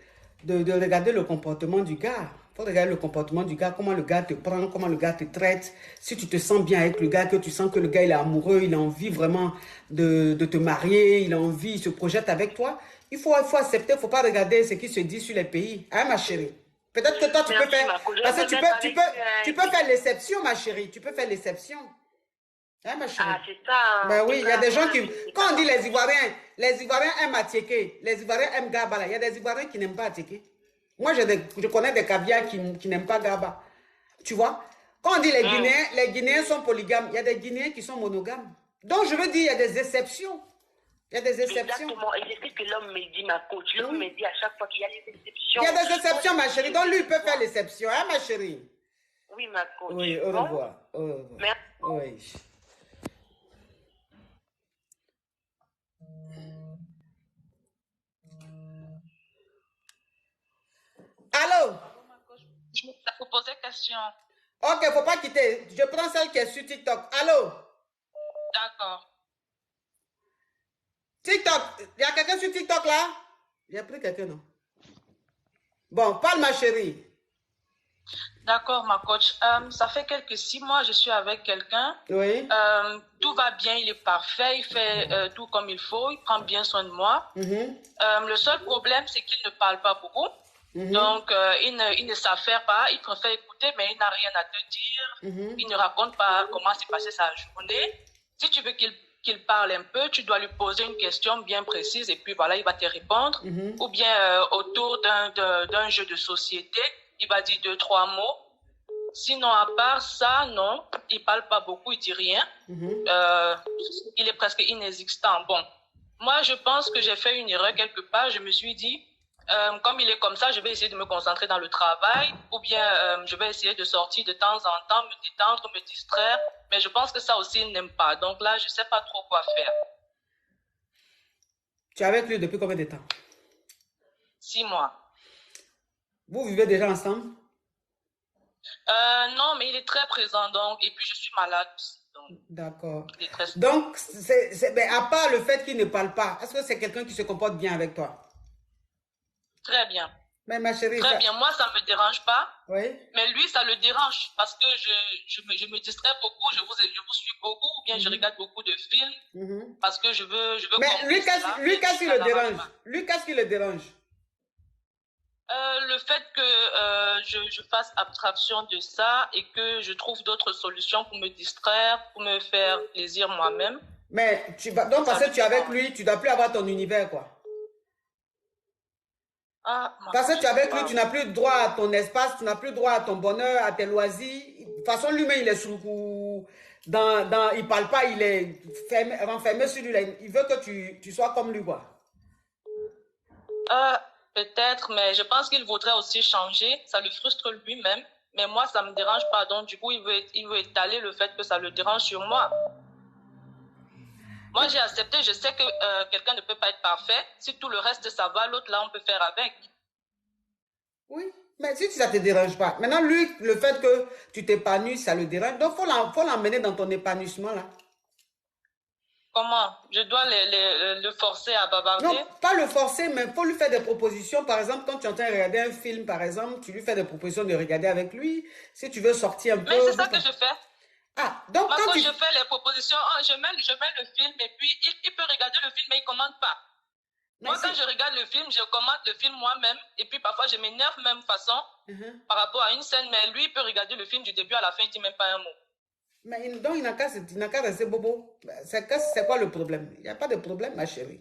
regarder le comportement du gars. Il faut regarder le comportement du gars, comment le gars te prend, comment le gars te traite. Si tu te sens bien avec le gars, que tu sens que le gars il est amoureux, il a envie vraiment de te marier, il a envie, il se projette avec toi, il faut accepter, il ne faut pas regarder ce qui se dit sur les pays. Hein, ma chérie? Peut-être que toi, tu peux faire... Parce que tu peux faire l'exception, ma chérie. Tu peux faire l'exception. Hein, ma chérie? Ah, c'est ça. Ben oui, il y a des gens qui... Quand on dit les Ivoiriens aiment Atieke. Les Ivoiriens aiment Gaba. Il y a des Ivoiriens qui n'aiment pas Atieke. Moi, je connais des caviars qui n'aiment pas Gaba. Tu vois? Quand on dit les Guinéens sont polygames, il y a des Guinéens qui sont monogames. Donc, je veux dire, il y a des exceptions. Il y a des exceptions. Exactement. Et c'est ce que l'homme me dit, ma coach. L'homme me dit à chaque fois qu'il y a des exceptions. Il y a des exceptions, ma chérie. Donc, lui, il peut faire l'exception. Hein, ma chérie? Oui, ma coach. Oui, au revoir. Au revoir. Merci. Oui. Allô? Je vous poser question. Ok, faut pas quitter. Je prends celle qui est sur TikTok. Allô? D'accord. TikTok, il y a quelqu'un sur TikTok là? J'ai pris quelqu'un, non? Bon, parle ma chérie. D'accord, ma coach. Ça fait 6 mois, je suis avec quelqu'un. Oui. Tout va bien, il est parfait, il fait tout comme il faut, il prend bien soin de moi. Le seul problème, c'est qu'il ne parle pas beaucoup. Donc, il ne s'affaire pas, il préfère écouter, mais il n'a rien à te dire. Il ne raconte pas comment s'est passée sa journée. Si tu veux qu'il parle un peu, tu dois lui poser une question bien précise et puis voilà, il va te répondre. Ou bien autour d'un jeu de société, il va dire 2-3 mots. Sinon, à part ça, non, il parle pas beaucoup, il dit rien. Il est presque inexistant. Bon, moi, je pense que j'ai fait une erreur quelque part. Je me suis dit, comme il est comme ça, je vais essayer de me concentrer dans le travail ou bien je vais essayer de sortir de temps en temps, me détendre, me distraire. Mais je pense que ça aussi, il n'aime pas. Donc là, je ne sais pas trop quoi faire. Tu es avec lui depuis combien de temps? 6 mois. Vous vivez déjà ensemble? Non, mais il est très présent, donc, et puis je suis malade. D'accord. Très... Donc, à part le fait qu'il ne parle pas, est-ce que c'est quelqu'un qui se comporte bien avec toi? Très bien. Mais ma chérie, très bien. Moi, ça ne me dérange pas. Oui. Mais lui, ça le dérange parce que je me distrais beaucoup, je vous suis beaucoup, ou bien je regarde beaucoup de films parce que je veux mais lui, qu'est-ce qui le dérange? Lui, qu'est-ce qui le dérange? Le fait que je fasse abstraction de ça et que je trouve d'autres solutions pour me distraire, pour me faire plaisir moi-même. Mais donc parce que tu es avec lui, tu ne dois plus avoir ton univers, quoi. Ah, parce que tu es avec lui, tu n'as plus droit à ton espace, tu n'as plus droit à ton bonheur, à tes loisirs. De toute façon, lui-même, il est sous il ne parle pas, il est renfermé sur lui. Il veut que tu sois comme lui, quoi. Peut-être, mais je pense qu'il voudrait aussi changer. Ça le frustre lui-même. Mais moi, ça ne me dérange pas. Donc, du coup, il veut étaler le fait que ça le dérange sur moi. Moi, j'ai accepté. Je sais que quelqu'un ne peut pas être parfait. Si tout le reste, ça va, l'autre, là, on peut faire avec. Oui, mais si ça ne te dérange pas. Maintenant, lui, le fait que tu t'épanouisses, ça le dérange. Donc, il faut l'emmener dans ton épanouissement, là. Comment? Je dois le forcer à bavarder? Non, pas le forcer, mais il faut lui faire des propositions. Par exemple, quand tu es en train de regarder un film, par exemple, tu lui fais des propositions de regarder avec lui. Si tu veux sortir un peu... Mais c'est ça que je fais. Ah, donc quand je fais les propositions, je mets le film et puis il peut regarder le film mais il ne commente pas. Moi, quand je regarde le film, je commente le film moi-même et puis parfois je m'énerve même façon par rapport à une scène, mais lui, il peut regarder le film du début à la fin, il ne dit même pas un mot. Mais donc, il n'a qu'à rester bobo. C'est quoi le problème? Il n'y a pas de problème, ma chérie.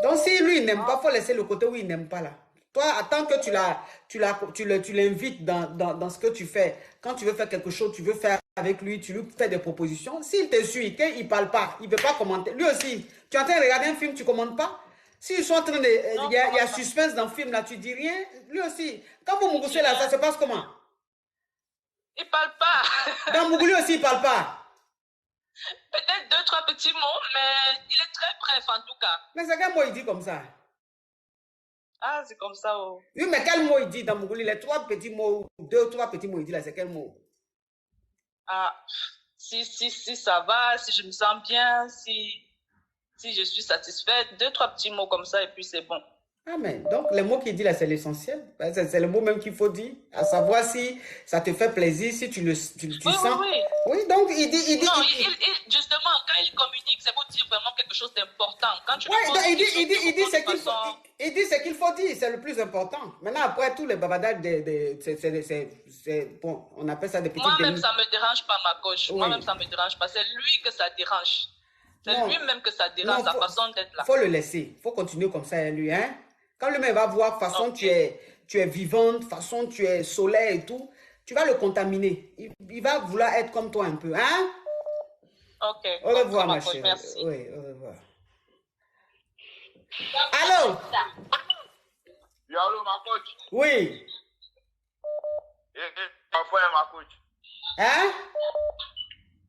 Donc, si lui, il n'aime pas, il faut laisser le côté où il n'aime pas là. Toi, tant que tu l'invites dans ce que tu fais, quand tu veux faire quelque chose, tu veux faire avec lui, tu lui fais des propositions. S'il te suit, qu'il ne parle pas, il ne veut pas commenter. Lui aussi, tu es en train de regarder un film, tu ne commentes pas. S'ils sont en train de... Il y a suspense dans le film là, tu ne dis rien. Lui aussi. Quand vous mouroussez là, ça se passe comment? Il ne parle pas. Dans Mougouli aussi, il ne parle pas. Peut-être 2-3 petits mots, mais il est très bref en tout cas. Mais c'est quel mot il dit comme ça? Ah, c'est comme ça. Oh. Oui, mais quel mot il dit dans Mougouli? Les 3 petits mots, 2 ou 3 petits mots, il dit là, c'est quel mot? Ah, si ça va, si je me sens bien, si je suis satisfaite, 2-3 petits mots comme ça et puis c'est bon. Amen. Donc, les mots qu'il dit là, c'est l'essentiel. C'est le mot même qu'il faut dire. À savoir si ça te fait plaisir, si tu sens. Oui. Oui, donc il dit. Non, justement, quand il communique, c'est pour dire vraiment quelque chose d'important. Quand tu il dit ce qu'il faut dire, c'est le plus important. Maintenant, après tous les babadages, bon, on appelle ça des petites. Moi-même, ça ne me dérange pas, ma coach. Oui. Moi-même, ça ne me dérange pas. C'est lui que ça dérange. C'est lui-même que ça dérange, sa façon d'être là. Il faut le laisser. Il faut continuer comme ça, hein, lui. Hein? Quand lui-même va voir, façon, tu es vivante, façon, tu es solaire et tout, tu vas le contaminer. Il va vouloir être comme toi un peu. Hein? Ok. Au revoir, ma coach, chérie. merci. Oui, au revoir. Allô? Oui, allô, ma coach. Oui. Ça va pas, ma coach. Hein?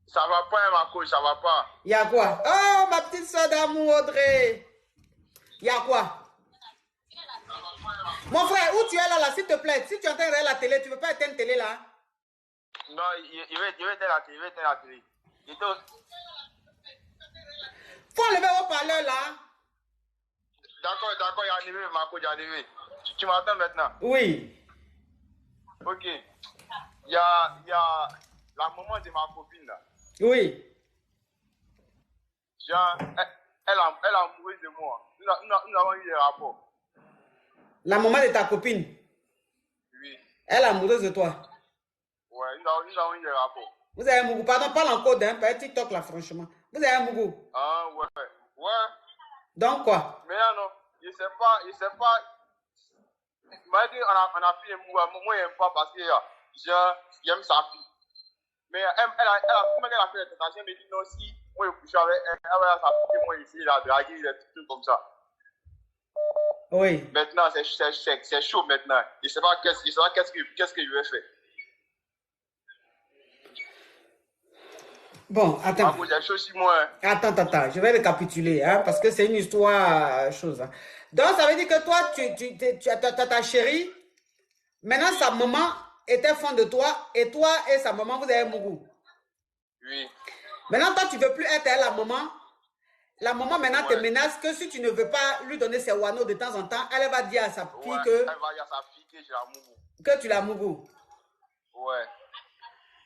Ça va pas, ma coach, ça va pas. Il y a quoi? Oh, ma petite soeur d'amour, Audrey. Il y a quoi? Mon frère, où tu es là, s'il te plaît? Si tu es en train de regarder la télé, tu ne veux pas éteindre la télé là? Non, il veut éteindre la télé, Faut enlever au parleur là. D'accord, il est arrivé, ma coach, il est arrivé. Tu m'entends maintenant? Oui. Ok. Il y a la maman de ma copine là. Oui. Genre, elle est amoureuse de moi. Nous avons eu des rapports. La maman de ta copine? Oui. Elle est amoureuse de toi? Ouais, nous avons eu des rapports. Vous avez un mougou? Pardon, parle en code, hein, pas TikTok là, franchement. Vous avez un mougou? Ah, ouais. Ouais. Donc quoi? Mais non, je sais pas. Malgré on a fait un mougou, moi, j'aime pas parce que j'aime sa fille. Mais comme elle a fait la tentation, elle me dit non, si moi je couche avec elle, elle va sa fille, moi ici, la draguer, des trucs comme ça. Oui. Maintenant, c'est chaud maintenant. Je ne sais pas qu'est-ce que je vais faire. Bon, attends. Chaud sur moi. Attends, je vais récapituler, hein, parce que c'est une histoire chose. Hein. Donc, ça veut dire que toi, tu as ta chérie, maintenant sa maman était fan de toi, et toi et sa maman, vous avez mougou. Oui. Maintenant, toi, tu ne veux plus être la maman. La maman maintenant te menace que si tu ne veux pas lui donner ses wano de temps en temps, elle va dire à sa fille que... Elle va dire à sa fille que je la mougou. Que tu la mougou. Ouais.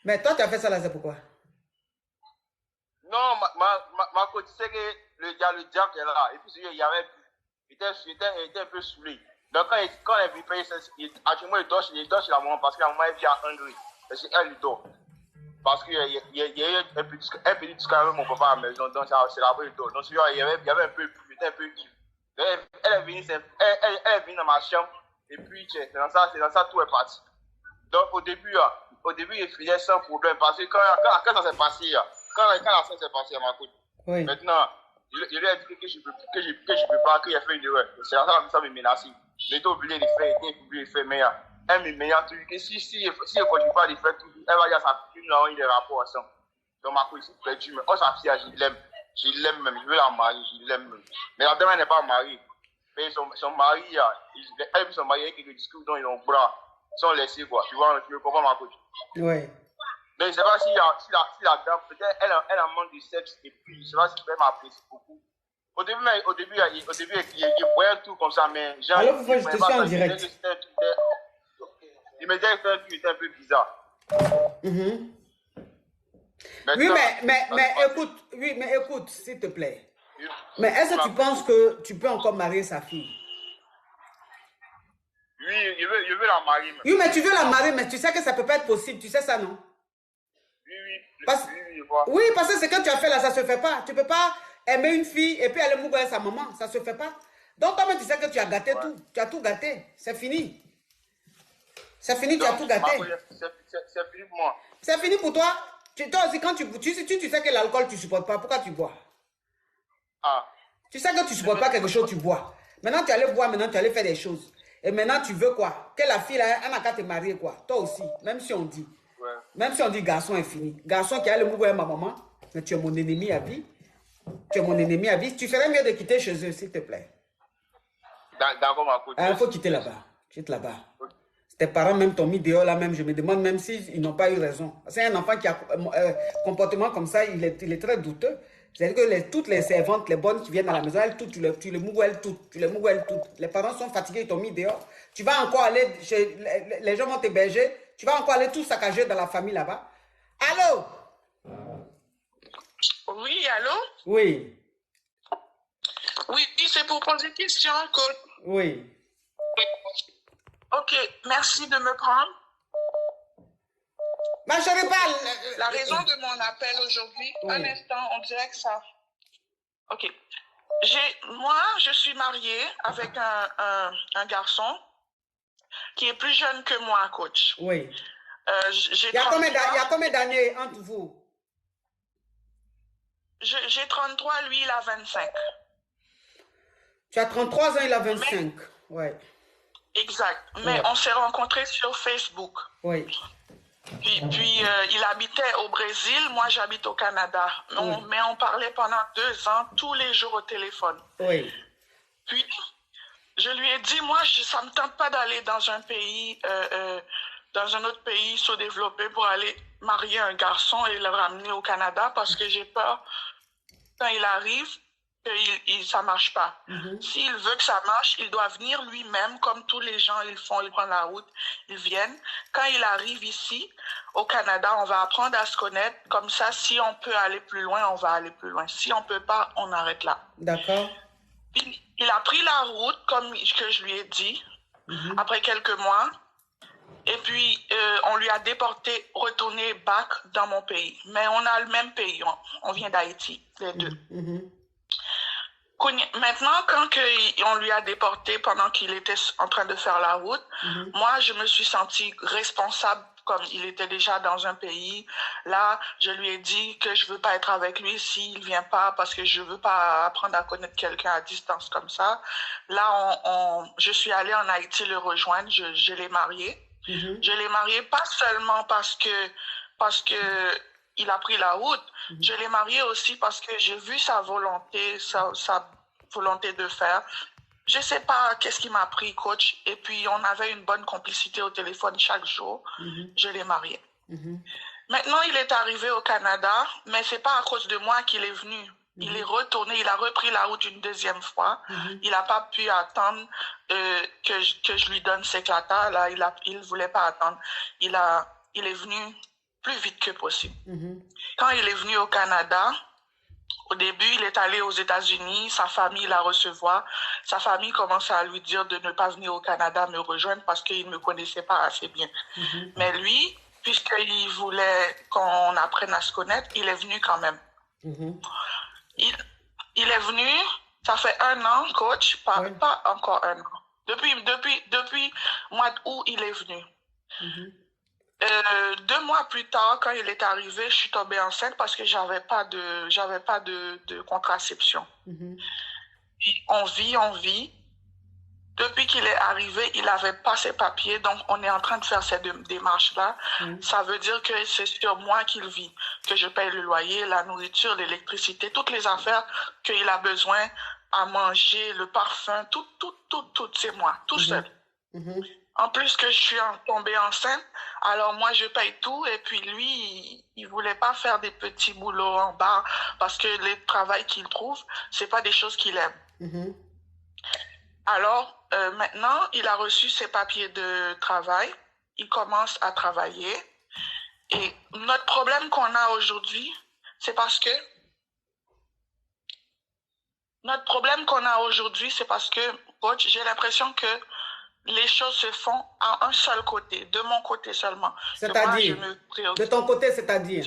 Mais toi, tu as fait ça là, c'est pourquoi? Non, ma coach, tu sais que le diable est là. Et puis, il y avait... Il était un peu saoulé. Donc, quand elle vit payer, actuellement, il dort chez la maman parce que la maman est vient à Hongrie. Parce qu'elle, il dort. Parce qu'il y a eu un petit discours mon papa à la maison, donc c'est là-bas il dort. Donc il y avait un peu, j'étais un peu ivre. Elle est venue dans ma chambre, et puis c'est dans ça tout est parti. Donc au début il faisait sans problème, parce que quand ça s'est passé, quand la scène s'est passée à ma côte, maintenant, il lui a dit que je peux pas, qu'il a fait une erreur. C'est là ça me menaçait. Il était obligé de faire, mais elle me menace tout, que si elle continue pas de faire tout, elle va dire à sa fille, nous avons eu des rapports ensemble. Donc ma cousine perdue, mais oh sa fille, je l'aime même, je veux la marier, je l'aime même. Mais la dame n'est pas mariée. Mais son mari, elle et son mari, il y a quelques discours dans les bras, sont laissés quoi, tu veux comprendre ma cousine? Oui. Mais je ne sais pas si la dame, peut-être elle a un manque de sexe, et puis je ne sais pas si elle m'apprécie beaucoup. Au début, il voyait tout comme ça, mais genre. Alors, je te suis en direct. Il me disait que c'était un truc un peu bizarre. Mais écoute, s'il te plaît. Mais est-ce que tu penses que tu peux encore marier sa fille? Oui, je veux la marier. Oui, mais tu veux la marier, mais tu sais que ça ne peut pas être possible, tu sais ça, non? Oui, parce que ce que tu as fait là, ça ne se fait pas. Tu ne peux pas aimer une fille et puis aller mourir avec sa maman, ça ne se fait pas. Donc toi-même, tu sais que tu as gâté tout. Tu as tout gâté. C'est fini. C'est fini, tu as tout gâté. C'est fini pour moi. C'est fini pour toi. Toi aussi, quand tu sais que l'alcool, tu ne supportes pas. Pourquoi tu bois? Tu sais que tu ne supportes pas quelque chose, tu bois. Maintenant, tu allais boire, maintenant, tu allais faire des choses. Et maintenant, tu veux quoi? Que la fille, là, elle n'a qu'à te marier, quoi. Toi aussi, même si on dit. Même si on dit garçon est fini. Garçon qui a le mouvoir ma maman, mais tu es mon ennemi à vie. Tu es mon ennemi à vie. Tu ferais mieux de quitter chez eux, s'il te plaît. D'accord, ma coach. Il faut quitter là-bas. Quitte là-bas. Tes parents même t'ont mis dehors là même. Je me demande même s'ils n'ont pas eu raison. C'est un enfant qui a un comportement comme ça, il est très douteux. C'est-à-dire que toutes les servantes, les bonnes qui viennent à la maison, elles toutes, tu les mouelles toutes, tu les mouelles toutes. Les parents sont fatigués, ils t'ont mis dehors. Tu vas encore aller chez... Les gens vont t'héberger. Tu vas encore aller tout saccager dans la famille là-bas. Allô? Oui, allô? Oui. Oui, c'est pour poser une question, coach. Oui. Ok, merci de me prendre. Ma chérie, parle. La raison de mon appel aujourd'hui, Oui. un instant, on dirait que ça... Ok. Moi, je suis mariée avec un garçon qui est plus jeune que moi, coach. Oui. Il y a combien d'années entre vous? J'ai 33, lui, il a 25. Tu as 33 ans, il a 25. Ouais. Exact. Mais on s'est rencontrés sur Facebook. Oui. Puis il habitait au Brésil, moi j'habite au Canada. Mais on parlait pendant 2 ans, tous les jours au téléphone. Oui. Puis je lui ai dit, moi, ça ne me tente pas d'aller dans un pays, dans un autre pays sous-développé pour aller marier un garçon et le ramener au Canada parce que j'ai peur, quand il arrive, que ça ne marche pas. S'il veut que ça marche, il doit venir lui-même, comme tous les gens, ils prennent la route, ils viennent. Quand il arrive ici, au Canada, on va apprendre à se connaître. Comme ça, si on peut aller plus loin, on va aller plus loin. Si on ne peut pas, on arrête là. D'accord. Il a pris la route, comme que je lui ai dit, après quelques mois. Et puis, on lui a déporté, retourné back dans mon pays. Mais on a le même pays. On vient d'Haïti, les deux. Maintenant, quand on lui a déporté pendant qu'il était en train de faire la route, moi, je me suis sentie responsable comme il était déjà dans un pays. Là, je lui ai dit que je ne veux pas être avec lui s'il ne vient pas parce que je ne veux pas apprendre à connaître quelqu'un à distance comme ça. Là, je suis allée en Haïti le rejoindre. Je l'ai marié. Je l'ai marié pas seulement parce que il a pris la route. Je l'ai marié aussi parce que j'ai vu sa volonté, sa volonté de faire. Je sais pas qu'est-ce qui m'a pris, coach. Et puis, on avait une bonne complicité au téléphone chaque jour. Je l'ai marié. Maintenant, il est arrivé au Canada, mais c'est pas à cause de moi qu'il est venu. Il est retourné, il a repris la route une deuxième fois. Il n'a pas pu attendre que je lui donne ses clatas. Là, il voulait pas attendre. Il est venu plus vite que possible. Quand il est venu au Canada, au début, il est allé aux États-Unis, sa famille la recevoir. Sa famille commençait à lui dire de ne pas venir au Canada me rejoindre parce qu'il ne me connaissait pas assez bien. Mais lui, puisqu'il voulait qu'on apprenne à se connaître, il est venu quand même. Il est venu, ça fait 1 an, coach, pas encore 1 an. Depuis mois d'août, il est venu. 2 mois plus tard, quand il est arrivé, je suis tombée enceinte parce que j'avais pas de contraception. On vit. Depuis qu'il est arrivé, il n'avait pas ses papiers, donc on est en train de faire ces démarches-là. Ça veut dire que c'est sur moi qu'il vit, que je paye le loyer, la nourriture, l'électricité, toutes les affaires qu'il a besoin à manger, le parfum, tout, c'est moi, tout seul. En plus que je suis tombée enceinte, alors moi je paye tout et puis lui, il voulait pas faire des petits boulots en bas parce que le travail qu'il trouve, c'est pas des choses qu'il aime. Alors maintenant, il a reçu ses papiers de travail, il commence à travailler et notre problème qu'on a aujourd'hui, c'est parce que coach, j'ai l'impression que les choses se font à un seul côté, de mon côté seulement. C'est-à-dire, de ton côté, c'est-à-dire?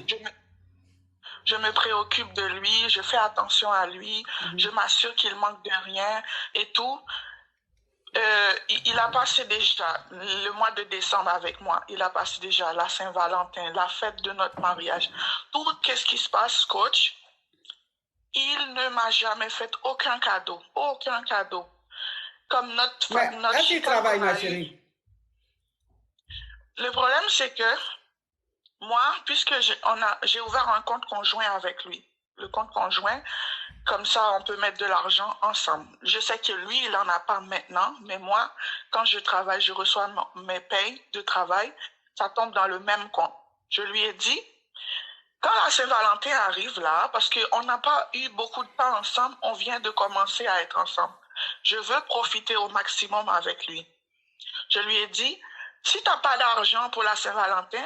Je me préoccupe de lui, je fais attention à lui, je m'assure qu'il manque de rien et tout. Il a passé déjà le mois de décembre avec moi. Il a passé déjà la Saint-Valentin, la fête de notre mariage. Tout ce qui se passe, coach, il ne m'a jamais fait aucun cadeau. Aucun cadeau. Comme notre est-ce qu'il travaille, ma chérie? Le problème, c'est que moi, puisque j'ai ouvert un compte conjoint avec lui, le compte conjoint, comme ça, on peut mettre de l'argent ensemble. Je sais que lui, il n'en a pas maintenant, mais moi, quand je travaille, je reçois mes payes de travail, ça tombe dans le même compte. Je lui ai dit, Quand la Saint-Valentin arrive là, parce qu'on n'a pas eu beaucoup de temps ensemble, on vient de commencer à être ensemble. Je veux profiter au maximum avec lui. Je lui ai dit, si tu n'as pas d'argent pour la Saint-Valentin,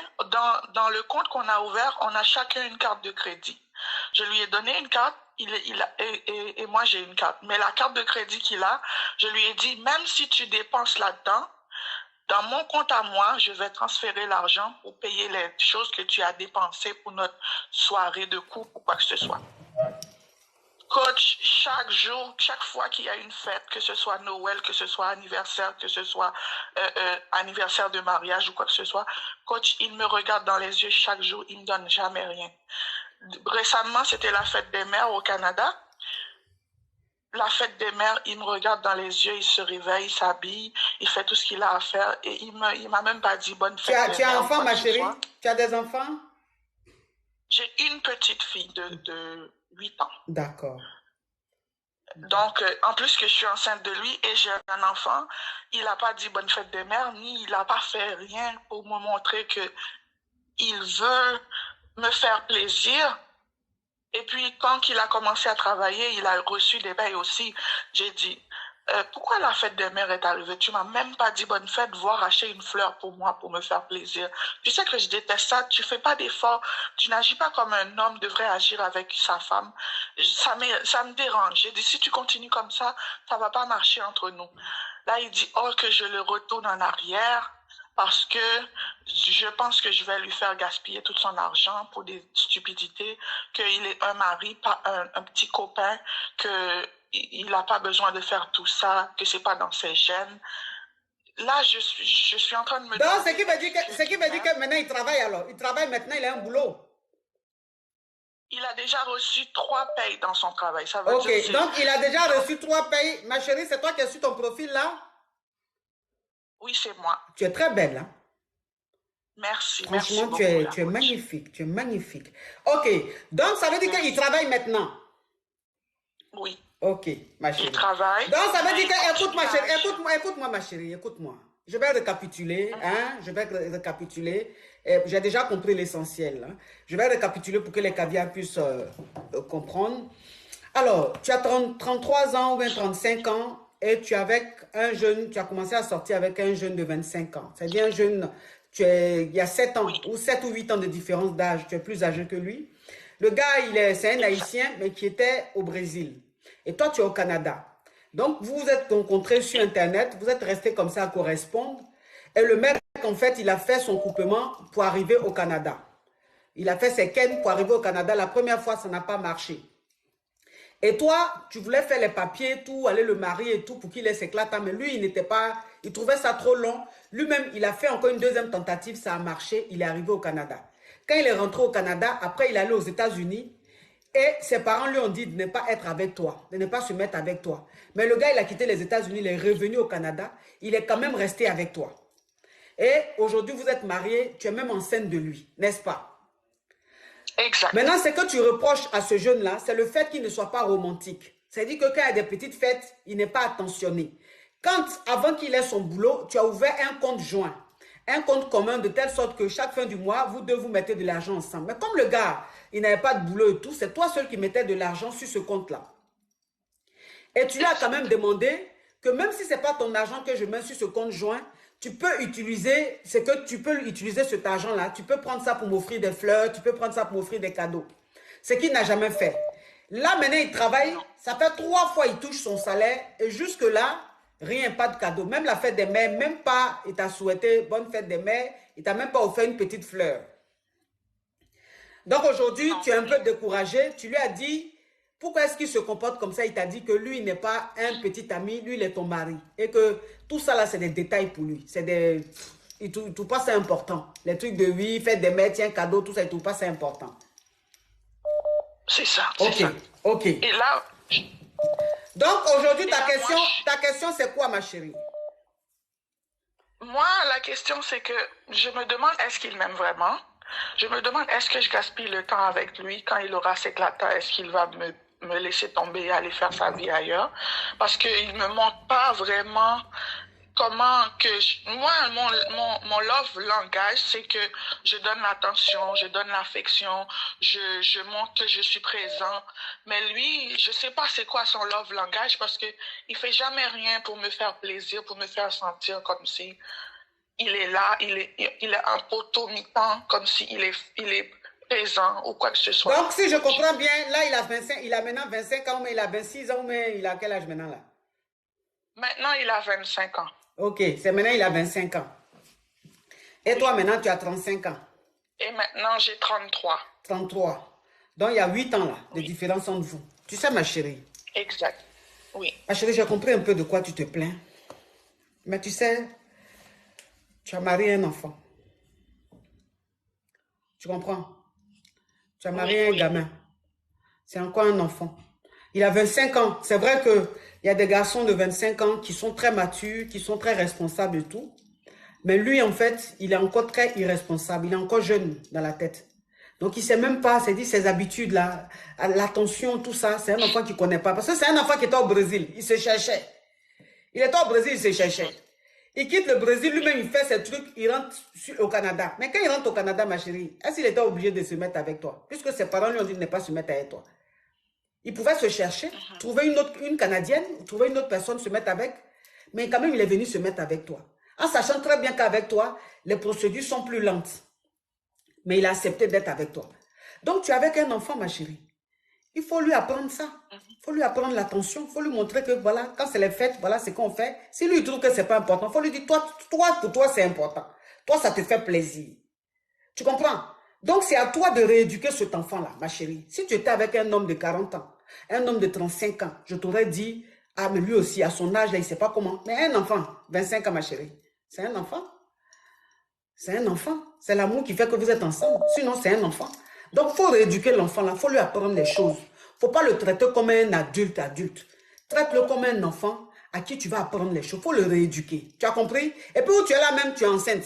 dans le compte qu'on a ouvert, on a chacun une carte de crédit. Je lui ai donné une carte et moi j'ai une carte. Mais la carte de crédit qu'il a, je lui ai dit, même si tu dépenses là-dedans, dans mon compte à moi, je vais transférer l'argent pour payer les choses que tu as dépensées pour notre soirée de couple ou quoi que ce soit. Coach, chaque jour, chaque fois qu'il y a une fête, que ce soit Noël, que ce soit anniversaire, que ce soit anniversaire de mariage ou quoi que ce soit, coach, il me regarde dans les yeux chaque jour, il ne me donne jamais rien. Récemment, c'était la fête des mères au Canada. La fête des mères, il me regarde dans les yeux, il se réveille, il s'habille, il fait tout ce qu'il a à faire et il m'a même pas dit bonne fête. Tu as un enfant, ma chérie? Tu as des enfants? J'ai une petite fille de 8 ans. D'accord. Donc, en plus que je suis enceinte de lui et j'ai un enfant, il n'a pas dit bonne fête des mères, ni il n'a pas fait rien pour me montrer qu'il veut me faire plaisir. Et puis, quand il a commencé à travailler, il a reçu des payes aussi. J'ai dit, pourquoi la fête des mères est arrivée? Tu m'as même pas dit bonne fête, voire acheter une fleur pour moi, pour me faire plaisir. Tu sais que je déteste ça, tu fais pas d'efforts, tu n'agis pas comme un homme devrait agir avec sa femme. Ça me dérange. J'ai dit, si tu continues comme ça va pas marcher entre nous. Là, il dit, oh, que je le retourne en arrière. Parce que je pense que je vais lui faire gaspiller tout son argent pour des stupidités, qu'il est un mari, pas un petit copain, qu'il n'a pas besoin de faire tout ça, que c'est pas dans ses gènes. Là, je suis en train de me... Donc, ce qui veut dire que maintenant, il travaille alors. Il travaille maintenant, il a un boulot. Il a déjà reçu 3 payes dans son travail. Ça veut dire donc il a déjà reçu 3 payes. Ma chérie, c'est toi qui as su ton profil là? Oui, c'est moi. Tu es très belle, hein? Merci. Franchement, merci tu es magnifique. Tu es magnifique. Ok. Donc, ça veut dire qu'il travaille maintenant? Oui. Ok, ma chérie. Il travaille. Donc, ça veut dire que, écoute, ma chérie, écoute-moi, ma chérie, écoute-moi. Je vais récapituler, hein? Je vais récapituler. J'ai déjà compris l'essentiel. Hein? Je vais récapituler pour que les caviars puissent comprendre. Alors, tu as 33 ans ou bien 35 ans. Et tu as commencé à sortir avec un jeune de 25 ans. C'est-à-dire un jeune, il y a 7 ans, ou 7 ou 8 ans de différence d'âge, tu es plus âgé que lui. Le gars, c'est un Haïtien, mais qui était au Brésil. Et toi, tu es au Canada. Donc, vous vous êtes rencontrés sur Internet, vous êtes restés comme ça à correspondre. Et le mec, en fait, il a fait son couplement pour arriver au Canada. Il a fait ses ken pour arriver au Canada. La première fois, ça n'a pas marché. Et toi, tu voulais faire les papiers, tout, aller le marier et tout pour qu'il s'éclate. Mais lui, il trouvait ça trop long. Lui-même, il a fait encore une deuxième tentative, ça a marché. Il est arrivé au Canada. Quand il est rentré au Canada, après, il est allé aux États-Unis. Et ses parents lui ont dit de ne pas être avec toi, de ne pas se mettre avec toi. Mais le gars, il a quitté les États-Unis, il est revenu au Canada. Il est quand même resté avec toi. Et aujourd'hui, vous êtes mariés, tu es même enceinte de lui, n'est-ce pas? Exact. Maintenant, ce que tu reproches à ce jeune-là, c'est le fait qu'il ne soit pas romantique. C'est-à-dire que quand il y a des petites fêtes, il n'est pas attentionné. Quand, avant qu'il ait son boulot, tu as ouvert un compte joint, un compte commun de telle sorte que chaque fin du mois, vous deux vous mettez de l'argent ensemble. Mais comme le gars, il n'avait pas de boulot et tout, c'est toi seul qui mettais de l'argent sur ce compte-là. Et tu lui as quand même demandé que même si ce n'est pas ton argent que je mets sur ce compte joint, tu peux utiliser cet argent-là. Tu peux prendre ça pour m'offrir des fleurs, tu peux prendre ça pour m'offrir des cadeaux. Ce qu'il n'a jamais fait. Là, maintenant, il travaille. Ça fait 3 fois qu'il touche son salaire. Et jusque-là, rien, pas de cadeau. Même la fête des mères, même pas, il t'a souhaité bonne fête des mères. Il t'a même pas offert une petite fleur. Donc aujourd'hui, tu es un peu découragé. Tu lui as dit... Pourquoi est-ce qu'il se comporte comme ça? Il t'a dit que lui, il n'est pas un petit ami, lui, il est ton mari. Et que tout ça, là, c'est des détails pour lui. C'est des... Il trouve pas ça important. Les trucs de oui, fête des mères, tiens, cadeau, tout ça, il trouve pas ça important. C'est ça. Ok, ok. Et là... Donc, aujourd'hui, ta question, c'est quoi, ma chérie? Moi, la question, c'est que je me demande, est-ce qu'il m'aime vraiment? Je me demande, est-ce que je gaspille le temps avec lui quand il aura s'éclaté? Est-ce qu'il va me laisser tomber et aller faire sa vie ailleurs? Parce qu'il ne me montre pas vraiment comment que moi, mon love langage, c'est que je donne l'attention, je donne l'affection, je montre que je suis présent. Mais lui, je sais pas c'est quoi son love langage parce que il fait jamais rien pour me faire plaisir, pour me faire sentir comme si il est là, il est un potomitant, comme si il est présent ou quoi que ce soit. Donc, si je comprends bien, là, il a maintenant 25 ans, mais il a 26 ans, mais il a quel âge maintenant là? Maintenant, il a 25 ans. Ok, c'est maintenant il a 25 ans. Et toi, maintenant, tu as 35 ans. Et maintenant, j'ai 33. 33. Donc, il y a 8 ans là, de différence entre vous. Tu sais, ma chérie. Exact. Oui. Ma chérie, j'ai compris un peu de quoi tu te plains. Mais tu sais, tu as marié un enfant. Tu comprends? Tu as marié un gamin. C'est encore un enfant. Il a 25 ans. C'est vrai qu'il y a des garçons de 25 ans qui sont très matures, qui sont très responsables et tout. Mais lui, en fait, il est encore très irresponsable. Il est encore jeune dans la tête. Donc, il ne sait même pas, c'est dit, ses habitudes, l'attention, tout ça. C'est un enfant qu'il ne connaît pas. Parce que c'est un enfant qui était au Brésil. Il se cherchait. Il était au Brésil, il se cherchait. Il quitte le Brésil, lui-même, il fait ses trucs, il rentre au Canada. Mais quand il rentre au Canada, ma chérie, est-ce qu'il était obligé de se mettre avec toi? Puisque ses parents lui ont dit de ne pas se mettre avec toi. Il pouvait se chercher, trouver une Canadienne, trouver une autre personne, se mettre avec. Mais quand même, il est venu se mettre avec toi. En sachant très bien qu'avec toi, les procédures sont plus lentes. Mais il a accepté d'être avec toi. Donc, tu es avec un enfant, ma chérie. Il faut lui apprendre ça. Il faut lui apprendre l'attention. Il faut lui montrer que, voilà, quand c'est les fêtes, voilà ce qu'on fait. Si lui, il trouve que ce n'est pas important, il faut lui dire, toi, pour toi, c'est important. Toi, ça te fait plaisir. Tu comprends? Donc, c'est à toi de rééduquer cet enfant-là, ma chérie. Si tu étais avec un homme de 40 ans, un homme de 35 ans, je t'aurais dit, ah, mais lui aussi, à son âge, là, il ne sait pas comment. Mais un enfant, 25 ans, ma chérie, c'est un enfant. C'est un enfant. C'est l'amour qui fait que vous êtes ensemble. Sinon, c'est un enfant. Donc, il faut rééduquer l'enfant-là. Il faut lui apprendre les choses. Il ne faut pas le traiter comme un adulte. Traite-le comme un enfant à qui tu vas apprendre les choses. Il faut le rééduquer. Tu as compris? Et puis, où tu es là même, tu es enceinte.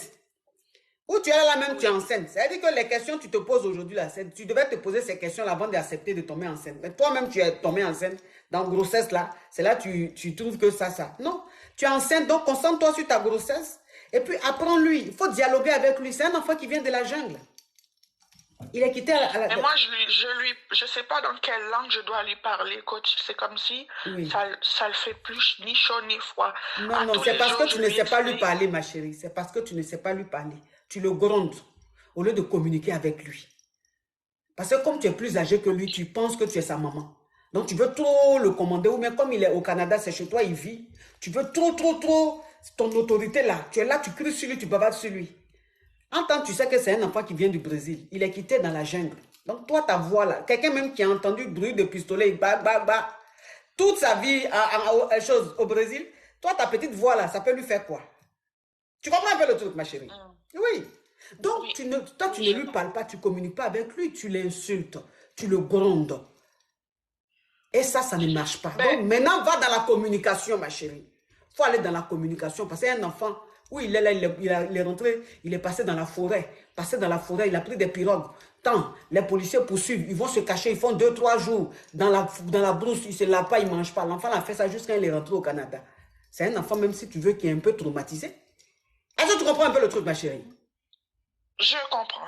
Où tu es là même, tu es enceinte. C'est-à-dire que les questions que tu te poses aujourd'hui, là, tu devais te poser ces questions avant d'accepter de tomber enceinte. Mais toi-même, tu es tombé enceinte dans la grossesse, là. C'est là que tu trouves que ça. Non. Tu es enceinte, donc concentre-toi sur ta grossesse. Et puis, apprends-lui. Il faut dialoguer avec lui. C'est un enfant qui vient de la jungle. Il est quitté à la... Et moi, je sais pas dans quelle langue je dois lui parler, coach. C'est comme si ça le fait plus ni chaud ni froid. Non, c'est parce que tu ne sais pas lui parler, ma chérie. C'est parce que tu ne sais pas lui parler. Tu le grondes au lieu de communiquer avec lui. Parce que comme tu es plus âgé que lui, tu penses que tu es sa maman. Donc, tu veux trop le commander. Ou même comme il est au Canada, c'est chez toi, il vit. Tu veux trop ton autorité là. Tu es là, tu cries sur lui, tu bavardes sur lui. En temps, tu sais que c'est un enfant qui vient du Brésil. Il est quitté dans la jungle. Donc, toi, ta voix là, quelqu'un même qui a entendu le bruit de pistolet, bah, toute sa vie au Brésil, toi, ta petite voix là, ça peut lui faire quoi? Tu comprends un peu le truc, ma chérie? Oui. Donc, toi, tu ne lui parles pas, tu ne communiques pas avec lui, tu l'insultes, tu le grondes. Et ça ne marche pas. Donc, maintenant, va dans la communication, ma chérie. Il faut aller dans la communication parce qu'un enfant, oui, il est là, il est rentré, il est passé dans la forêt. Il a pris des pirogues. Tant, les policiers poursuivent, ils vont se cacher, ils font 2-3 jours dans la brousse, ils ne se lavent pas, ils ne mangent pas. L'enfant a fait ça juste quand il est rentré au Canada. C'est un enfant, même si tu veux, qui est un peu traumatisé. Est-ce que tu comprends un peu le truc, ma chérie? Je comprends.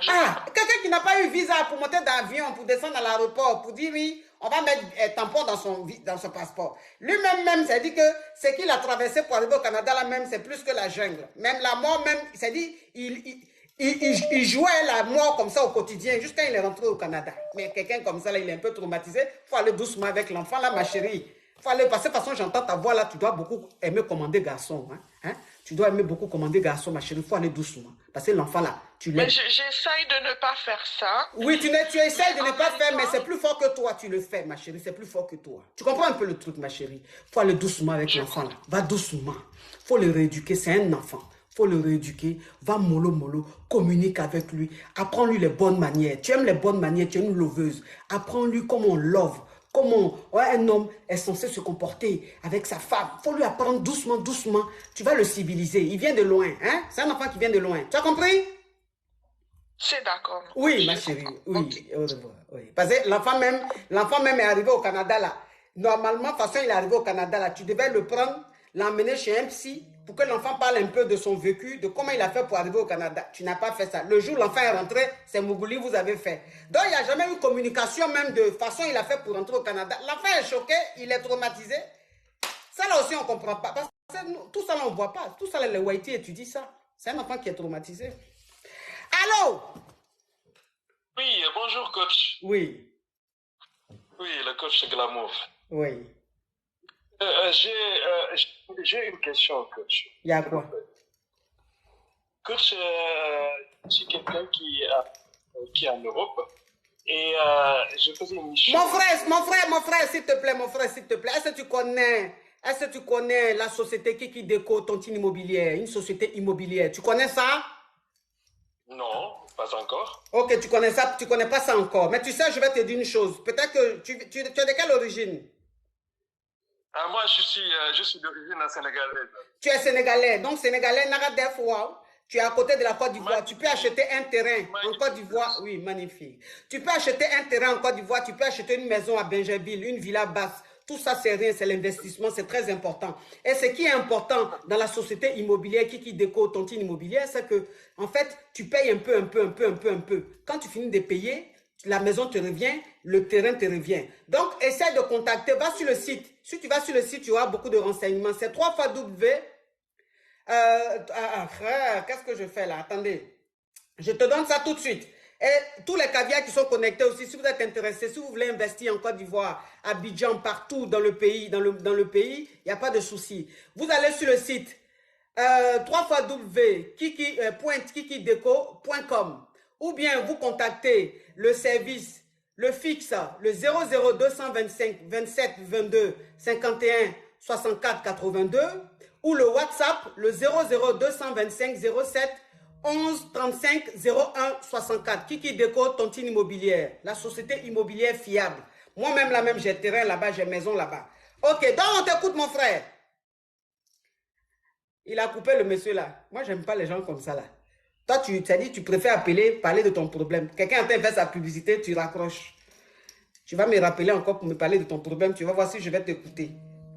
Quelqu'un qui n'a pas eu visa pour monter dans l'avion, pour descendre à l'aéroport, pour dire oui, on va mettre un tampon dans son passeport. Lui-même, c'est dit que ce qu'il a traversé pour arriver au Canada, là même, c'est plus que la jungle. Même la mort, même, c'est dit, il jouait la mort comme ça au quotidien, jusqu'à il est rentré au Canada. Mais quelqu'un comme ça, là, il est un peu traumatisé. Il faut aller doucement avec l'enfant, là, ma chérie. Il faut aller, parce que de toute façon, j'entends ta voix, là, tu dois beaucoup aimer commander garçon. Tu dois aimer beaucoup commander garçon, ma chérie. Il faut aller doucement. Parce que l'enfant, là, tu l'aimes. Mais j'essaye de ne pas faire ça. Oui, tu essayes de ne pas faire, mais c'est plus fort que toi. Tu le fais, ma chérie. C'est plus fort que toi. Tu comprends un peu le truc, ma chérie? Il faut aller doucement avec l'enfant, là. Va doucement. Il faut le rééduquer. C'est un enfant. Il faut le rééduquer. Va mollo. Communique avec lui. Apprends-lui les bonnes manières. Tu aimes les bonnes manières. Tu es une loveuse. Apprends-lui comment on love. Comment un homme est censé se comporter avec sa femme. Il faut lui apprendre doucement. Tu vas le civiliser. Il vient de loin. C'est un enfant qui vient de loin. Tu as compris? C'est d'accord. Oui, ma chérie. Oui. Au revoir. Oui. Parce que l'enfant même est arrivé au Canada là. Normalement, de toute façon, il est arrivé au Canada là. Tu devais le prendre l'emmener chez un psy pour que l'enfant parle un peu de son vécu, de comment il a fait pour arriver au Canada. Tu n'as pas fait ça. Le jour où l'enfant est rentré, c'est Mougouli, vous avez fait. Donc, il n'y a jamais eu communication même de façon il a fait pour rentrer au Canada. L'enfant est choqué, il est traumatisé. Ça, là aussi, on ne comprend pas. Parce que tout ça, là, on ne voit pas. Tout ça, là, les Whitey étudient ça. C'est un enfant qui est traumatisé. Allô? Oui, bonjour, coach. Oui. Oui, le coach Glamour. Oui. J'ai une question, coach. Il y a quoi? Coach, je suis quelqu'un qui est en Europe et je faisais une mission. Mon frère, s'il te plaît, Est-ce que tu connais la société Kiki Déco Tontine Immobilière, une société immobilière? Tu connais ça? Non, pas encore. Ok, tu connais ça, tu connais pas ça encore. Mais tu sais, je vais te dire une chose. Peut-être que tu es de quelle origine? Moi, je suis d'origine sénégalaise. Tu es sénégalais. Donc, sénégalais, tu es à côté de la Côte d'Ivoire. Tu peux acheter un terrain en Côte d'Ivoire. Oui, magnifique. Tu peux acheter un terrain en Côte d'Ivoire. Tu peux acheter une maison à Benjerville, une villa basse. Tout ça, c'est rien, c'est l'investissement, c'est très important. Et ce qui est important dans la société immobilière, Kiki Déco, Tontine Immobilière, c'est que, en fait, tu payes un peu. Quand tu finis de payer, la maison te revient, le terrain te revient. Donc, essaie de contacter, va sur le site. Si tu vas sur le site, tu auras beaucoup de renseignements. C'est 3 fois W. Qu'est-ce que je fais là? Attendez. Je te donne ça tout de suite. Et tous les caviars qui sont connectés aussi, si vous êtes intéressés, si vous voulez investir en Côte d'Ivoire, à Abidjan, partout dans le pays, il n'y a pas de souci. Vous allez sur le site 3 W kikideco.com ou bien vous contactez le service, le fixe, le 00225 27 22 51 64 82 ou le WhatsApp, le 00225 07 11 35 01 64. Kiki Déco Tontine Immobilière, la société immobilière fiable. Moi-même, j'ai terrain là-bas, j'ai maison là-bas. Ok, donc on t'écoute, mon frère. Il a coupé le monsieur là. Moi, j'aime pas les gens comme ça là. Toi, tu as dit, tu préfères parler de ton problème. Quelqu'un est en train de faire sa publicité, tu raccroches. Tu vas me rappeler encore pour me parler de ton problème. Tu vas voir si je vais t'écouter.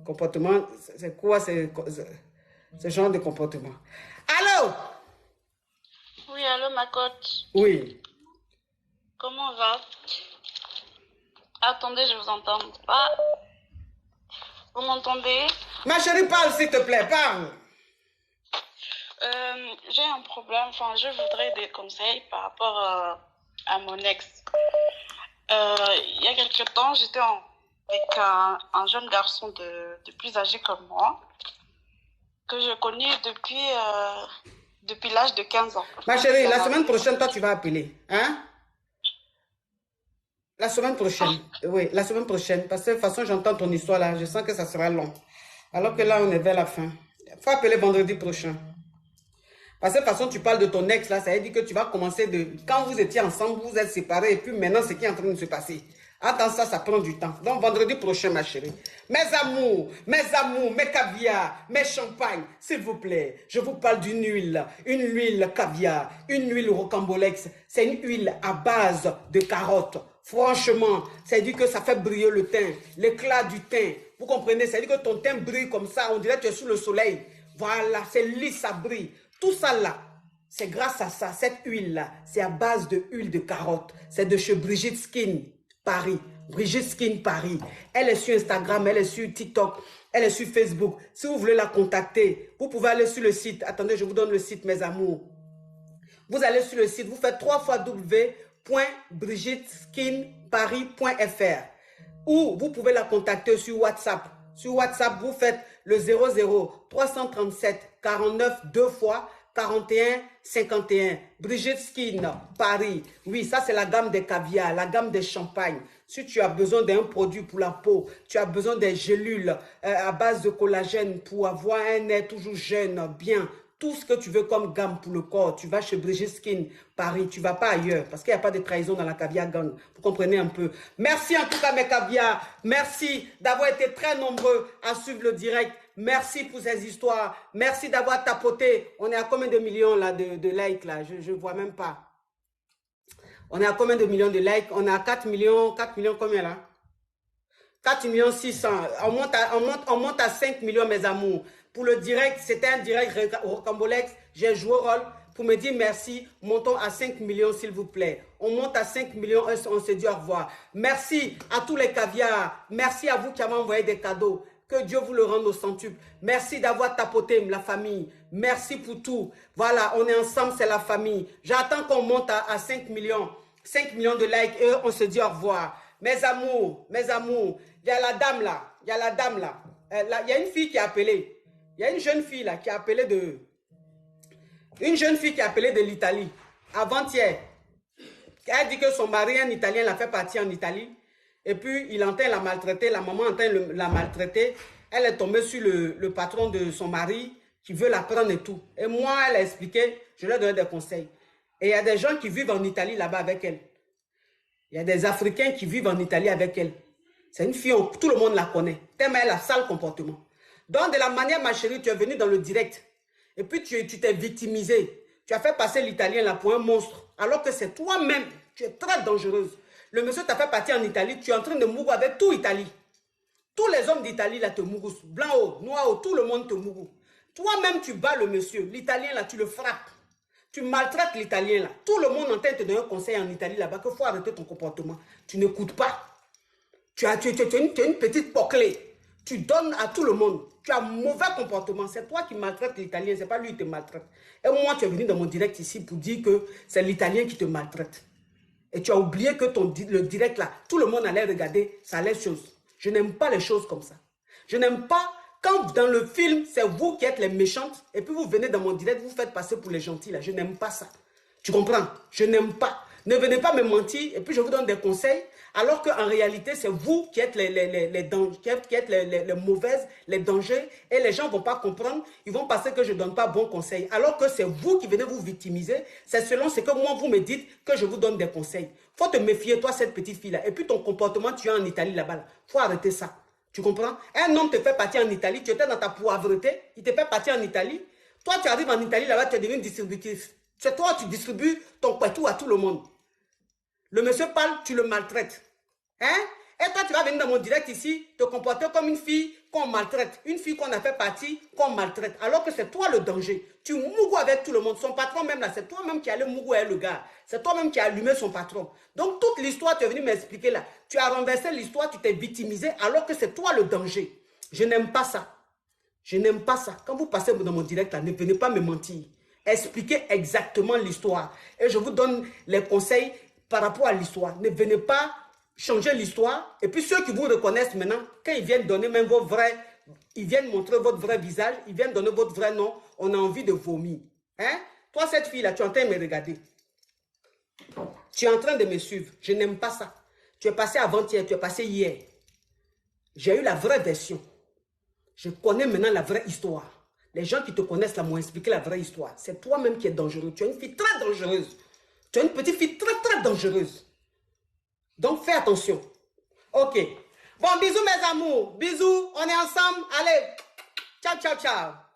Comportement, c'est quoi ce genre de comportement? Allô? Oui, allô, ma coach. Oui. Comment on va? Attendez, je vous entends pas. Vous m'entendez? Ma chérie, parle s'il te plaît, parle. J'ai un problème, je voudrais des conseils par rapport à mon ex. Il y a quelque temps, j'étais avec un jeune garçon de plus âgé que moi, que je connais depuis l'âge de 15 ans. Ma chérie, la semaine prochaine, toi, tu vas appeler. Hein? La semaine prochaine. Oui, la semaine prochaine. Parce que de toute façon, j'entends ton histoire là. Je sens que ça sera long. Alors que là, on est vers la fin. Il faut appeler vendredi prochain. Parce que de toute façon, tu parles de ton ex là. Ça veut dire que tu vas commencer de... Quand vous étiez ensemble, vous êtes séparés. Et puis maintenant, ce qui est en train de se passer. Attends, ça prend du temps. Donc, vendredi prochain, ma chérie. Mes amours, mes caviars, mes champagnes, s'il vous plaît. Je vous parle d'une huile. Une huile caviar. Une huile rocambolex. C'est une huile à base de carottes. Franchement, ça veut dire que ça fait briller le teint. L'éclat du teint. Vous comprenez? Ça veut dire que ton teint brille comme ça. On dirait que tu es sous le soleil. Voilà, c'est lisse, ça brille. Tout ça là, c'est grâce à ça. Cette huile-là, c'est à base de huile de carotte. C'est de chez Brigitte Skin Paris. Brigitte Skin Paris. Elle est sur Instagram, elle est sur TikTok, elle est sur Facebook. Si vous voulez la contacter, vous pouvez aller sur le site. Attendez, je vous donne le site, mes amours. Vous allez sur le site, vous faites 3 fois www.brigitteSkinParis.fr ou vous pouvez la contacter sur WhatsApp. Sur WhatsApp, vous faites le 00 337 49 2 fois 41 51. Brigitte Skin Paris. Oui, ça c'est la gamme des caviars, la gamme des champagnes. Si tu as besoin d'un produit pour la peau, tu as besoin des gélules à base de collagène pour avoir un nez toujours jeune, bien. Tout ce que tu veux comme gamme pour le corps, tu vas chez Brigitte Skin Paris, tu ne vas pas ailleurs parce qu'il n'y a pas de trahison dans la caviar gang. Vous comprenez un peu. Merci en tout cas mes caviars. Merci d'avoir été très nombreux à suivre le direct. Merci pour ces histoires. Merci d'avoir tapoté. On est à combien de millions là de likes là? Je ne vois même pas. On est à combien de millions de likes? On est à 4 millions combien là? 4 millions 600. On monte à 5 millions mes amours. pour le direct. C'était un direct rocambolex. J'ai joué au rôle pour me dire merci. Montons à 5 millions, s'il vous plaît. On monte à 5 millions, on se dit au revoir. Merci à tous les caviars. Merci à vous qui m'avez envoyé des cadeaux. Que Dieu vous le rende au centuple. Merci d'avoir tapoté la famille. Merci pour tout. Voilà, on est ensemble, c'est la famille. J'attends qu'on monte à 5 millions. 5 millions de likes et on se dit au revoir. Mes amours, il y a la dame là. Il y a la dame là. Il y a une fille qui a appelé. Il y a une jeune fille là qui a appelé de... Une jeune fille qui a appelé de l'Italie. Avant-hier. Elle a dit que son mari, un Italien, l'a fait partir en Italie. Et puis, il entend la maltraiter. La maman entend la maltraiter. Elle est tombée sur le patron de son mari qui veut la prendre et tout. Et moi, elle a expliqué. Je lui ai donné des conseils. Et il y a des gens qui vivent en Italie là-bas avec elle. Il y a des Africains qui vivent en Italie avec elle. C'est une fille, tout le monde la connaît. Tellement elle a sale comportement. Donc, de la manière, ma chérie, tu es venue dans le direct. Et puis, tu t'es victimisé. Tu as fait passer l'Italien là pour un monstre. Alors que c'est toi-même. Tu es très dangereuse. Le monsieur t'a fait partir en Italie. Tu es en train de mourir avec tout l'Italie. Tous les hommes d'Italie là te mourent. Blanc haut, noir haut, tout le monde te mourut. Toi-même, tu bats le monsieur. L'Italien là, tu le frappes. Tu maltraites l'Italien là. Tout le monde en train de te donner un conseil en Italie là-bas qu'il faut arrêter ton comportement. Tu n'écoutes pas. Tu es une petite poclée. Tu donnes à tout le monde. Tu as un mauvais comportement. C'est toi qui maltraites l'Italien. C'est pas lui qui te maltraite. Et moi, tu es venu dans mon direct ici pour dire que c'est l'Italien qui te maltraite. Et tu as oublié que le direct là, tout le monde allait regarder, ça allait chose. Je n'aime pas les choses comme ça. Je n'aime pas quand dans le film, c'est vous qui êtes les méchantes et puis vous venez dans mon direct, vous faites passer pour les gentils là. Je n'aime pas ça. Tu comprends? Je n'aime pas. Ne venez pas me mentir et puis je vous donne des conseils alors qu'en réalité, c'est vous qui êtes les mauvaises, les dangers et les gens ne vont pas comprendre. Ils vont penser que je ne donne pas bons conseils alors que c'est vous qui venez vous victimiser. C'est selon ce que moi, vous me dites que je vous donne des conseils. Faut te méfier, toi, cette petite fille-là. Et puis ton comportement, tu es en Italie là-bas. Là. Faut arrêter ça. Tu comprends? Un homme te fait partir en Italie, tu étais dans ta poivreté, il te fait partir en Italie. Toi, tu arrives en Italie là-bas, tu es devenu distributif. C'est toi, tu distribues ton patou à tout le monde. Le monsieur parle, tu le maltraites. Hein? Et toi, tu vas venir dans mon direct ici, te comporter comme une fille qu'on maltraite. Une fille qu'on a fait partie, qu'on maltraite. Alors que c'est toi le danger. Tu mougou avec tout le monde. Son patron même là, c'est toi-même qui allais mougou avec le gars. C'est toi-même qui as allumé son patron. Donc toute l'histoire, tu es venu m'expliquer là. Tu as renversé l'histoire, tu t'es victimisé alors que c'est toi le danger. Je n'aime pas ça. Je n'aime pas ça. Quand vous passez dans mon direct là, ne venez pas me mentir. Expliquez exactement l'histoire. Et je vous donne les conseils par rapport à l'histoire. Ne venez pas changer l'histoire. Et puis ceux qui vous reconnaissent maintenant, quand ils viennent donner même vos vrais, ils viennent montrer votre vrai visage, ils viennent donner votre vrai nom, on a envie de vomir. Hein? Toi, cette fille-là, tu es en train de me regarder. Tu es en train de me suivre. Je n'aime pas ça. Tu es passé avant-hier, tu es passé hier. J'ai eu la vraie version. Je connais maintenant la vraie histoire. Les gens qui te connaissent là m'ont expliqué la vraie histoire. C'est toi-même qui es dangereux. Tu es une fille très dangereuse. Tu es une petite fille très, très dangereuse. Donc, fais attention. Ok. Bon, bisous mes amours. Bisous. On est ensemble. Allez. Ciao, ciao, ciao.